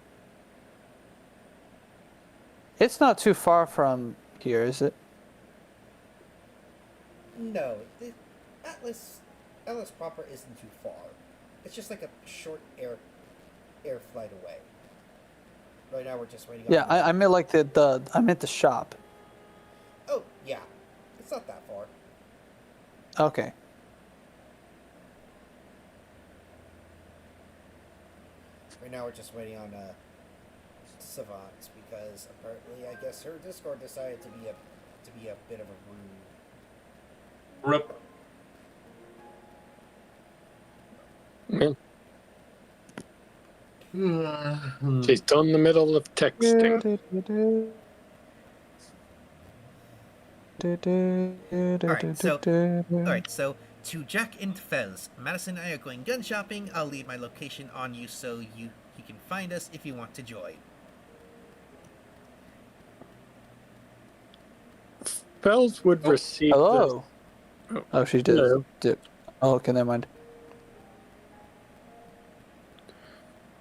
S4: It's not too far from here, is it?
S5: No, Atlas proper isn't too far. It's just like a short air flight away. Right now we're just waiting.
S4: Yeah, I meant like I meant the shop.
S5: Oh yeah, it's not that far.
S4: Okay.
S5: Right now we're just waiting on Savant, because apparently, I guess her Discord decided to be a bit of a rude.
S3: RIP.
S1: She's still in the middle of texting.
S5: Alright, so to Jack and Fez, Madison and I are going gun shopping. I'll leave my location on you so you can find us if you want to join.
S1: Fells would receive
S4: Hello.
S1: this.
S4: Oh, she did.
S1: Hello.
S4: Oh, okay, never mind.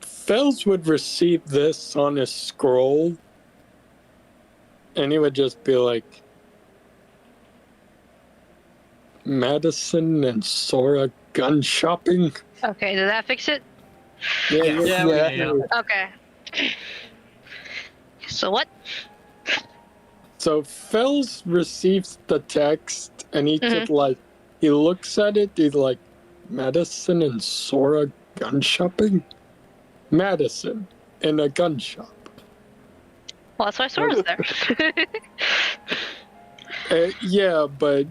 S1: Fells would receive this on his scroll, and he would just be like, Madison and Sora gun shopping?
S2: Okay, did that fix it?
S3: Yeah.
S2: Okay. So what?
S1: So Fells receives the text, and he
S2: Mhm.
S1: just he looks at it. He's like, Madison and Sora gun shopping. Madison in a gun shop.
S2: Well, that's why Sora's there.
S1: Yeah, but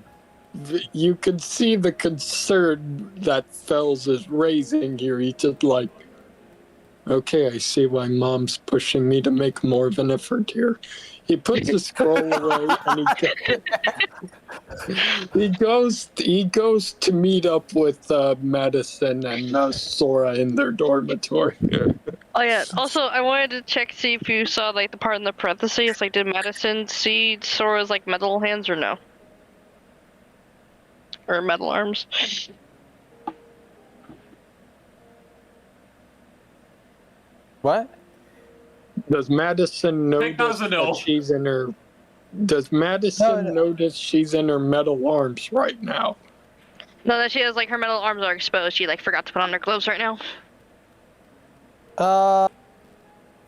S1: you can see the concern that Fells is raising here. He's just like, okay, I see why Mom's pushing me to make more of an effort here. He puts the scroll away and he goes to meet up with Madison and Sora in their dormitory.
S2: Oh yeah. Also, I wanted to check see if you saw like the part in the parentheses. Like, did Madison see Sora's like metal hands or no? Or metal arms?
S4: What?
S1: Does Madison
S3: Think
S1: notice
S3: that's a no.
S1: that she's in her? Does Madison
S4: No.
S1: notice she's in her metal arms right now?
S2: No, that she has like her metal arms are exposed. She like forgot to put on her gloves right now.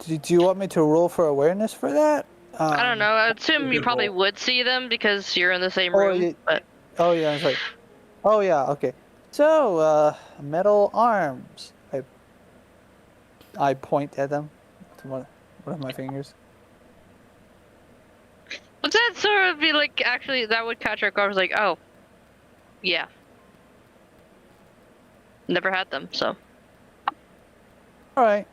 S4: Do you want me to roll for awareness for that?
S2: I don't know. I assume you
S3: good
S2: probably
S3: roll.
S2: would see them because you're in the same
S4: Oh,
S2: room.
S4: yeah.
S2: But
S4: Oh yeah, I'm sorry. Oh yeah, okay. So, metal arms. I point at them to one of my fingers.
S2: would that sort of be like actually that would catch her guard? Like, oh, yeah. Never had them, so.
S4: All right.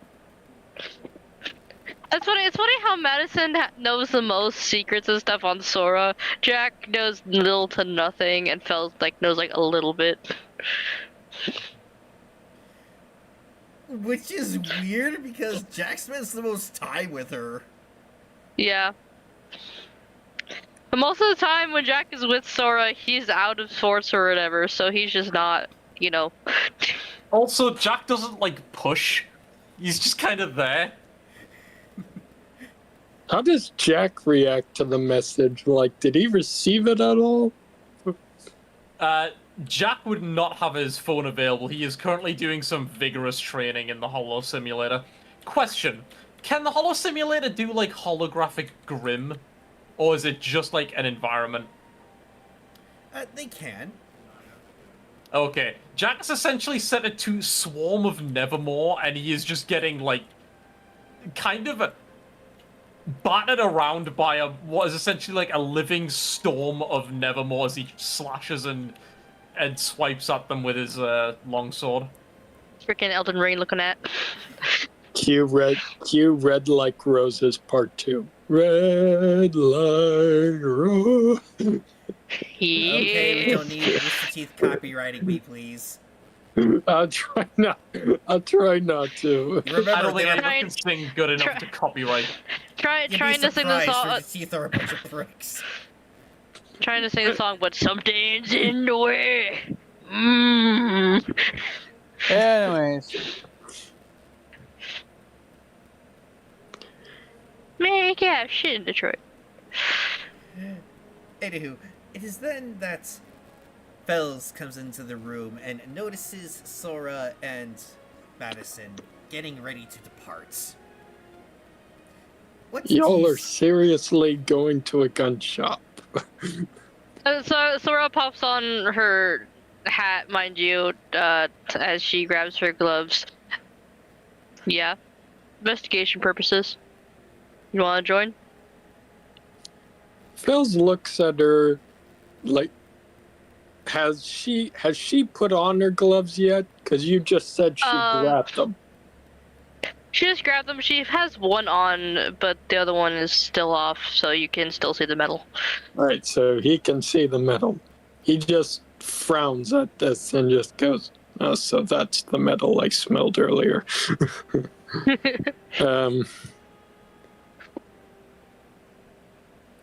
S2: That's funny. It's funny how Madison knows the most secrets and stuff on Sora. Jack knows little to nothing, and Fells like knows like a little bit.
S5: Which is weird because Jack spends the most time with her.
S2: Yeah. But most of the time when Jack is with Sora, he's out of sorts or whatever, so he's just not, you know.
S3: Also, Jack doesn't like push. He's just kind of there.
S1: How does Jack react to the message? Like, did he receive it at all?
S3: Jack would not have his phone available. He is currently doing some vigorous training in the Holo Simulator. Question: can the Holo Simulator do like holographic Grim, or is it just like an environment?
S5: They can.
S3: Okay, Jack's essentially set it to Swarm of Nevermore, and he is just getting like kind of battered around by what is essentially like a living storm of Nevermore as he slashes and swipes at them with his longsword.
S2: Freaking Elden Ring looking at.
S1: Q red like roses part 2. Red like rose.
S5: Okay, we don't need Mr. Teeth copywriting me, please.
S1: I'll try not to.
S5: Remember,
S3: I don't think
S5: they were-
S3: anyone can sing good enough to copyright.
S5: you'd be
S2: Trying to sing the
S5: surprised,
S2: song.
S5: Mr. Teeth are a bunch of pricks.
S2: Trying to sing the song, but something's in the way. Mmm.
S4: Anyways,
S2: Man, yeah, shit in Detroit.
S5: Anywho, it is then that Fells comes into the room and notices Sora and Madison getting ready to depart. What's
S1: Y'all are
S5: Teeth's-
S1: seriously going to a gun shop.
S2: So Sora pops on her hat, mind you, as she grabs her gloves. Yeah. Investigation purposes. You wanna join?
S1: Phils looks at her like, has she put on her gloves yet? Because you just said she grabbed them.
S2: She just grabbed them. She has one on, but the other one is still off, so you can still see the metal.
S1: Right, so he can see the metal. He just frowns at this and just goes, "Oh, so that's the metal I smelled earlier."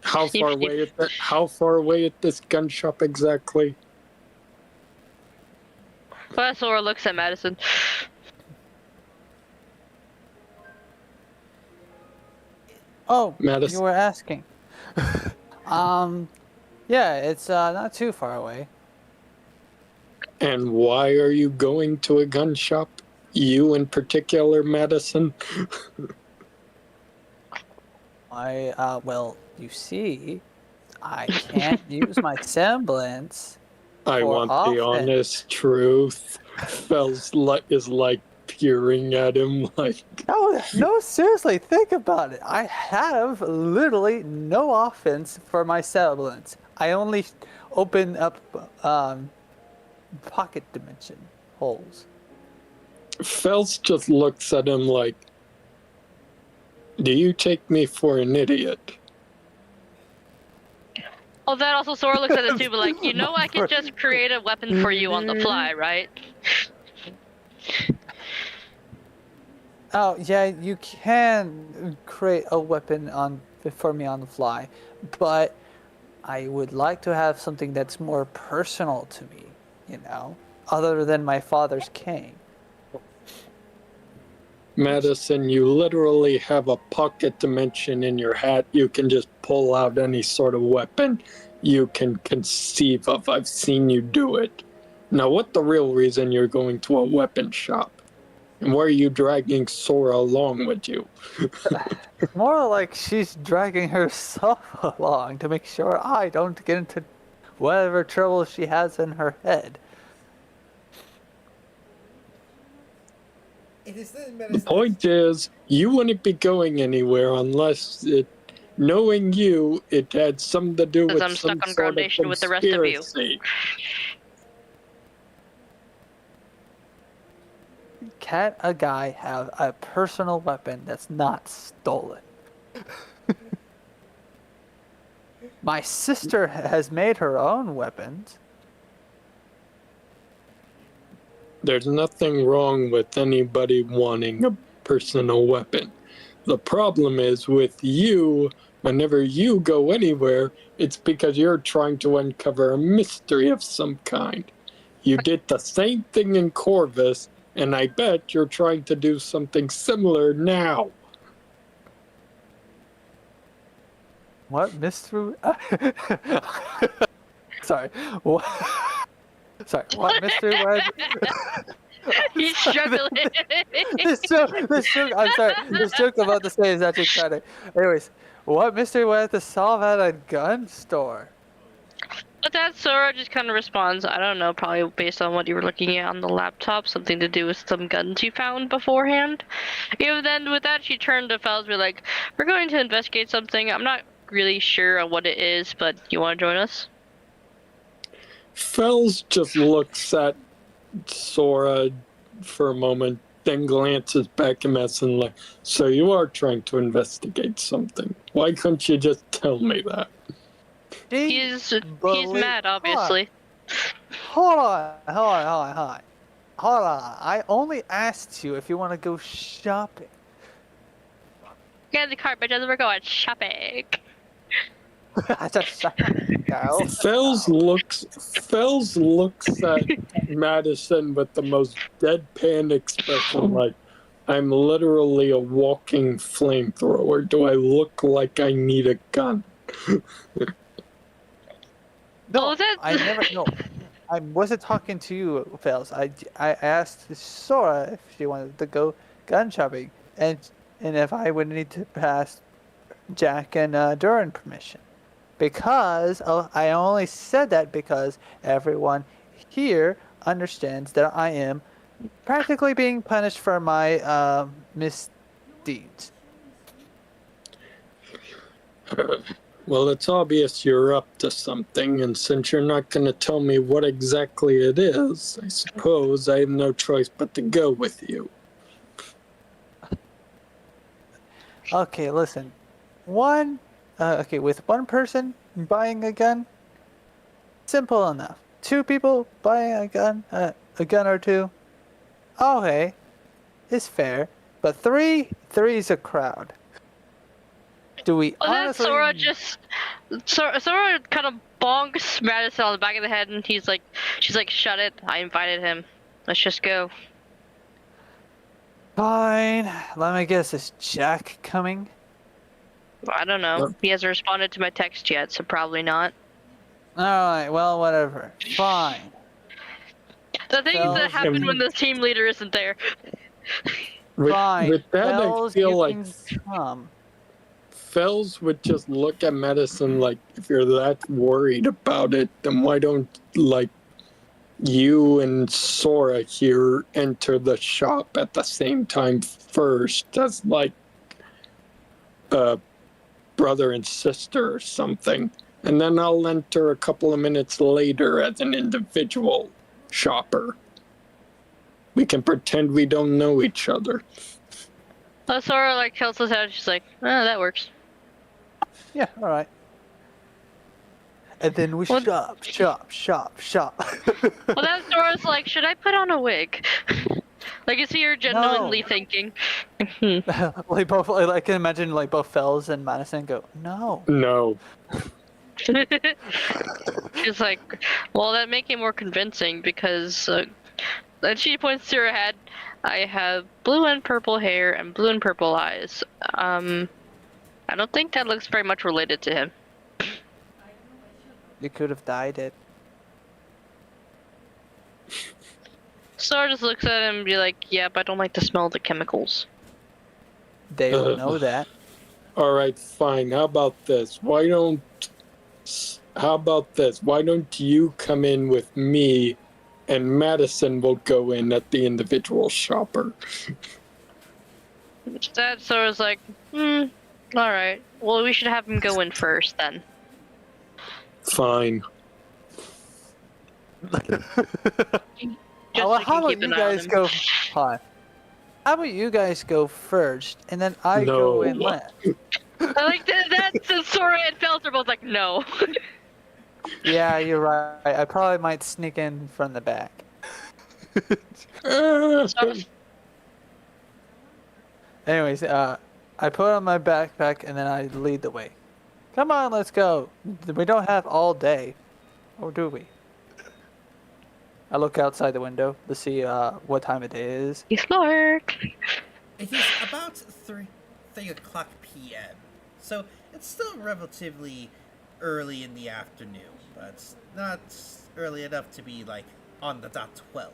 S1: How far away at this gun shop exactly?
S2: Well, Sora looks at Madison.
S4: oh,
S1: Madison.
S4: you were asking. Yeah, it's not too far away.
S1: And why are you going to a gun shop? You in particular, Madison?
S4: Well, You see, I can't use my semblance
S1: I
S4: for
S1: want the
S4: offense.
S1: honest truth. Is like peering at him like,
S4: No, seriously, think about it. I have literally no offense for my semblance. I only open up pocket dimension holes.
S1: Fels just looks at him like, do you take me for an idiot?
S2: Oh, then also Sora looks at it too, but like, I could just create a weapon for you on the fly, right?
S4: Oh yeah, you can create a weapon for me on the fly, but I would like to have something that's more personal to me, other than my father's cane.
S1: Madison, you literally have a pocket dimension in your hat. You can just pull out any sort of weapon you can conceive of. I've seen you do it. Now, what the real reason you're going to a weapon shop? And why are you dragging Sora along with you?
S4: It's more like she's dragging herself along to make sure I don't get into whatever trouble she has in her head.
S5: It is then
S1: The point is, you wouldn't be going anywhere unless knowing you, it had something to do
S2: Because
S1: with
S2: I'm
S1: some
S2: stuck on
S1: sort of
S2: Groundation with the rest of you.
S1: conspiracy.
S4: Can't a guy have a personal weapon that's not stolen? My sister has made her own weapons.
S1: There's nothing wrong with anybody wanting a personal weapon. The problem is with you, whenever you go anywhere, it's because you're trying to uncover a mystery of some kind. You did the same thing in Corvus, and I bet you're trying to do something similar now.
S4: What mystery? Sorry. What? Sorry. What mystery was?
S2: He's struggling.
S4: This joke. I'm sorry. This joke I'm about to say is actually kind of. Anyways, what mystery was to solve at a gun store?
S2: But that Sora just kind of responds, I don't know, probably based on what you were looking at on the laptop, something to do with some guns you found beforehand. Then with that, she turned to Fels, be like, we're going to investigate something. I'm not really sure on what it is, but you want to join us?
S1: Fells just looks at Sora for a moment, then glances back at Madison like, so you are trying to investigate something. Why couldn't you just tell me that?
S2: He's mad, obviously.
S4: Hold on. I only asked you if you want to go shopping.
S2: Get in the car, bitches, we're going shopping.
S1: Fells looks at Madison with the most deadpan expression like, I'm literally a walking flamethrower. Do I look like I need a gun?
S4: No, I never. No, I wasn't talking to you, Fells. I asked Sora if she wanted to go gun shopping, and if I would need to pass Jack and Duran permission. Because I only said that because everyone here understands that I am practically being punished for my misdeeds.
S1: Well, it's obvious you're up to something, and since you're not going to tell me what exactly it is, I suppose I have no choice but to go with you.
S4: Okay, listen. With one person buying a gun, simple enough. Two people buying a gun or two, okay, it's fair. But three's a crowd. Do we honestly?
S2: Sora kind of bonks Madison on the back of the head, and she's like, shut it. I invited him. Let's just go.
S4: Fine. Let me guess. Is Jack coming?
S2: I don't know.
S1: What?
S2: He hasn't responded to my text yet, so probably not.
S4: Alright, well, whatever. Fine.
S2: The things that happen when the team leader isn't there.
S4: Fine.
S1: With that,
S4: Fells,
S1: I feel
S4: you
S1: like
S4: can come.
S1: Fells would just look at Medicine like, if you're that worried about it, then why don't, like, you and Sora here enter the shop at the same time first as, like, brother and sister or something. And then I'll enter a couple of minutes later as an individual shopper. We can pretend we don't know each other.
S2: Sora like tilts his head. She's like, "Oh, that works."
S4: Yeah, all right. And then we
S2: What-
S4: shop.
S2: Well, then Sora's like, "Should I put on a wig?" Like, you see her genuinely
S4: No.
S2: thinking.
S4: Like both, I can imagine like both Fells and Madison go, no.
S1: No.
S2: She's like, "Well, that make it more convincing because." Then she points to her head. I have blue and purple hair and blue and purple eyes. I don't think that looks very much related to him.
S4: You could have dyed it.
S2: Sora just looks at him and be like, "Yep, I don't like the smell of the chemicals."
S4: They don't know that.
S1: Alright, fine. How about this? Why don't you come in with me and Madison will go in at the individual shopper?
S2: Instead, Sora's like, alright. Well, we should have him go in first then.
S1: Fine.
S2: Just
S4: Well,
S2: so
S4: how
S2: can
S4: about
S2: keep
S4: you
S2: an eye on
S4: guys
S2: him.
S4: go? Hi. How about you guys go first, and then I go in
S1: No.
S4: last?
S2: I like that since Sora and Felt are both like, no.
S4: Yeah, you're right. I probably might sneak in from the back. Anyways, I put on my backpack and then I lead the way. Come on, let's go. We don't have all day, or do we? I look outside the window to see what time of day it is.
S2: You smart.
S5: It is about 3 o'clock p.m., so it's still relatively early in the afternoon, but not early enough to be, like, on the dot 12.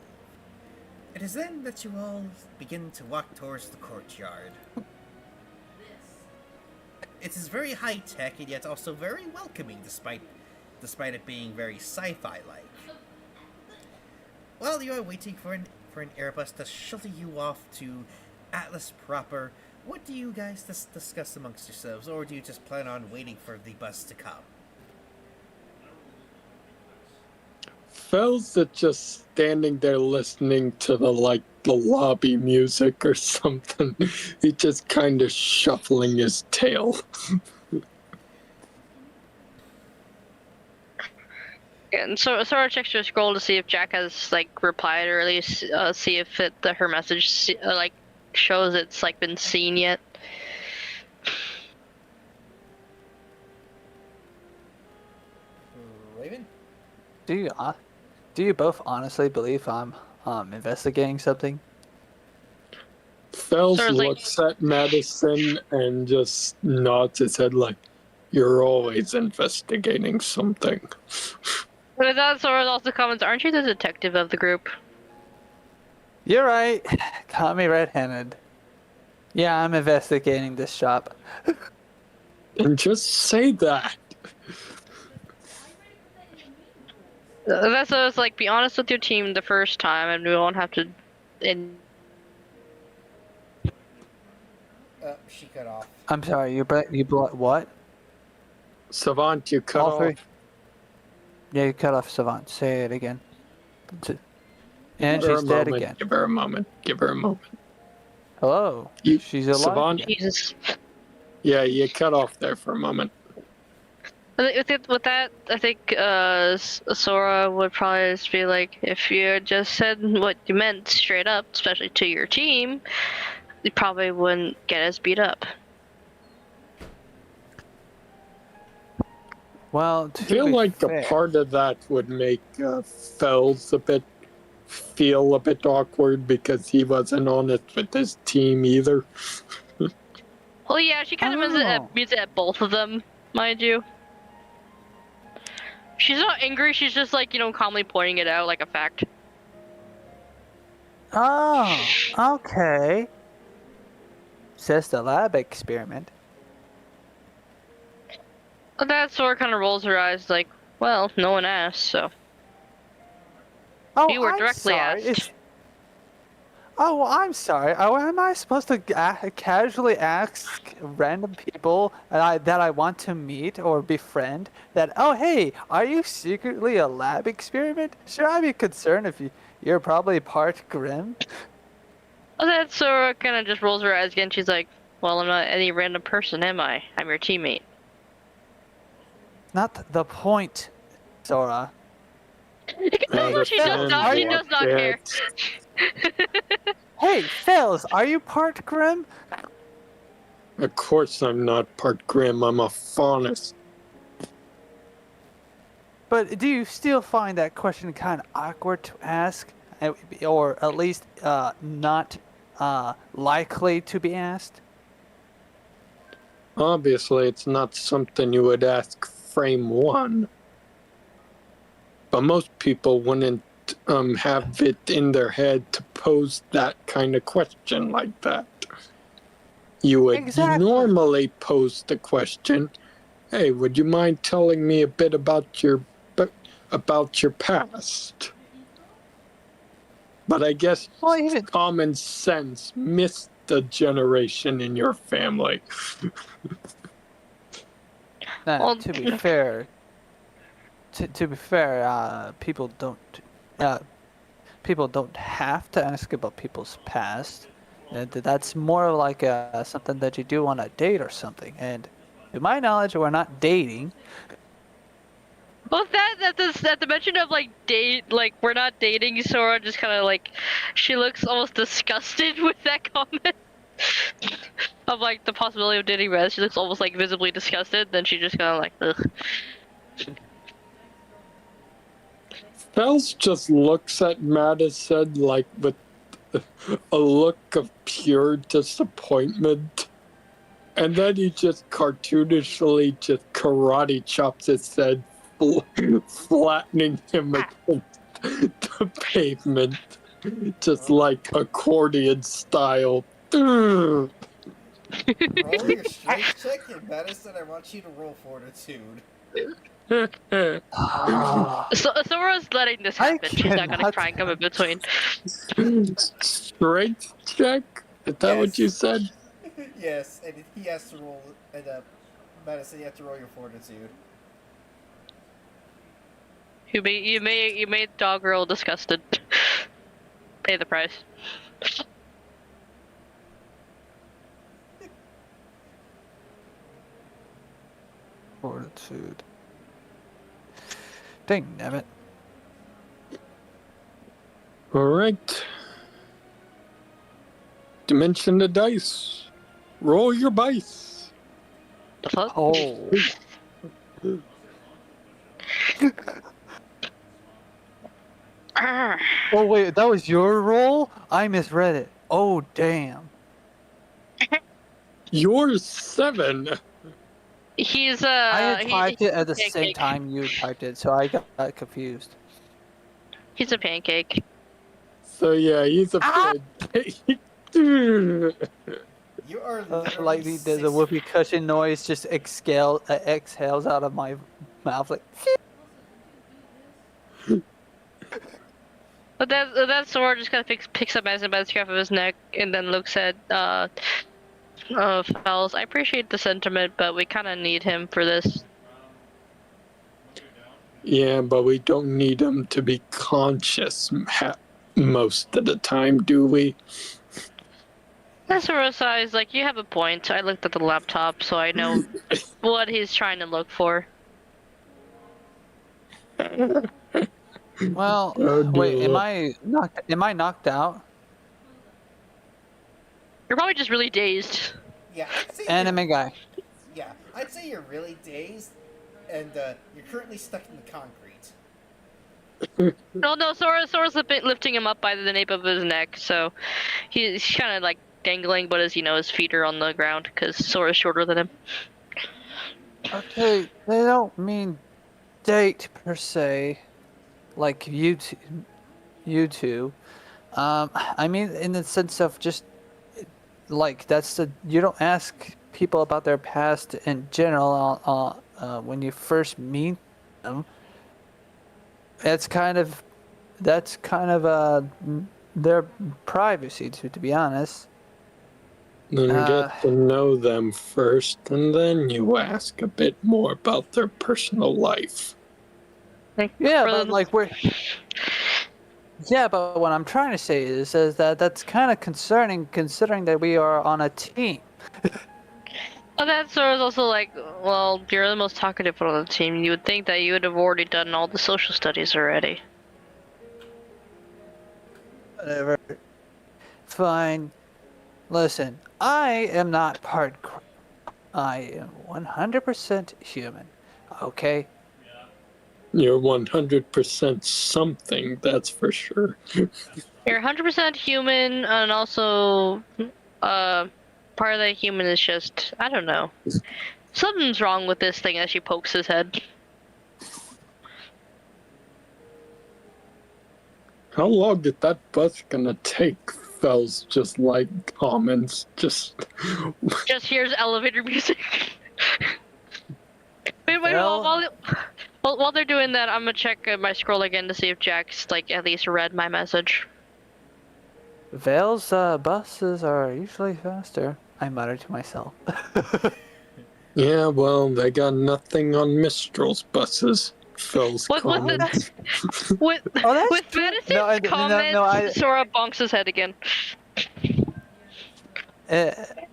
S5: It is then that you all begin to walk towards the courtyard. It is very high-tech and yet also very welcoming, despite it being very sci-fi-like. While you are waiting for an Airbus to shuttle you off to Atlas proper, what do you guys discuss amongst yourselves, or do you just plan on waiting for the bus to come?
S1: Fells is just standing there listening to the lobby music or something. He just kind of shuffling his tail.
S2: And Sora checks her scroll to see if Jack has like replied, or at least see if her message like shows it's like been seen yet.
S5: Raven?
S4: Do you both honestly believe I'm investigating something?
S1: Fells
S2: Sora's like-
S1: looks at Madison and just nods his head like, you're always investigating something.
S2: But with that, Sora also comments, "Aren't you the detective of the group?"
S4: You're right. Caught me red-handed. Yeah, I'm investigating this shop.
S1: And just say that.
S2: That's what it's like. Be honest with your team the first time, and we won't have to.
S5: She cut off.
S4: I'm sorry. You what?
S1: Savant, you cut
S4: All
S1: off.
S4: three. Yeah, you cut off Savant. Say it again. And
S1: Give her
S4: she's
S1: a
S4: dead
S1: moment.
S4: again.
S1: Give her a moment. Give her a moment.
S4: Hello.
S1: You-
S4: She's alive.
S1: Savant?
S4: again.
S2: Jesus.
S1: Yeah, you cut off there for a moment.
S2: With that, I think Sora would probably just be like, if you had just said what you meant straight up, especially to your team, you probably wouldn't get as beat up.
S4: Well,
S1: I feel like a part of that would make Fells feel a bit awkward because he wasn't honest with his team either.
S2: Well, yeah, she kind of means it at both of them, mind you. She's not angry, she's just like, calmly pointing it out like a fact.
S4: Oh, okay. Says the lab experiment.
S2: That Sora kind of rolls her eyes like, well, no one asked, so.
S4: Oh,
S2: You were
S4: I'm
S2: directly
S4: sorry.
S2: asked.
S4: Oh, I'm sorry. Oh, am I supposed to casually ask random people that I want to meet or befriend that, oh, hey, are you secretly a lab experiment? Should I be concerned if you're probably part Grim?
S2: Well, that Sora kind of just rolls her eyes again. She's like, well, I'm not any random person, am I? I'm your teammate.
S4: Not the point, Sora.
S2: No, she does
S1: Understand
S2: not. She does not care.
S1: it.
S4: Hey, Fails, are you part Grim?
S1: Of course I'm not part Grim, I'm a faunus.
S4: But do you still find that question kind of awkward to ask? Or at least not likely to be asked?
S1: Obviously, it's not something you would ask frame one. But most people wouldn't have it in their head to pose that kind of question like that. You would
S4: Exactly.
S1: normally pose the question, "Hey, would you mind telling me a bit about your past?" But I guess
S4: Well, even
S1: common sense missed a generation in your family.
S2: Well,
S4: to be fair, uh, people don't have to ask about people's past. That's more like something that you do on a date or something. And to my knowledge, we're not dating.
S2: well, that the mention of like we're not dating. Sora just kind of like, she looks almost disgusted with that comment. Of like the possibility of dating Rez. She looks almost like visibly disgusted. Then she just kind of like, ugh.
S1: Fels just looks at Madison like with a look of pure disappointment. And then he just cartoonishly just karate chops his head, flattening him against the pavement, just like accordion style.
S5: Roll your strength check, and Madison, I want you to roll fortitude.
S2: So Sora's letting this
S4: I
S2: happen. She's not gonna
S4: cannot-
S2: try and come in between.
S1: Strength check? Is that what you
S5: Yes.
S1: said?
S5: Yes, and he has to roll, and Madison, you have to roll your fortitude.
S2: You made Dog Girl disgusted. Pay the price.
S4: Fortitude. Dang nabbit.
S1: Alright. Dimension the dice. Roll your dice.
S2: The fuck?
S4: Oh. Oh wait, that was your roll? I misread it. Oh damn.
S1: You're 7.
S2: He's
S4: I had typed it at the
S2: he's a
S4: same
S2: pancake.
S4: time you typed it, so I got confused.
S2: He's a pancake.
S1: So yeah, he's a pancake.
S5: You are literally
S4: Like the whoopee cushion noise just exhales out of my mouth like.
S2: But that Sora just kind of picks up Madison by the scruff of his neck and then looks at Fells. I appreciate the sentiment, but we kind of need him for this.
S1: Yeah, but we don't need him to be conscious most of the time, do we?
S2: That Sora sighs like, you have a point. I looked at the laptop, so I know what he's trying to look for.
S4: Well,
S1: Oh,
S4: wait,
S1: dear.
S4: am I knocked out?
S2: You're probably just really dazed.
S5: Yeah, I'd say
S4: Anime guy.
S5: Yeah, I'd say you're really dazed, and you're currently stuck in the concrete.
S2: No, Sora's lifting him up by the nape of his neck, so he's kind of like dangling, but his feet are on the ground because Sora's shorter than him.
S4: Okay, they don't mean date per se, like you two. I mean in the sense of just like you don't ask people about their past in general when you first meet them, that's kind of their privacy, to be honest.
S1: Then get to know them first, and then you ask a bit more about their personal life.
S4: Yeah, but like we're. Yeah, but what I'm trying to say is that that's kind of concerning, considering that we are on a team.
S2: Well, that sort of also like, well, you're the most talkative one on the team. You would think that you would have already done all the social studies already.
S4: Whatever. Fine. Listen, I am not part crab. I am 100% human. Okay?
S1: You're 100% something, that's for sure.
S2: You're 100% human, and also, part of that human is just, I don't know. Something's wrong with this thing as she pokes his head.
S1: How long did that bus gonna take? Fells just like comments, just
S2: Hears elevator music. Wait,
S4: Well-
S2: while they're doing that, I'm gonna check my scroll again to see if Jack's, like, at least read my message.
S4: Vale's buses are usually faster, I mutter to myself.
S1: yeah, well, they got nothing on Mistral's buses. Fells
S2: What the-
S1: comments.
S2: With,
S4: Oh, that's
S2: with
S4: true.
S2: Madison's
S4: No,
S2: comments, Sora bonks his head again.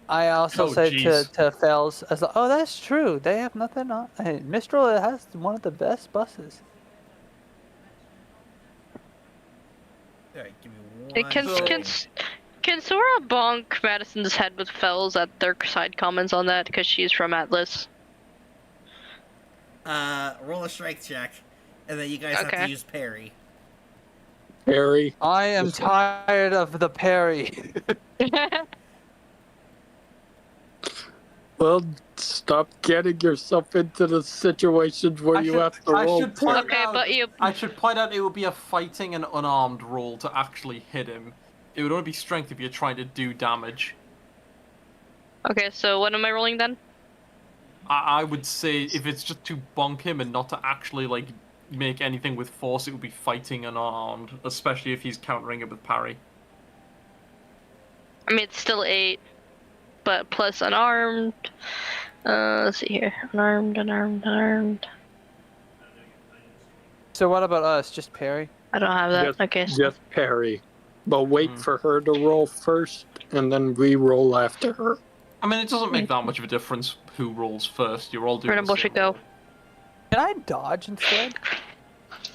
S4: I also
S3: Oh,
S4: said
S3: jeez.
S4: to Fells, I was like, oh, that's true. They have nothing on. Hey, Mistral has one of the best buses.
S5: Alright, give me one.
S2: Can Sora bonk Madison's head with Fells at their side comments on that because she's from Atlas?
S5: Roll a strike check, and then you guys have to
S2: Okay.
S5: use parry.
S1: Harry,
S4: I am tired of the parry.
S1: well, stop getting yourself into the situations where you have to roll.
S2: Okay, but you.
S3: I should point out it would be a fighting and unarmed roll to actually hit him. It would only be strength if you're trying to do damage.
S2: Okay, so what am I rolling then?
S3: I would say if it's just to bonk him and not to actually like make anything with force, it would be fighting unarmed, especially if he's countering it with parry.
S2: I mean, it's still 8, but plus unarmed. Let's see here. Unarmed.
S4: So what about us? Just parry?
S2: I don't have that.
S1: Just,
S2: Okay. So
S1: just parry. But wait for her to roll first, and then we roll after her.
S3: I mean, it doesn't make that much of a difference who rolls first. You're all doing
S2: Where
S3: the
S2: the
S3: same
S2: should go?
S3: roll.
S4: Can I dodge instead?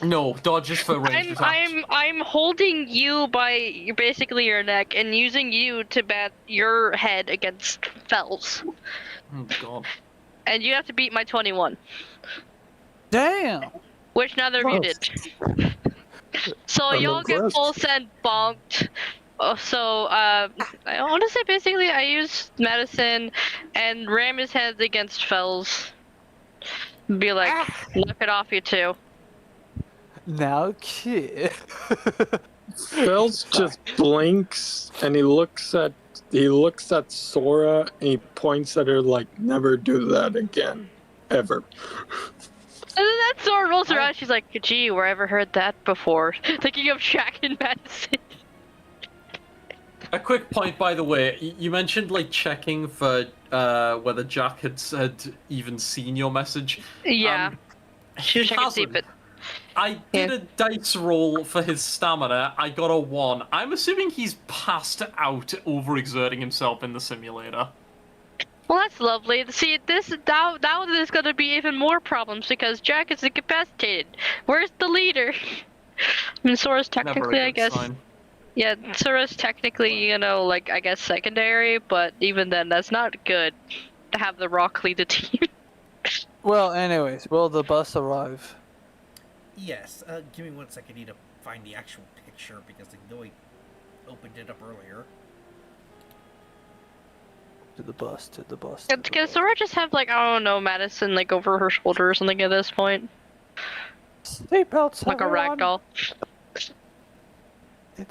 S3: No, dodge is for ranged attacks.
S2: I'm holding you by basically your neck and using you to bat your head against Fells,
S3: Oh god.
S2: and you have to beat my 21,
S4: Damn!
S2: which neither of you did. So
S1: I'm
S2: y'all get
S1: impressed.
S2: full send bonked. I want to say basically I used Madison and ram his head against Fells. Be like, knock it off, you two.
S4: Now, kid.
S1: Fells just blinks and he looks at Sora and he points at her like, never do that again. Ever.
S2: And then that Sora rolls around, she's like, gee, where ever heard that before? Thinking of Jack and Madison.
S3: A quick point, by the way, you mentioned like checking for whether Jack had even seen your message.
S2: Yeah. She was
S3: He
S2: checking to see if
S3: hasn't.
S2: it.
S3: I did a dice roll for his stamina. I got a 1. I'm assuming he's passed out overexerting himself in the simulator.
S2: Well, that's lovely. See, now there's gonna be even more problems because Jack is incapacitated. Where's the leader? I mean, Sora's
S3: Never a
S2: technically,
S3: good
S2: I guess.
S3: sign.
S2: Yeah, Sora's technically, like, I guess secondary, but even then, that's not good to have the Rock lead the team.
S4: Well, anyways, will the bus arrive?
S5: Yes, give me 1 second. I need to find the actual picture because I know I opened it up earlier.
S4: To the bus.
S2: Can Sora just have, like, I don't know, Madison, like, over her shoulder or something at this point?
S4: Seatbelts,
S2: Like a
S4: everyone.
S2: ragdoll.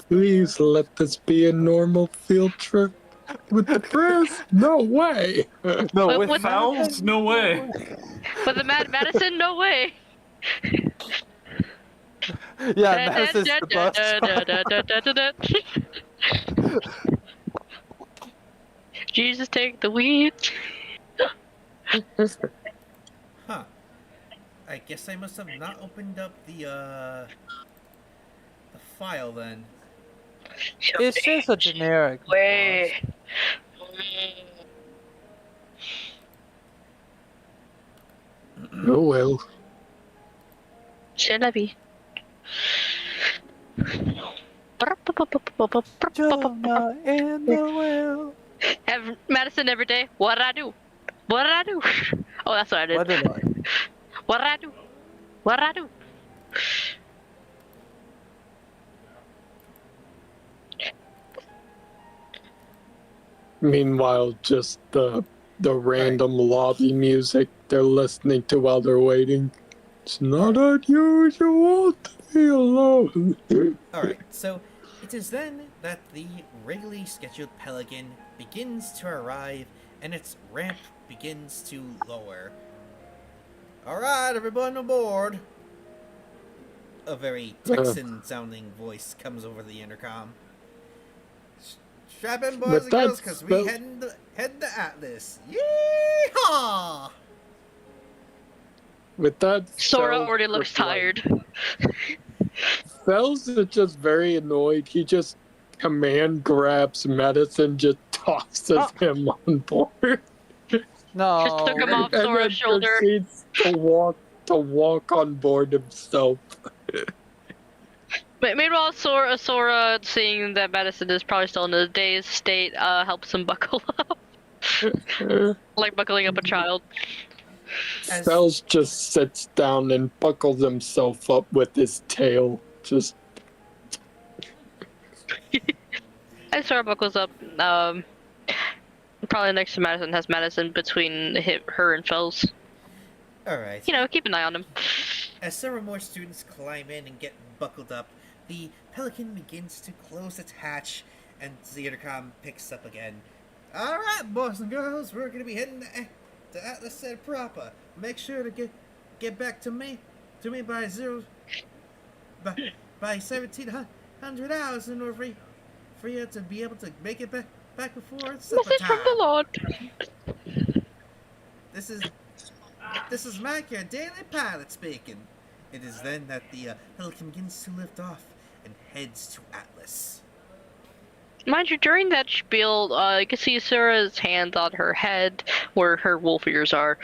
S1: Please let this be a normal field trip. With the press? No way.
S4: No,
S2: With-
S4: with
S2: with-
S3: Fouls? No way.
S2: But the Madison, no way.
S4: Yeah, Madison's the bus.
S2: Jesus, take the wheel.
S5: Huh. I guess I must have not opened up the file then.
S4: It's just a generic.
S2: Way.
S1: Oh well.
S2: C'est la vie.
S4: Jonah in the well.
S2: Have Madison every day. What did I do? What did I do? Oh, that's what I did.
S4: What did I?
S2: What did I do? What did I do?
S1: Meanwhile, just the random lobby music they're listening to while they're waiting. It's not unusual to be alone.
S5: Alright, so it is then that the regularly scheduled Pelican begins to arrive and its ramp begins to lower. Alright, everyone aboard! A very Texan sounding voice comes over the intercom. Strap in, boys
S1: But
S5: and girls,
S1: that's
S5: because we
S1: the-
S5: heading to Atlas. Yeehaw!
S1: With that,
S2: Sora
S1: Fells
S2: already looks
S1: just, like,
S2: tired.
S1: Fells is just very annoyed. He just command grabs Madison, just tosses him on board.
S4: No.
S2: Just took him off
S1: and
S2: Sora's
S1: then
S2: shoulder.
S1: proceeds to walk on board himself.
S2: But meanwhile, Sora, seeing that Madison is probably still in a dazed state, helps him buckle up. Like buckling up a child.
S5: As-
S1: Fells just sits down and buckles himself up with his tail. Just
S2: As Sora buckles up, probably next to Madison, has Madison between her and Fells.
S5: Alright.
S2: You know, keep an eye on him.
S5: As several more students climb in and get buckled up, the Pelican begins to close its hatch, and the intercom picks up again. Alright, boys and girls, we're gonna be heading to Atlas said proper. Make sure to get back to me by 1700 hours in order for you to be able to make it back before it's supper
S2: Message from the
S5: time.
S2: Lord.
S5: This is Mike, your daily pilot speaking. It is then that the Pelican begins to lift off and heads to Atlas.
S2: Mind you, during that spiel, you can see Sora's hands on her head, where her wolf ears are.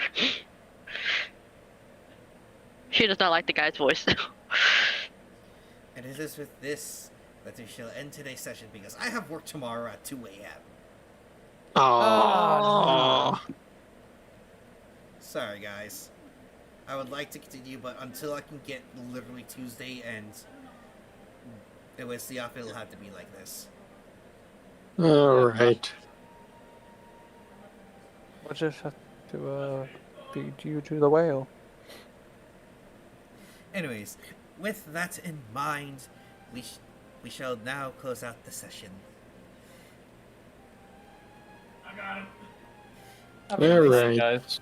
S2: She does not like the guy's voice.
S5: And it is with this that we shall end today's session because I have work tomorrow at 2 a.m.
S1: ah.
S5: Sorry, guys. I would like to continue, but until I can get literally Tuesday and OSC off, it'll have to be like this.
S1: All right.
S4: We'll just have to beat you to the whale.
S5: Anyways, with that in mind, we shall now close out the session.
S1: All right.
S3: Guys.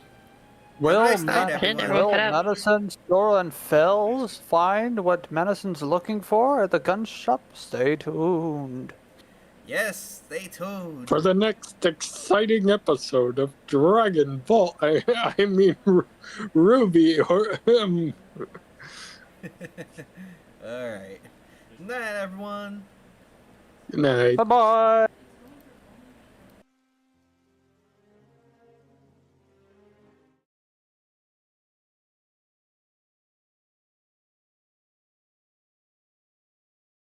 S4: Will,
S5: Nice night, everyone.
S4: Will
S2: Put out.
S4: Madison, Sora, and Fells find what Madison's looking for at the gun shop? Stay tuned.
S5: Yes, stay tuned.
S1: For the next exciting episode of Dragon Ball, I mean Ruby or
S5: Alright. Night, everyone.
S1: Good night.
S4: Bye bye.